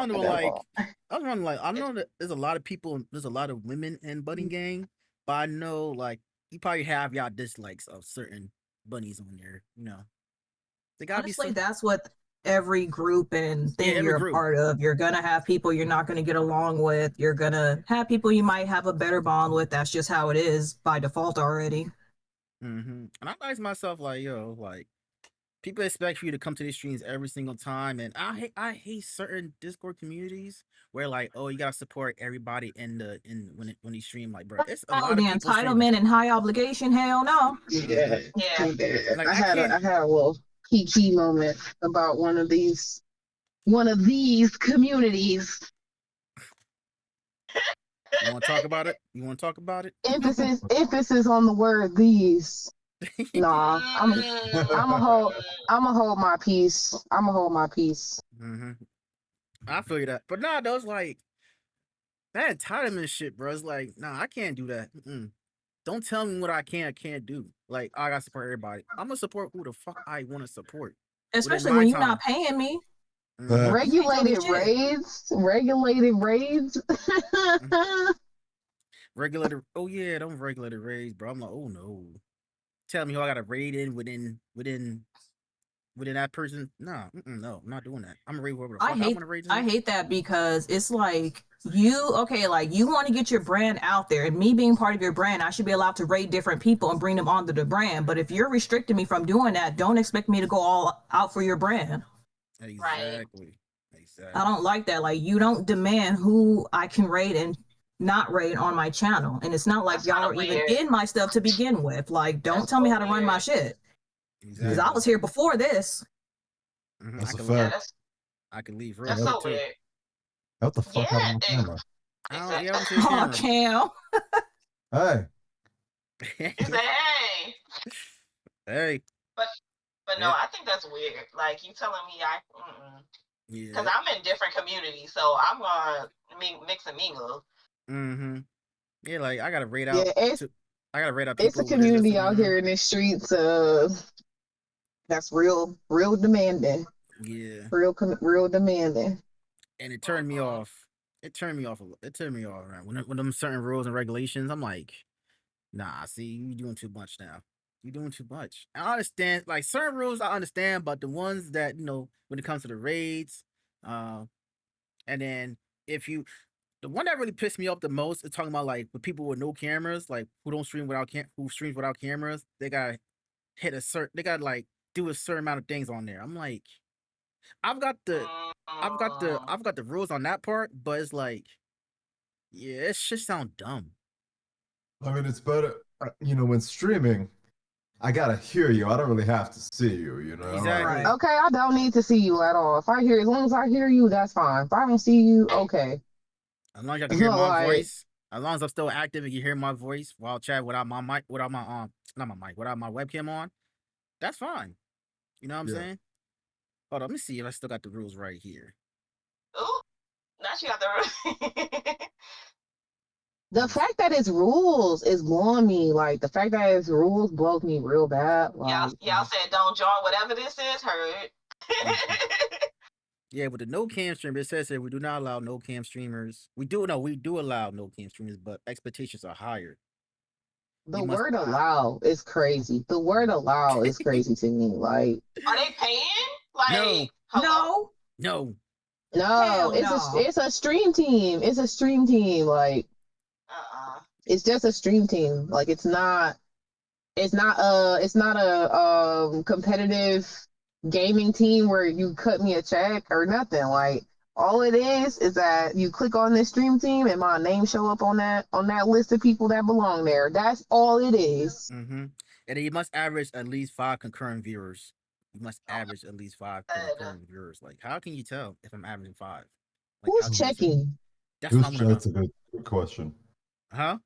Speaker 1: wondering like I know that there's a lot of people, there's a lot of women in bunny gang, but I know like you probably have y'all dislikes of certain bunnies on there. They gotta
Speaker 5: Honestly,
Speaker 1: be.
Speaker 5: that's what every group and thing
Speaker 1: every
Speaker 5: you're
Speaker 1: group.
Speaker 5: a part of. You're gonna have people you're not gonna get along with. You're gonna have people you might have a better bond with. That's just how it is by default already.
Speaker 1: Mm-hmm. And I ask myself like, yo, like people expect for you to come to these streams every single time, and I hate certain Discord communities where like, oh, you gotta support everybody when you stream. Like, bro, it's a lot
Speaker 5: the
Speaker 1: of people
Speaker 5: entitlement and high obligation. Hell no.
Speaker 3: Yeah.
Speaker 1: Like,
Speaker 3: I had a little key moment about one of these communities.
Speaker 1: You want to talk about it? You want to talk about it?
Speaker 3: Emphasis on the word these. Nah, I'm a hold my peace. I'm a hold my peace.
Speaker 1: Mm-hmm. I feel you that, but nah, those like that entitlement shit, bro. It's like, nah, I can't do that. Don't tell me what I can't do. Like, I gotta support everybody. I'm gonna support who the fuck I want to support.
Speaker 5: Especially when you're not paying me.
Speaker 1: Mhm.
Speaker 3: Regulated raids.
Speaker 1: Regulated. Oh yeah, don't regulated raids, bro. I'm like, oh no. Tell me who I gotta raid in within that person. Nah, no, I'm not doing that. I'm gonna raid whoever the fuck I want to raid.
Speaker 5: I hate that because it's like you want to get your brand out there, and me being part of your brand, I should be allowed to raid different people and bring them onto the brand. But if you're restricting me from doing that, don't expect me to go all out for your brand.
Speaker 1: Exactly.
Speaker 5: I don't like that. Like, you don't demand who I can raid and not raid on my channel, and it's not like y'all are even in my stuff to begin with. Like, don't tell me how to run my shit, because I was here before this.
Speaker 4: That's a fact.
Speaker 1: I could leave real
Speaker 2: That's
Speaker 1: quick
Speaker 2: so
Speaker 1: too.
Speaker 2: weird.
Speaker 4: Out the fuck out of my camera.
Speaker 1: Yeah, I
Speaker 2: Exactly.
Speaker 1: don't see the
Speaker 5: Oh,
Speaker 1: camera.
Speaker 5: Cam.
Speaker 4: Hey.
Speaker 2: He said, "Hey."
Speaker 1: Hey.
Speaker 2: But no, I think that's weird. Like you telling me because
Speaker 1: Yeah.
Speaker 2: I'm in different communities, so I'm gonna mix and mingle.
Speaker 1: Mm-hmm. Yeah, like I gotta rate out.
Speaker 3: Yeah, it's
Speaker 1: I gotta rate out
Speaker 3: it's a
Speaker 1: people with their
Speaker 3: community
Speaker 1: listening.
Speaker 3: out here in the streets. That's real demanding.
Speaker 1: Yeah.
Speaker 3: Real demanding.
Speaker 1: And it turned me off. It turned me off. It turned me off. Right? When them certain rules and regulations, I'm like, nah. See, you doing too much now. You doing too much. I understand. Like certain rules, I understand, but the ones that when it comes to the raids, and then if you, the one that really pissed me off the most is talking about like with people with no cameras, like who don't stream without who streams without cameras. They gotta hit a certain. They gotta like do a certain amount of things on there. I'm like, I've got the I've got the rules on that part, but it's like, yeah, it just sound dumb.
Speaker 4: I mean, it's better, when streaming, I gotta hear you. I don't really have to see you,
Speaker 1: Exactly.
Speaker 5: Right.
Speaker 3: Okay, I don't need to see you at all. As long as I hear you, that's fine. If I don't see you, okay.
Speaker 1: As long as you can hear my
Speaker 3: Like-
Speaker 1: voice, as long as I'm still active and you hear my voice while chat without my mic, without my not my mic, without my webcam on, that's fine. You know what I'm
Speaker 4: Yeah.
Speaker 1: saying? Hold on, let me see if I still got the rules right here.
Speaker 2: Ooh, now she got the
Speaker 3: The fact that it's rules is blowing me. Like the fact that it's rules blows me real bad. Like,
Speaker 2: y'all said don't join whatever this is. Heard.
Speaker 1: Yeah, with the no cam streamer, it says here we do not allow no cam streamers. We do allow no cam streamers, but expectations are higher.
Speaker 3: the
Speaker 1: You must-
Speaker 3: word allow is crazy. The word allow is crazy to me. Like,
Speaker 2: Are they paying? Like, hello?
Speaker 5: No.
Speaker 3: no,
Speaker 5: Hell
Speaker 3: it's
Speaker 5: no.
Speaker 3: it's a stream team. It's a stream team. Like, it's just a stream team. Like, it's not a competitive gaming team where you cut me a check or nothing. Like, all it is that you click on this stream team and my name show up on that list of people that belong there. That's all it is.
Speaker 1: Mm-hmm. And then you must average at least 5 concurrent viewers. You must average at least 5 concurrent viewers. Like, how can you tell if I'm averaging 5? Like,
Speaker 3: Who's
Speaker 1: how can you tell?
Speaker 3: checking?
Speaker 1: That's what I want to know.
Speaker 4: That's a good question.
Speaker 1: Huh?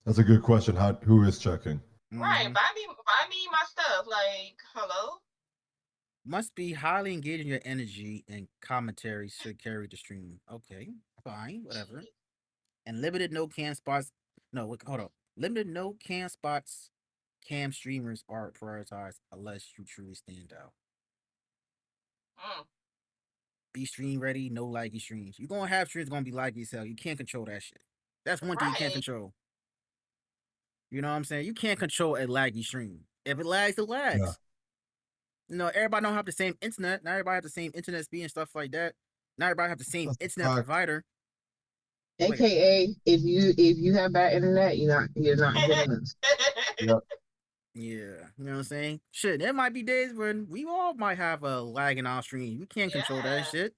Speaker 4: That's a good question. Who is checking?
Speaker 2: Right,
Speaker 1: Mhm.
Speaker 2: buy me my stuff. Like, hello?
Speaker 1: Must be highly engaged in your energy and commentary should carry the stream. Okay, fine, whatever. And limited no cam spots. No, hold up. Limited no cam spots. Cam streamers are prioritized unless you truly stand out. Be stream ready, no laggy streams. You're gonna have streams gonna be laggy as hell. You can't control that shit. That's one thing you can't
Speaker 2: Right.
Speaker 1: control. You know what I'm saying? You can't control a laggy stream. If it lags, it lags.
Speaker 4: Yeah.
Speaker 1: You know, everybody don't have the same internet. Not everybody have the same internet speed and stuff like that. Not everybody have the same
Speaker 4: That's a
Speaker 1: internet
Speaker 4: fact.
Speaker 1: provider.
Speaker 3: AKA, if you have bad internet, you're not good enough.
Speaker 4: Yep.
Speaker 1: Yeah, you know what I'm saying? Shit, there might be days when we all might have a lag in our stream. We can't control that shit.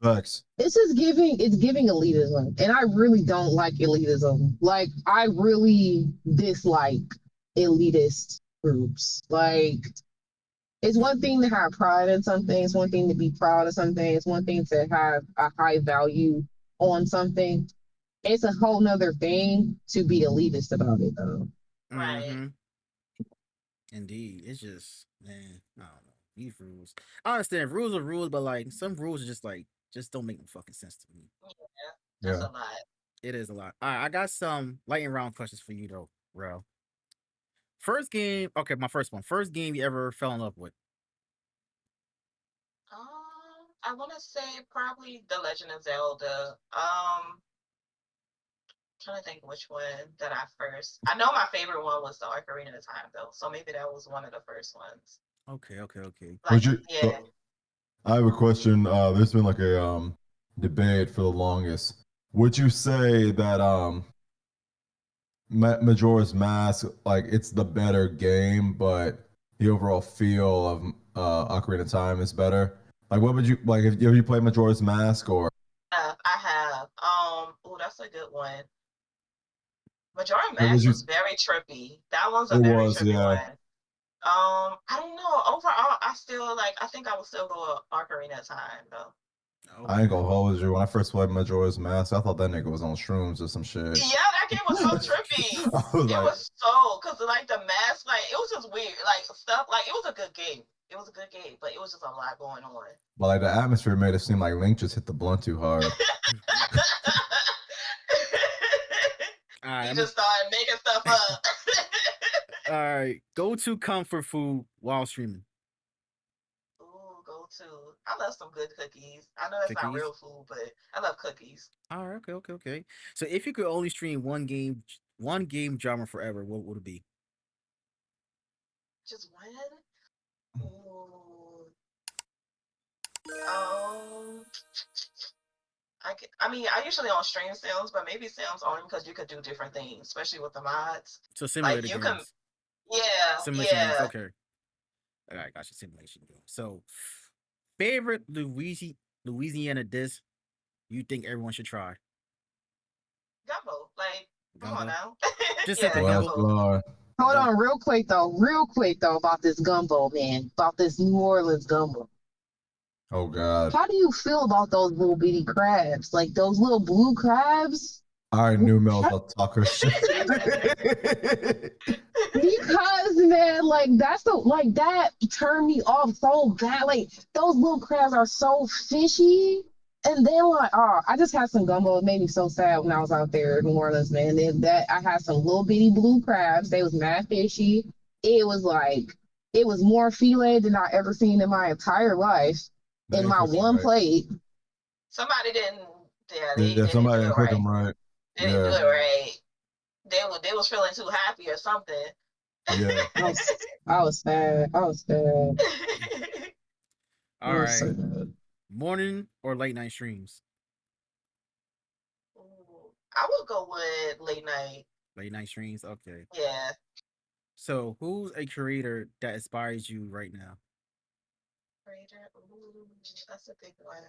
Speaker 4: Facts.
Speaker 3: It's giving elitism, and I really don't like elitism. Like, I really dislike elitist groups. Like, it's one thing to have pride in something. It's one thing to be proud of something. It's one thing to have a high value on something. It's a whole nother thing to be elitist about it, though.
Speaker 2: Right.
Speaker 1: Mm-hmm. Indeed, it's just, man, I don't know. These rules. I understand rules are rules, but like some rules are just don't make no fucking sense to me.
Speaker 2: That's
Speaker 4: Yeah.
Speaker 2: a lot.
Speaker 1: It is a lot. All right, I got some lightning round questions for you though, Rel. First game, okay, my first one. First game you ever fell in love with.
Speaker 2: I want to say probably The Legend of Zelda. Trying to think which one that I first. I know my favorite one was the Ocarina of Time though, so maybe that was one of the first ones.
Speaker 1: Okay.
Speaker 2: Like,
Speaker 4: So, I have a question. There's been like a debate for the longest. Would you say that Majora's Mask, like, it's the better game, but the overall feel of Ocarina of Time is better? Like, what would you like? Have you played Majora's Mask or?
Speaker 2: I have. Oh, that's a good one. Majora
Speaker 4: What would
Speaker 2: Mask
Speaker 4: you-
Speaker 2: was very trippy. That one's a
Speaker 4: It
Speaker 2: very
Speaker 4: was,
Speaker 2: trippy
Speaker 4: yeah.
Speaker 2: one. I don't know. Overall, I think I would still go Ocarina of Time though.
Speaker 4: I ain't gonna hold you. When I first played Majora's Mask, I thought that nigga was on shrooms or some shit.
Speaker 2: Yeah, that game was so trippy. It was so, cause like the mask, like it was just weird, like stuff. Like it was a good game. It was a good game, but it was just a lot going on.
Speaker 4: But like the atmosphere made it seem like Link just hit the blunt too hard.
Speaker 2: You just started making stuff up.
Speaker 1: All right, go to comfort food while streaming.
Speaker 2: Ooh, go to. I love some good cookies. I know that's not real food, but I love cookies.
Speaker 1: All right, okay. So if you could only stream one game genre forever, what would it be?
Speaker 2: Just one? Ooh. I usually don't stream Sims, but maybe Sims only because you could do different things, especially with the mods.
Speaker 1: So simulator
Speaker 2: like you
Speaker 1: games.
Speaker 2: Simulation games.
Speaker 1: Okay. All right, gotcha. Simulation games. So, favorite Louisiana dish you think everyone should try?
Speaker 2: Gumbo. Like, come on now.
Speaker 1: Just simple
Speaker 3: gumbo. Hold on, real quick though, about this gumbo, man. About this New Orleans gumbo.
Speaker 4: Oh God.
Speaker 3: How do you feel about those little bitty crabs? Like those little blue crabs?
Speaker 4: I knew Mel was about to talk her shit.
Speaker 3: Because man, like that turned me off so bad. Like those little crabs are so fishy. And then I just had some gumbo. It made me so sad when I was out there in New Orleans, man. I had some little bitty blue crabs. They was mad fishy. It was more filet than I ever seen in my entire life. In my one plate.
Speaker 2: Somebody didn't.
Speaker 4: Somebody didn't cook them right.
Speaker 2: They didn't do it right. They was feeling too happy or something.
Speaker 4: Yeah.
Speaker 3: I was sad.
Speaker 1: All right. So morning or late night streams?
Speaker 2: I would go with late night.
Speaker 1: Late night streams? Okay.
Speaker 2: Yeah.
Speaker 1: So who's a creator that inspires you right now?
Speaker 2: Creator? Ooh, that's a big one.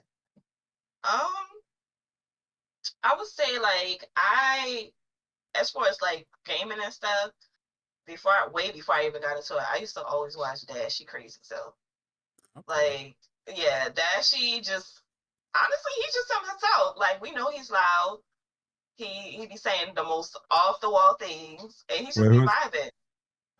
Speaker 2: I would say as far as like gaming and stuff, way before I even got into it, I used to always watch Dashy crazy self. Okay. Like, yeah, Dashy just honestly he's just himself. Like we know he's loud. He be saying the most off the wall things, and he's just be vibing.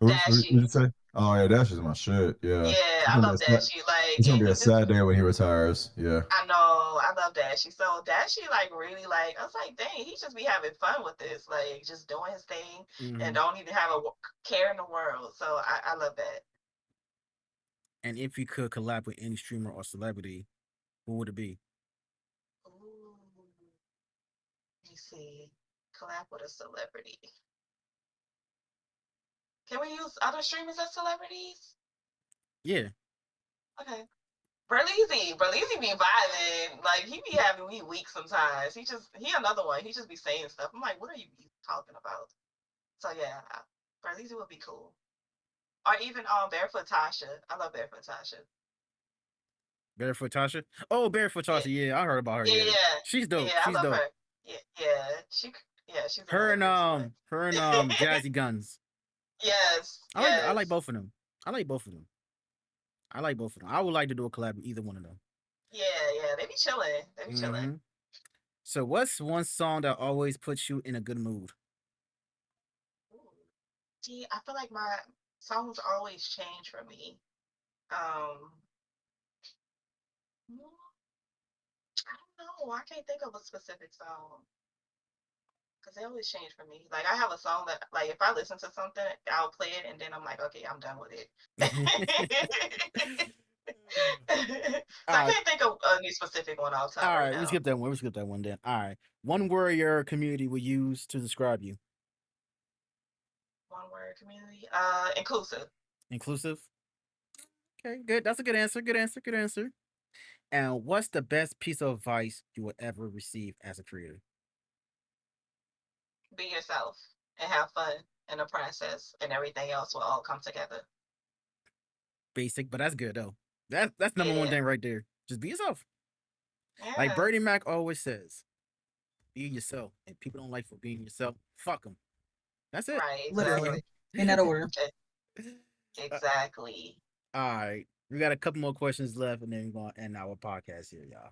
Speaker 4: Dashy. Who did you say? Oh yeah, Dashy's my shit. Yeah.
Speaker 2: Yeah, I love Dashy. Like
Speaker 4: it's gonna be a sad day when he retires. Yeah.
Speaker 2: I know. I love Dashy. So Dashy, really I was like, dang, he just be having fun with this, like just doing his thing, and don't even have a care in the world. So I love that.
Speaker 1: And if you could collab with any streamer or celebrity, who would it be?
Speaker 2: Ooh. Let me see. Collab with a celebrity. Can we use other streamers as celebrities?
Speaker 1: Yeah.
Speaker 2: Okay. Berleezy be vibing. Like he be having me weak sometimes. He another one. He just be saying stuff. I'm like, what are you talking about? So yeah, Berleezy would be cool. Or even Barefoot Tasha. I love Barefoot Tasha.
Speaker 1: Barefoot Tasha? Oh, Barefoot Tasha. Yeah, I heard about her. Yeah. She's dope.
Speaker 2: Yeah,
Speaker 1: she's
Speaker 2: I love
Speaker 1: dope.
Speaker 2: her. Yeah, she's
Speaker 1: her and Jazzy Guns.
Speaker 2: Yes.
Speaker 1: I like both of them. I would like to do a collab with either one of them.
Speaker 2: Yeah, they be chilling.
Speaker 1: So what's one song that always puts you in a good mood?
Speaker 2: See, I feel like my songs always change for me. I don't know. I can't think of a specific song. Because they always change for me. Like I have a song that if I listen to something, I'll play it and then I'm like, okay, I'm done with it. I can't think of any specific one off top.
Speaker 1: All right, we skip that one then. All right. One word your community will use to describe you.
Speaker 2: One word community. Inclusive.
Speaker 1: Inclusive? Okay, good. That's a good answer. Good answer. And what's the best piece of advice you will ever receive as a creator?
Speaker 2: Be yourself and have fun in the process, and everything else will all come together.
Speaker 1: Basic, but that's good though. That's number one thing right there. Just be yourself. Yeah. Like Bernie Mac always says, be yourself. And people don't like for being yourself, fuck them. That's it.
Speaker 2: Right.
Speaker 5: Literally. In that order.
Speaker 2: Exactly.
Speaker 1: All right. We got a couple more questions left, and then we're going to end our podcast here, y'all.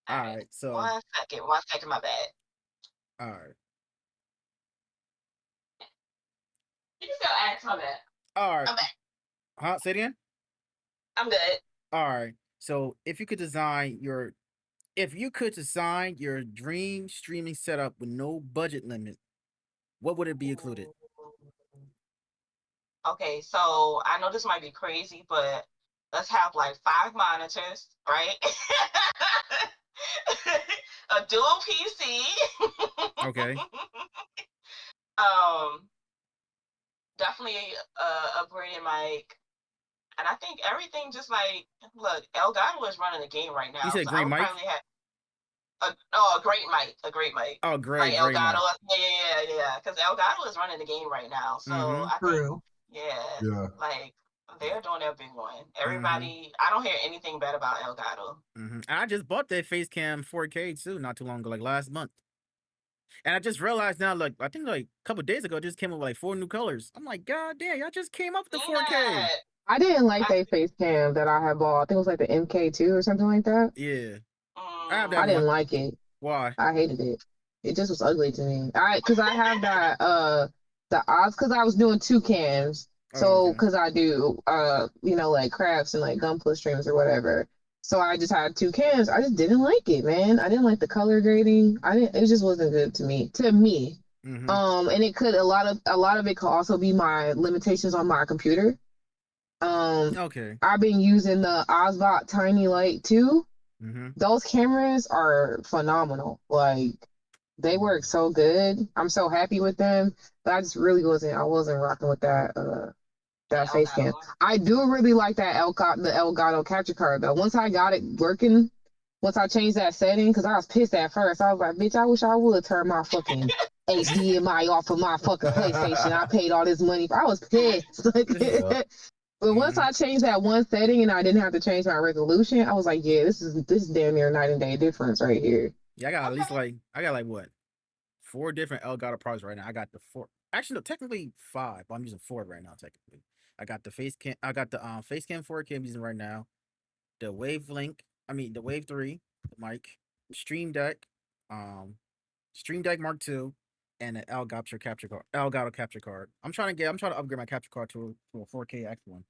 Speaker 1: All right. So,
Speaker 2: 1 second. 1 second. My bad.
Speaker 1: all right.
Speaker 2: You can still ask. My bad.
Speaker 1: All right.
Speaker 2: I'm back.
Speaker 1: Huh? Say it again?
Speaker 2: I'm good.
Speaker 1: All right. So, if you could design your dream streaming setup with no budget limit, what would it be included?
Speaker 2: Okay, so I know this might be crazy, but let's have like 5 monitors, right? A dual PC.
Speaker 1: Okay.
Speaker 2: Definitely upgrading mic. And I think everything just like, look, Elgato is running the game right now.
Speaker 1: You said
Speaker 2: so
Speaker 1: great
Speaker 2: I would
Speaker 1: mic?
Speaker 2: probably have a great mic.
Speaker 1: Oh,
Speaker 2: Like
Speaker 1: great
Speaker 2: Elgato,
Speaker 1: mic.
Speaker 2: yeah. Because Elgato is running the game right now. So
Speaker 1: Mhm.
Speaker 2: I think,
Speaker 5: True.
Speaker 4: Yeah.
Speaker 2: like they're doing their big one.
Speaker 1: Mm-hmm.
Speaker 2: Everybody, I don't hear anything bad about Elgato.
Speaker 1: I just bought that FaceCam 4K too, not too long ago, like last month. And I just realized now, like I think like a couple days ago, it just came up with like 4 new colors. I'm like, God damn, y'all just came up with the
Speaker 2: Seen
Speaker 1: 4K.
Speaker 2: that.
Speaker 3: I didn't like that face cam that I had bought. I think it was like the MK2 or something like that.
Speaker 1: Yeah, I have
Speaker 2: Mm,
Speaker 1: that
Speaker 3: I didn't
Speaker 1: one.
Speaker 3: like it.
Speaker 1: Why?
Speaker 3: I hated it. It just was ugly to me. Cause I have that the Oz, cause I was doing 2 cams.
Speaker 1: Oh,
Speaker 3: So
Speaker 1: okay.
Speaker 3: cause I do like crafts and like gunpla streams or whatever. So I just had 2 cams. I just didn't like it, man. I didn't like the color grading. It just wasn't good to me.
Speaker 1: Mhm.
Speaker 3: And it could a lot of it could also be my limitations on my computer.
Speaker 1: Okay.
Speaker 3: I've been using the Osbot Tiny Light 2.
Speaker 1: Mhm.
Speaker 3: Those cameras are phenomenal. Like they work so good. I'm so happy with them. But I wasn't rocking with that face cam.
Speaker 2: Elgato.
Speaker 3: I do really like the Elgato capture card though. Once I got it working, once I changed that setting, because I was pissed at first. I was like, bitch, I wish I would turn my fucking HDMI off of my fucking PlayStation. I paid all this money for. I was pissed.
Speaker 4: Yeah.
Speaker 3: But once I changed that one setting and I didn't have to change my resolution, I was like, yeah, this is damn near night and day difference right here.
Speaker 1: Yeah, I got at least like what 4 different Elgato products right now. I got the 4. Actually, no, technically 5, but I'm using 4 right now. Technically, I got the FaceCam. I got the FaceCam 4K I'm using right now. The the Wave 3, the mic, Stream Deck, Stream Deck Mark II, and an Elgato capture card. I'm trying to upgrade my capture card to a 4K X one.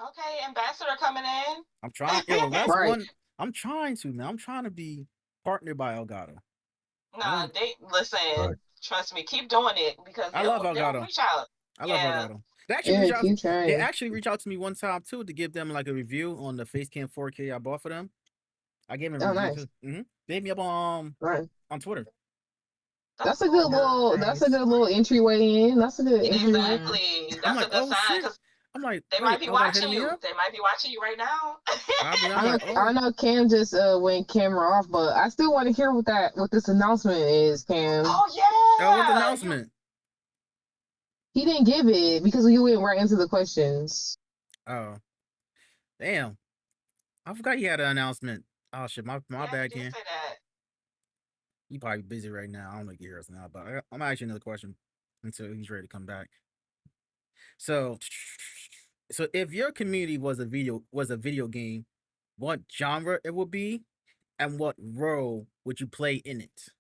Speaker 2: Okay, ambassador coming in.
Speaker 1: I'm trying. Yo, that's
Speaker 3: Right.
Speaker 1: one. I'm trying to, man. I'm trying to be partnered by Elgato.
Speaker 2: Nah, they listen.
Speaker 4: Right.
Speaker 2: Trust me, keep doing it because
Speaker 1: I love
Speaker 2: they'll
Speaker 1: Elgato.
Speaker 2: reach out.
Speaker 1: I love
Speaker 2: Yeah.
Speaker 1: Elgato. They actually
Speaker 3: Yeah,
Speaker 1: reach out.
Speaker 3: keep
Speaker 1: They
Speaker 3: trying.
Speaker 1: actually reach out to me one time too to give them like a review on the Facecam 4K I bought for them. I gave them a
Speaker 3: Oh,
Speaker 1: review
Speaker 3: nice.
Speaker 1: too. They hit me up on
Speaker 3: Right.
Speaker 1: Twitter.
Speaker 3: That's a good little entryway in. That's a good entryway.
Speaker 2: Exactly.
Speaker 1: I'm
Speaker 2: That's
Speaker 1: like,
Speaker 2: a good
Speaker 1: oh
Speaker 2: sign
Speaker 1: shit.
Speaker 2: because
Speaker 1: I'm like,
Speaker 2: they
Speaker 1: wait,
Speaker 2: might be
Speaker 1: Elgato
Speaker 2: watching
Speaker 1: hitting me
Speaker 2: you.
Speaker 1: up?
Speaker 2: They might be watching you right now.
Speaker 1: I'm like, oh.
Speaker 3: I know Cam just went camera off, but I still want to hear what this announcement is, Cam.
Speaker 2: Oh yeah.
Speaker 1: Oh, what the announcement?
Speaker 3: He didn't give it because you went right into the questions.
Speaker 1: Oh, damn! I forgot he had an announcement. Oh shit, my bad,
Speaker 2: He did
Speaker 1: Ken.
Speaker 2: say that.
Speaker 1: He probably busy right now. I don't know if he hears us now, but I'm gonna ask you another question until he's ready to come back. So if your community was a video game, what genre it would be, and what role would you play in it?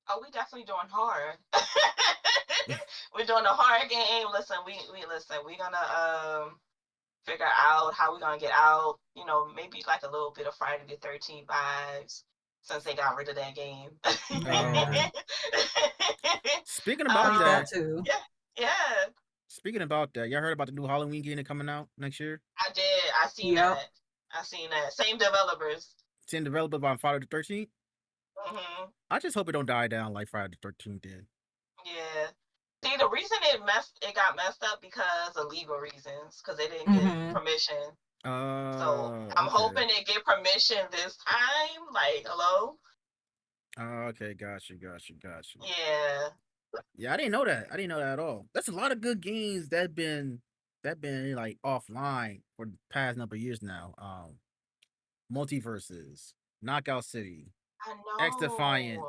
Speaker 2: Oh, we definitely doing horror. We're doing a horror game. Listen, we listen. We're gonna figure out how we're gonna get out. You know, maybe like a little bit of Friday the 13th vibes since they got rid of that game.
Speaker 5: Yeah.
Speaker 1: Speaking about that,
Speaker 5: too.
Speaker 2: Yeah.
Speaker 1: Speaking about that, y'all heard about the new Halloween game coming out next year?
Speaker 2: I did. I seen that. Same developers.
Speaker 1: Same developer by Friday the 13th.
Speaker 2: Mm-hmm.
Speaker 1: I just hope it don't die down like Friday the 13th did.
Speaker 2: Yeah. See, the reason it got messed up because of legal reasons, because they didn't get permission. So I'm hoping they get permission this time. Like, hello.
Speaker 1: Okay, got you.
Speaker 2: Yeah.
Speaker 1: Yeah, I didn't know that. I didn't know that at all. That's a lot of good games that been like offline for the past number of years now. Multiverses, Knockout City,
Speaker 2: I know.
Speaker 1: X Defiant.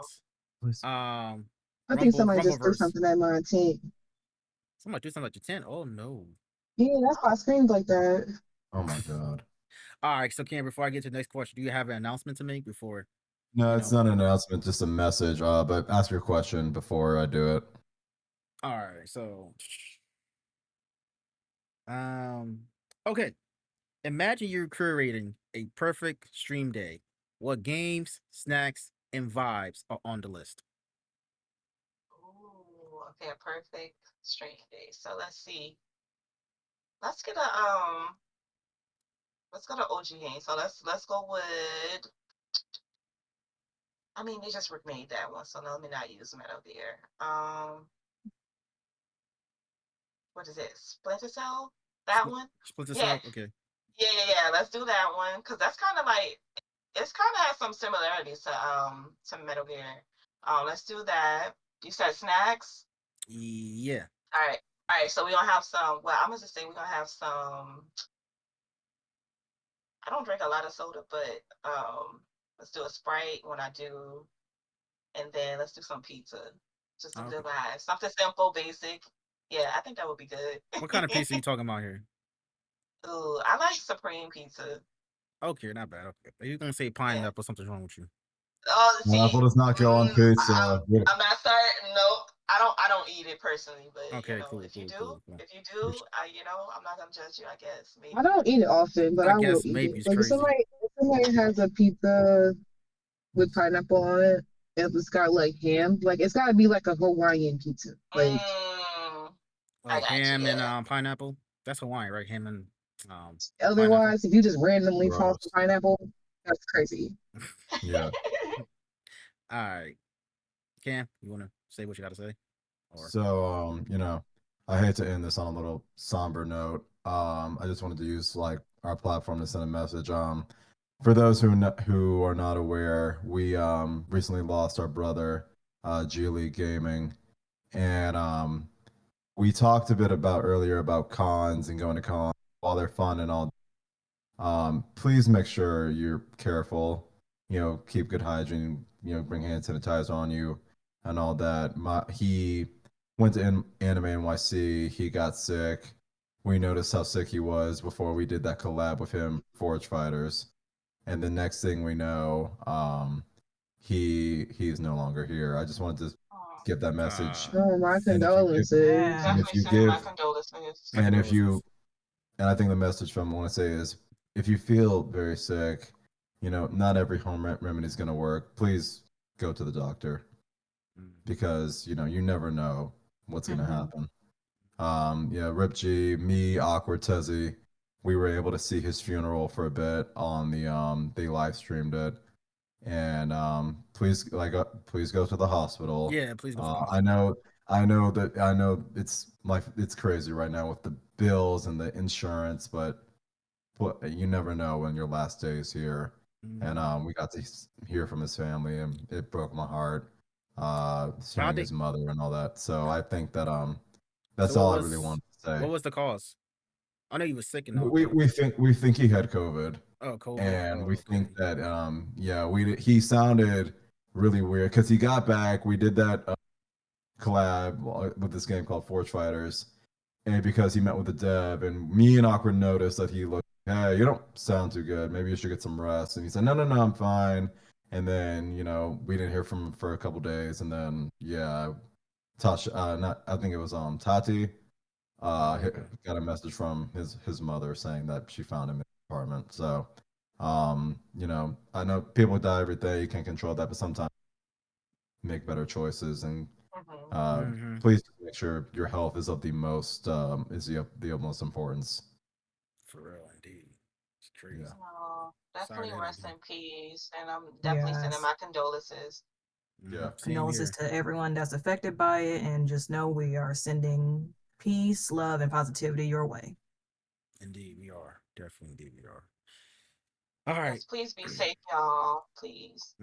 Speaker 3: I think somebody just threw
Speaker 1: Rumbleverse.
Speaker 3: something at my team.
Speaker 1: Somebody do something like your tent. Oh no.
Speaker 3: Yeah, that's why I screamed like that.
Speaker 4: Oh my god.
Speaker 1: All right, so Cam, before I get to the next question, do you have an announcement to make before?
Speaker 4: No,
Speaker 1: You
Speaker 4: it's
Speaker 1: know.
Speaker 4: not an announcement, just a message. But ask your question before I do it.
Speaker 1: All right, so okay. Imagine you're curating a perfect stream day. What games, snacks, and vibes are on the list?
Speaker 2: Ooh, okay, a perfect stream day. So let's see. Let's get a let's go to OG game. So let's go with. I mean, they just remade that one, so let me not use Metal Gear. What is it? Splinter Cell? That one?
Speaker 1: Splinter
Speaker 2: Yeah,
Speaker 1: Cell? Okay.
Speaker 2: yeah. Let's do that one because that's kind of like it's kind of has some similarities to Metal Gear. Let's do that. You said snacks.
Speaker 1: Yeah.
Speaker 2: All right. So we're gonna have some. Well, I'm gonna just say we're gonna have some. I don't drink a lot of soda, but let's do a Sprite when I do, and then let's do some pizza. Just a
Speaker 1: Okay.
Speaker 2: good vibe. Something simple, basic. Yeah, I think that would be good.
Speaker 1: What kind of pizza are you talking about here?
Speaker 2: Ooh, I like Supreme pizza.
Speaker 1: Okay, not bad. Okay. If you're gonna say
Speaker 2: Yeah.
Speaker 1: pineapple, something's wrong with you.
Speaker 2: Oh, see,
Speaker 4: Pineapple does not go on pizza.
Speaker 2: I'm not starting. No, I don't eat it personally, but
Speaker 1: Okay,
Speaker 2: you know,
Speaker 1: cool.
Speaker 2: if you do,
Speaker 1: Cool.
Speaker 2: you know, I'm not gonna judge you. I guess maybe.
Speaker 3: I don't eat it often, but
Speaker 1: I
Speaker 3: I will
Speaker 1: guess
Speaker 3: eat
Speaker 1: maybe
Speaker 3: it.
Speaker 1: it's
Speaker 3: Like
Speaker 1: crazy.
Speaker 3: if somebody has a pizza with pineapple on it, if it's got like ham, like it's got to be like a Hawaiian pizza. Like
Speaker 2: I got you.
Speaker 1: Ham
Speaker 2: Yeah.
Speaker 1: and pineapple. That's Hawaiian, right? Ham and pineapple.
Speaker 3: otherwise, if you just randomly toss
Speaker 4: Gross.
Speaker 3: pineapple, that's crazy.
Speaker 4: Yeah.
Speaker 1: All right, Cam, you wanna say what you got to say? Or
Speaker 4: So, I hate to end this on a little somber note. I just wanted to use like our platform to send a message. For those who are not aware, we recently lost our brother, G League Gaming, and we talked a bit about earlier about cons and going to cons while they're fun and all. Please make sure you're careful. Keep good hygiene. Bring hand sanitizer on you and all that. He went to Anime NYC. He got sick. We noticed how sick he was before we did that collab with him, Forge Fighters. And the next thing we know, he's no longer here. I just wanted to give that message.
Speaker 3: Oh, my
Speaker 4: And if you give,
Speaker 3: condolences.
Speaker 5: Yeah.
Speaker 4: and
Speaker 2: Definitely
Speaker 4: if you
Speaker 2: sending my
Speaker 4: give,
Speaker 2: condolences.
Speaker 4: and if you and I think the message from I want to say is if you feel very sick, not every home remedy is going to work. Please go to the doctor because you never know what's going to happen. Rip G, me, Awkward Tezzy, we were able to see his funeral for a bit on the they live streamed it. And please please go to the hospital.
Speaker 1: yeah, please go.
Speaker 4: I know it's crazy right now with the bills and the insurance, but you never know when your last day is here. And we got to hear from his family, and it broke my heart. Hearing his mother and all that. So I think that that's
Speaker 1: So
Speaker 4: all I really wanted to say.
Speaker 1: What was the cause? I know you were sick and all.
Speaker 4: We think he had COVID.
Speaker 1: Oh, COVID.
Speaker 4: And we think that he sounded really weird because he got back. We did that collab with this game called Forge Fighters, and because he met with the dev, and me and Awkward noticed that he looked, hey, you don't sound too good. Maybe you should get some rest. And he said, no, I'm fine. And then we didn't hear from him for a couple days, and then Tasha, I think it was Tati, got a message from his mother saying that she found him in the apartment. So, I know people die every day. You can't control that, but sometimes make better choices. And please make sure your health is of the most the utmost importance.
Speaker 1: For real, indeed. It's crazy.
Speaker 4: Yeah.
Speaker 2: Oh, definitely rest in peace, and I'm
Speaker 5: Yes.
Speaker 2: definitely sending my condolences.
Speaker 4: Yeah.
Speaker 5: Condolences to everyone that's affected by it, and just know we are sending peace, love, and positivity your way.
Speaker 1: Indeed, we are. Definitely, indeed, we are. All right.
Speaker 2: Yes, please be safe, y'all. Please.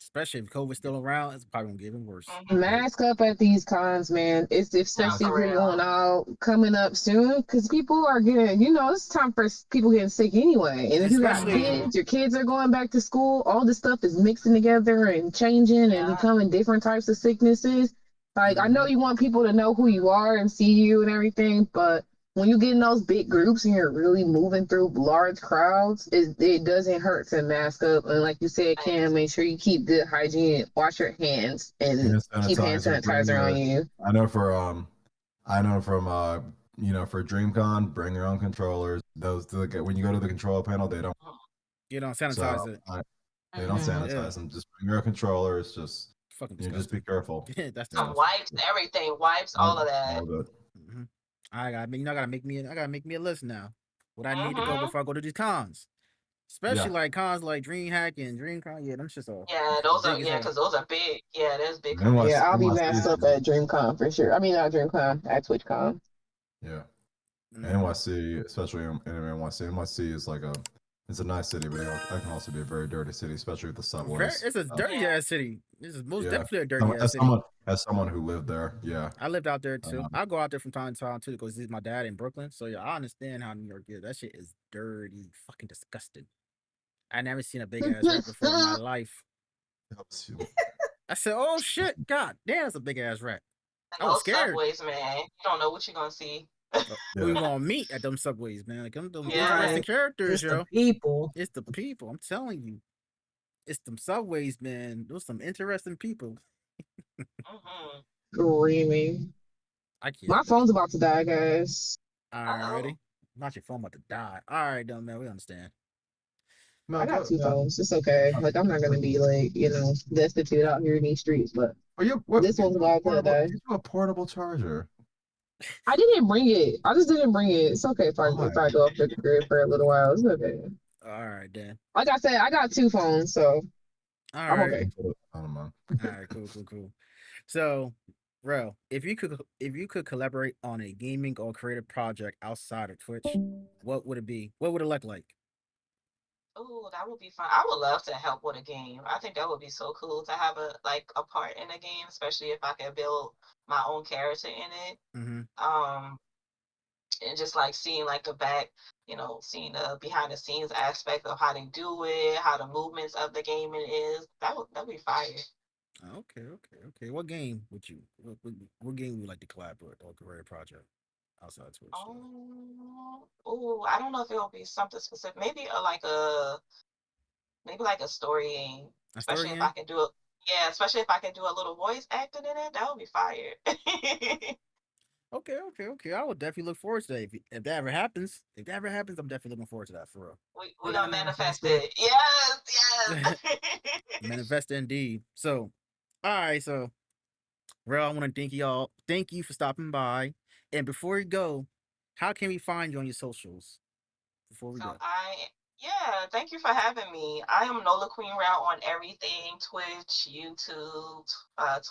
Speaker 1: Especially if COVID's still around, it's probably gonna get even worse.
Speaker 3: Mask up at these cons, man. It's especially if you're going out coming up soon, because people are getting, it's time for people getting sick anyway. And if you got kids, your kids are going back to school. All this stuff is mixing together and changing and becoming different types of sicknesses. Like, I know you want people to know who you are and see you and everything, but when you get in those big groups and you're really moving through large crowds, it doesn't hurt to mask up. And like you said, Cam, make sure you keep good hygiene, wash your hands, and
Speaker 4: Hand
Speaker 3: keep hand
Speaker 4: sanitizer. Bring
Speaker 3: sanitizer on
Speaker 4: your.
Speaker 3: you.
Speaker 4: I know from for DreamCon, bring your own controllers. When you go to the control panel, they don't.
Speaker 1: You don't sanitize it.
Speaker 4: They don't
Speaker 5: Mhm.
Speaker 4: sanitize them. Just bring your own controllers. Just
Speaker 1: Fucking
Speaker 4: just be
Speaker 1: disgusting.
Speaker 4: careful.
Speaker 1: That's
Speaker 2: Some
Speaker 1: disgusting.
Speaker 2: wipes, everything, wipes, all of that.
Speaker 4: All good.
Speaker 1: Mhm. I gotta make me a list now. What I need to go before I go to these cons, especially
Speaker 4: Yeah.
Speaker 1: like cons like DreamHack and DreamCon. Yeah, them shit's all
Speaker 2: Yeah, those are
Speaker 1: big as hell.
Speaker 2: because those are big. Yeah, there's big.
Speaker 4: NYC
Speaker 3: Yeah, I'll be
Speaker 4: NYC
Speaker 3: masked
Speaker 4: is
Speaker 3: up at DreamCon for sure. I mean, not DreamCon, at TwitchCon.
Speaker 4: Yeah.
Speaker 1: Mhm.
Speaker 4: NYC, especially in NYC. NYC is it's a nice city, but it can also be a very dirty city, especially with the subways.
Speaker 1: It's a dirty
Speaker 2: Yeah.
Speaker 1: ass city. This is most
Speaker 4: Yeah.
Speaker 1: definitely a dirty ass city.
Speaker 4: As someone who lived there, yeah.
Speaker 1: I lived out there too. I go out there from time to time too because this is my dad in Brooklyn. So yeah, I understand how New York is. That shit is dirty, fucking disgusting. I never seen a big ass rat before in my life.
Speaker 4: Helps you.
Speaker 1: I said, "Oh shit, god damn, that's a big ass rat."
Speaker 2: And
Speaker 1: I was
Speaker 2: those
Speaker 1: scared.
Speaker 2: subways, man, you don't know what you're gonna see.
Speaker 1: Who you gonna meet at them subways, man? Like them
Speaker 2: Yeah.
Speaker 1: interesting characters,
Speaker 5: Just the
Speaker 1: yo.
Speaker 5: people.
Speaker 1: It's the people. I'm telling you, it's them subways, man. Those some interesting people.
Speaker 2: Mm-hmm.
Speaker 3: Screaming.
Speaker 1: I can't.
Speaker 3: My phone's about to die, guys.
Speaker 1: Alrighty, not your phone about to die. All right, though, man. We understand.
Speaker 4: No,
Speaker 3: I got two phones. It's okay. Like, I'm not gonna be like, destitute out here in these streets, but this one's about to die.
Speaker 4: Get you a portable charger.
Speaker 3: I didn't bring it. I just didn't bring it. It's okay if I go off the grid for a little while. It's okay.
Speaker 1: All right, then.
Speaker 3: Like I said, I got two phones, so
Speaker 1: All
Speaker 3: I'm
Speaker 1: right.
Speaker 3: okay.
Speaker 4: I don't know.
Speaker 1: All right, cool. So, Rel, if you could collaborate on a gaming or creative project outside of Twitch, what would it be? What would it look like?
Speaker 2: Oh, that would be fun. I would love to help with a game. I think that would be so cool to have a part in a game, especially if I could build my own character in it.
Speaker 1: Mm-hmm.
Speaker 2: And just like seeing like the back, seeing the behind the scenes aspect of how they do it, how the movements of the game it is. That'd be fire.
Speaker 1: Okay. What game would you? What game would you like to collaborate or create a project outside Twitch?
Speaker 2: I don't know if it will be something specific. Maybe like a story game. Especially if I can do it. Yeah, especially if I can do a little voice acting in it, that would be fire.
Speaker 1: Okay. I would definitely look forward to that. If that ever happens, I'm definitely looking forward to that for real.
Speaker 2: We're gonna manifest it. Yes.
Speaker 1: Manifest indeed. So, all right. So, Rel, I want to thank you for stopping by. And before you go, how can we find you on your socials? Before we go.
Speaker 2: Thank you for having me. I am NolaQueenRell on everything: Twitch, YouTube,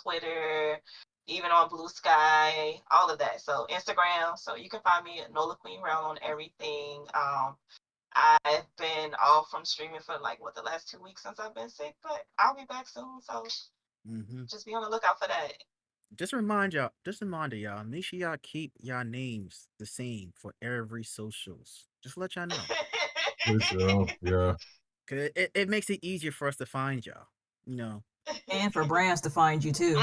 Speaker 2: Twitter, even on Blue Sky, all of that. So Instagram. So you can find me at NolaQueenRell on everything. I've been off from streaming for the last 2 weeks since I've been sick, but I'll be back soon. So just be on the lookout for that.
Speaker 1: Just a reminder, y'all, make sure y'all keep y'all names the same for every socials. Just let y'all know.
Speaker 4: For sure, yeah.
Speaker 1: Cause it makes it easier for us to find y'all,
Speaker 5: And for brands to find you too.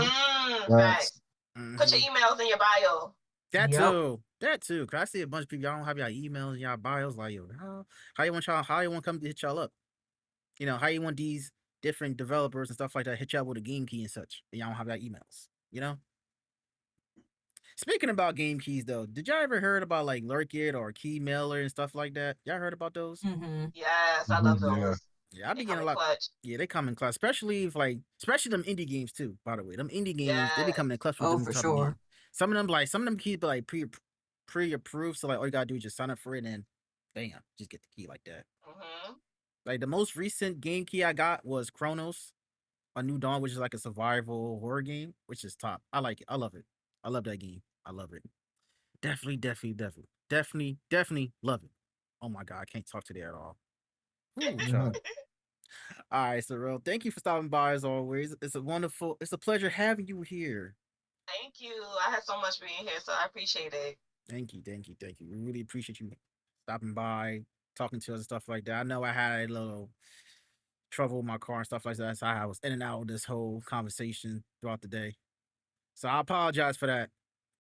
Speaker 2: Facts. Put your emails in your bio.
Speaker 1: That too. Cause I see a bunch of people, y'all don't have y'all emails in y'all bios. Like, yo, how you want to come to hit y'all up? How you want these different developers and stuff like that hit y'all with a game key and such, and y'all don't have y'all emails. Speaking about game keys, though, did y'all ever heard about like Lurkit or Key Mailer and stuff like that? Y'all heard about those?
Speaker 2: Yes, I love those.
Speaker 1: Yeah, I be getting a lot. Yeah, they come in clutch, especially especially them indie games too. By the way, them indie games they be coming in clutch with them.
Speaker 5: For sure.
Speaker 1: Some of them keys be like pre-approved, so like all you gotta do is just sign up for it and bam, just get the key like that. Like the most recent game key I got was Chronos, A New Dawn, which is like a survival horror game, which is top. I like it. I love it. I love that game. I love it. Definitely love it. Oh my god, I can't talk today at all. Ooh, all right, Sorrel, thank you for stopping by as always. It's a pleasure having you here.
Speaker 2: Thank you. I had so much being here, so I appreciate it.
Speaker 1: Thank you. We really appreciate you stopping by, talking to us and stuff like that. I know I had a little trouble with my car and stuff like that, so I was in and out of this whole conversation throughout the day. So I apologize for that.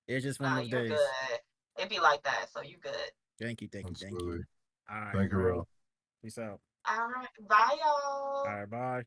Speaker 1: It's just one
Speaker 2: Nah,
Speaker 1: of those
Speaker 2: you're
Speaker 1: days.
Speaker 2: good. It be like that, so you good.
Speaker 1: Thank you.
Speaker 4: Absolutely.
Speaker 1: All right,
Speaker 4: Thank you,
Speaker 1: bro.
Speaker 4: Rel.
Speaker 1: Peace out.
Speaker 2: All right. Bye, y'all.
Speaker 1: All right, bye.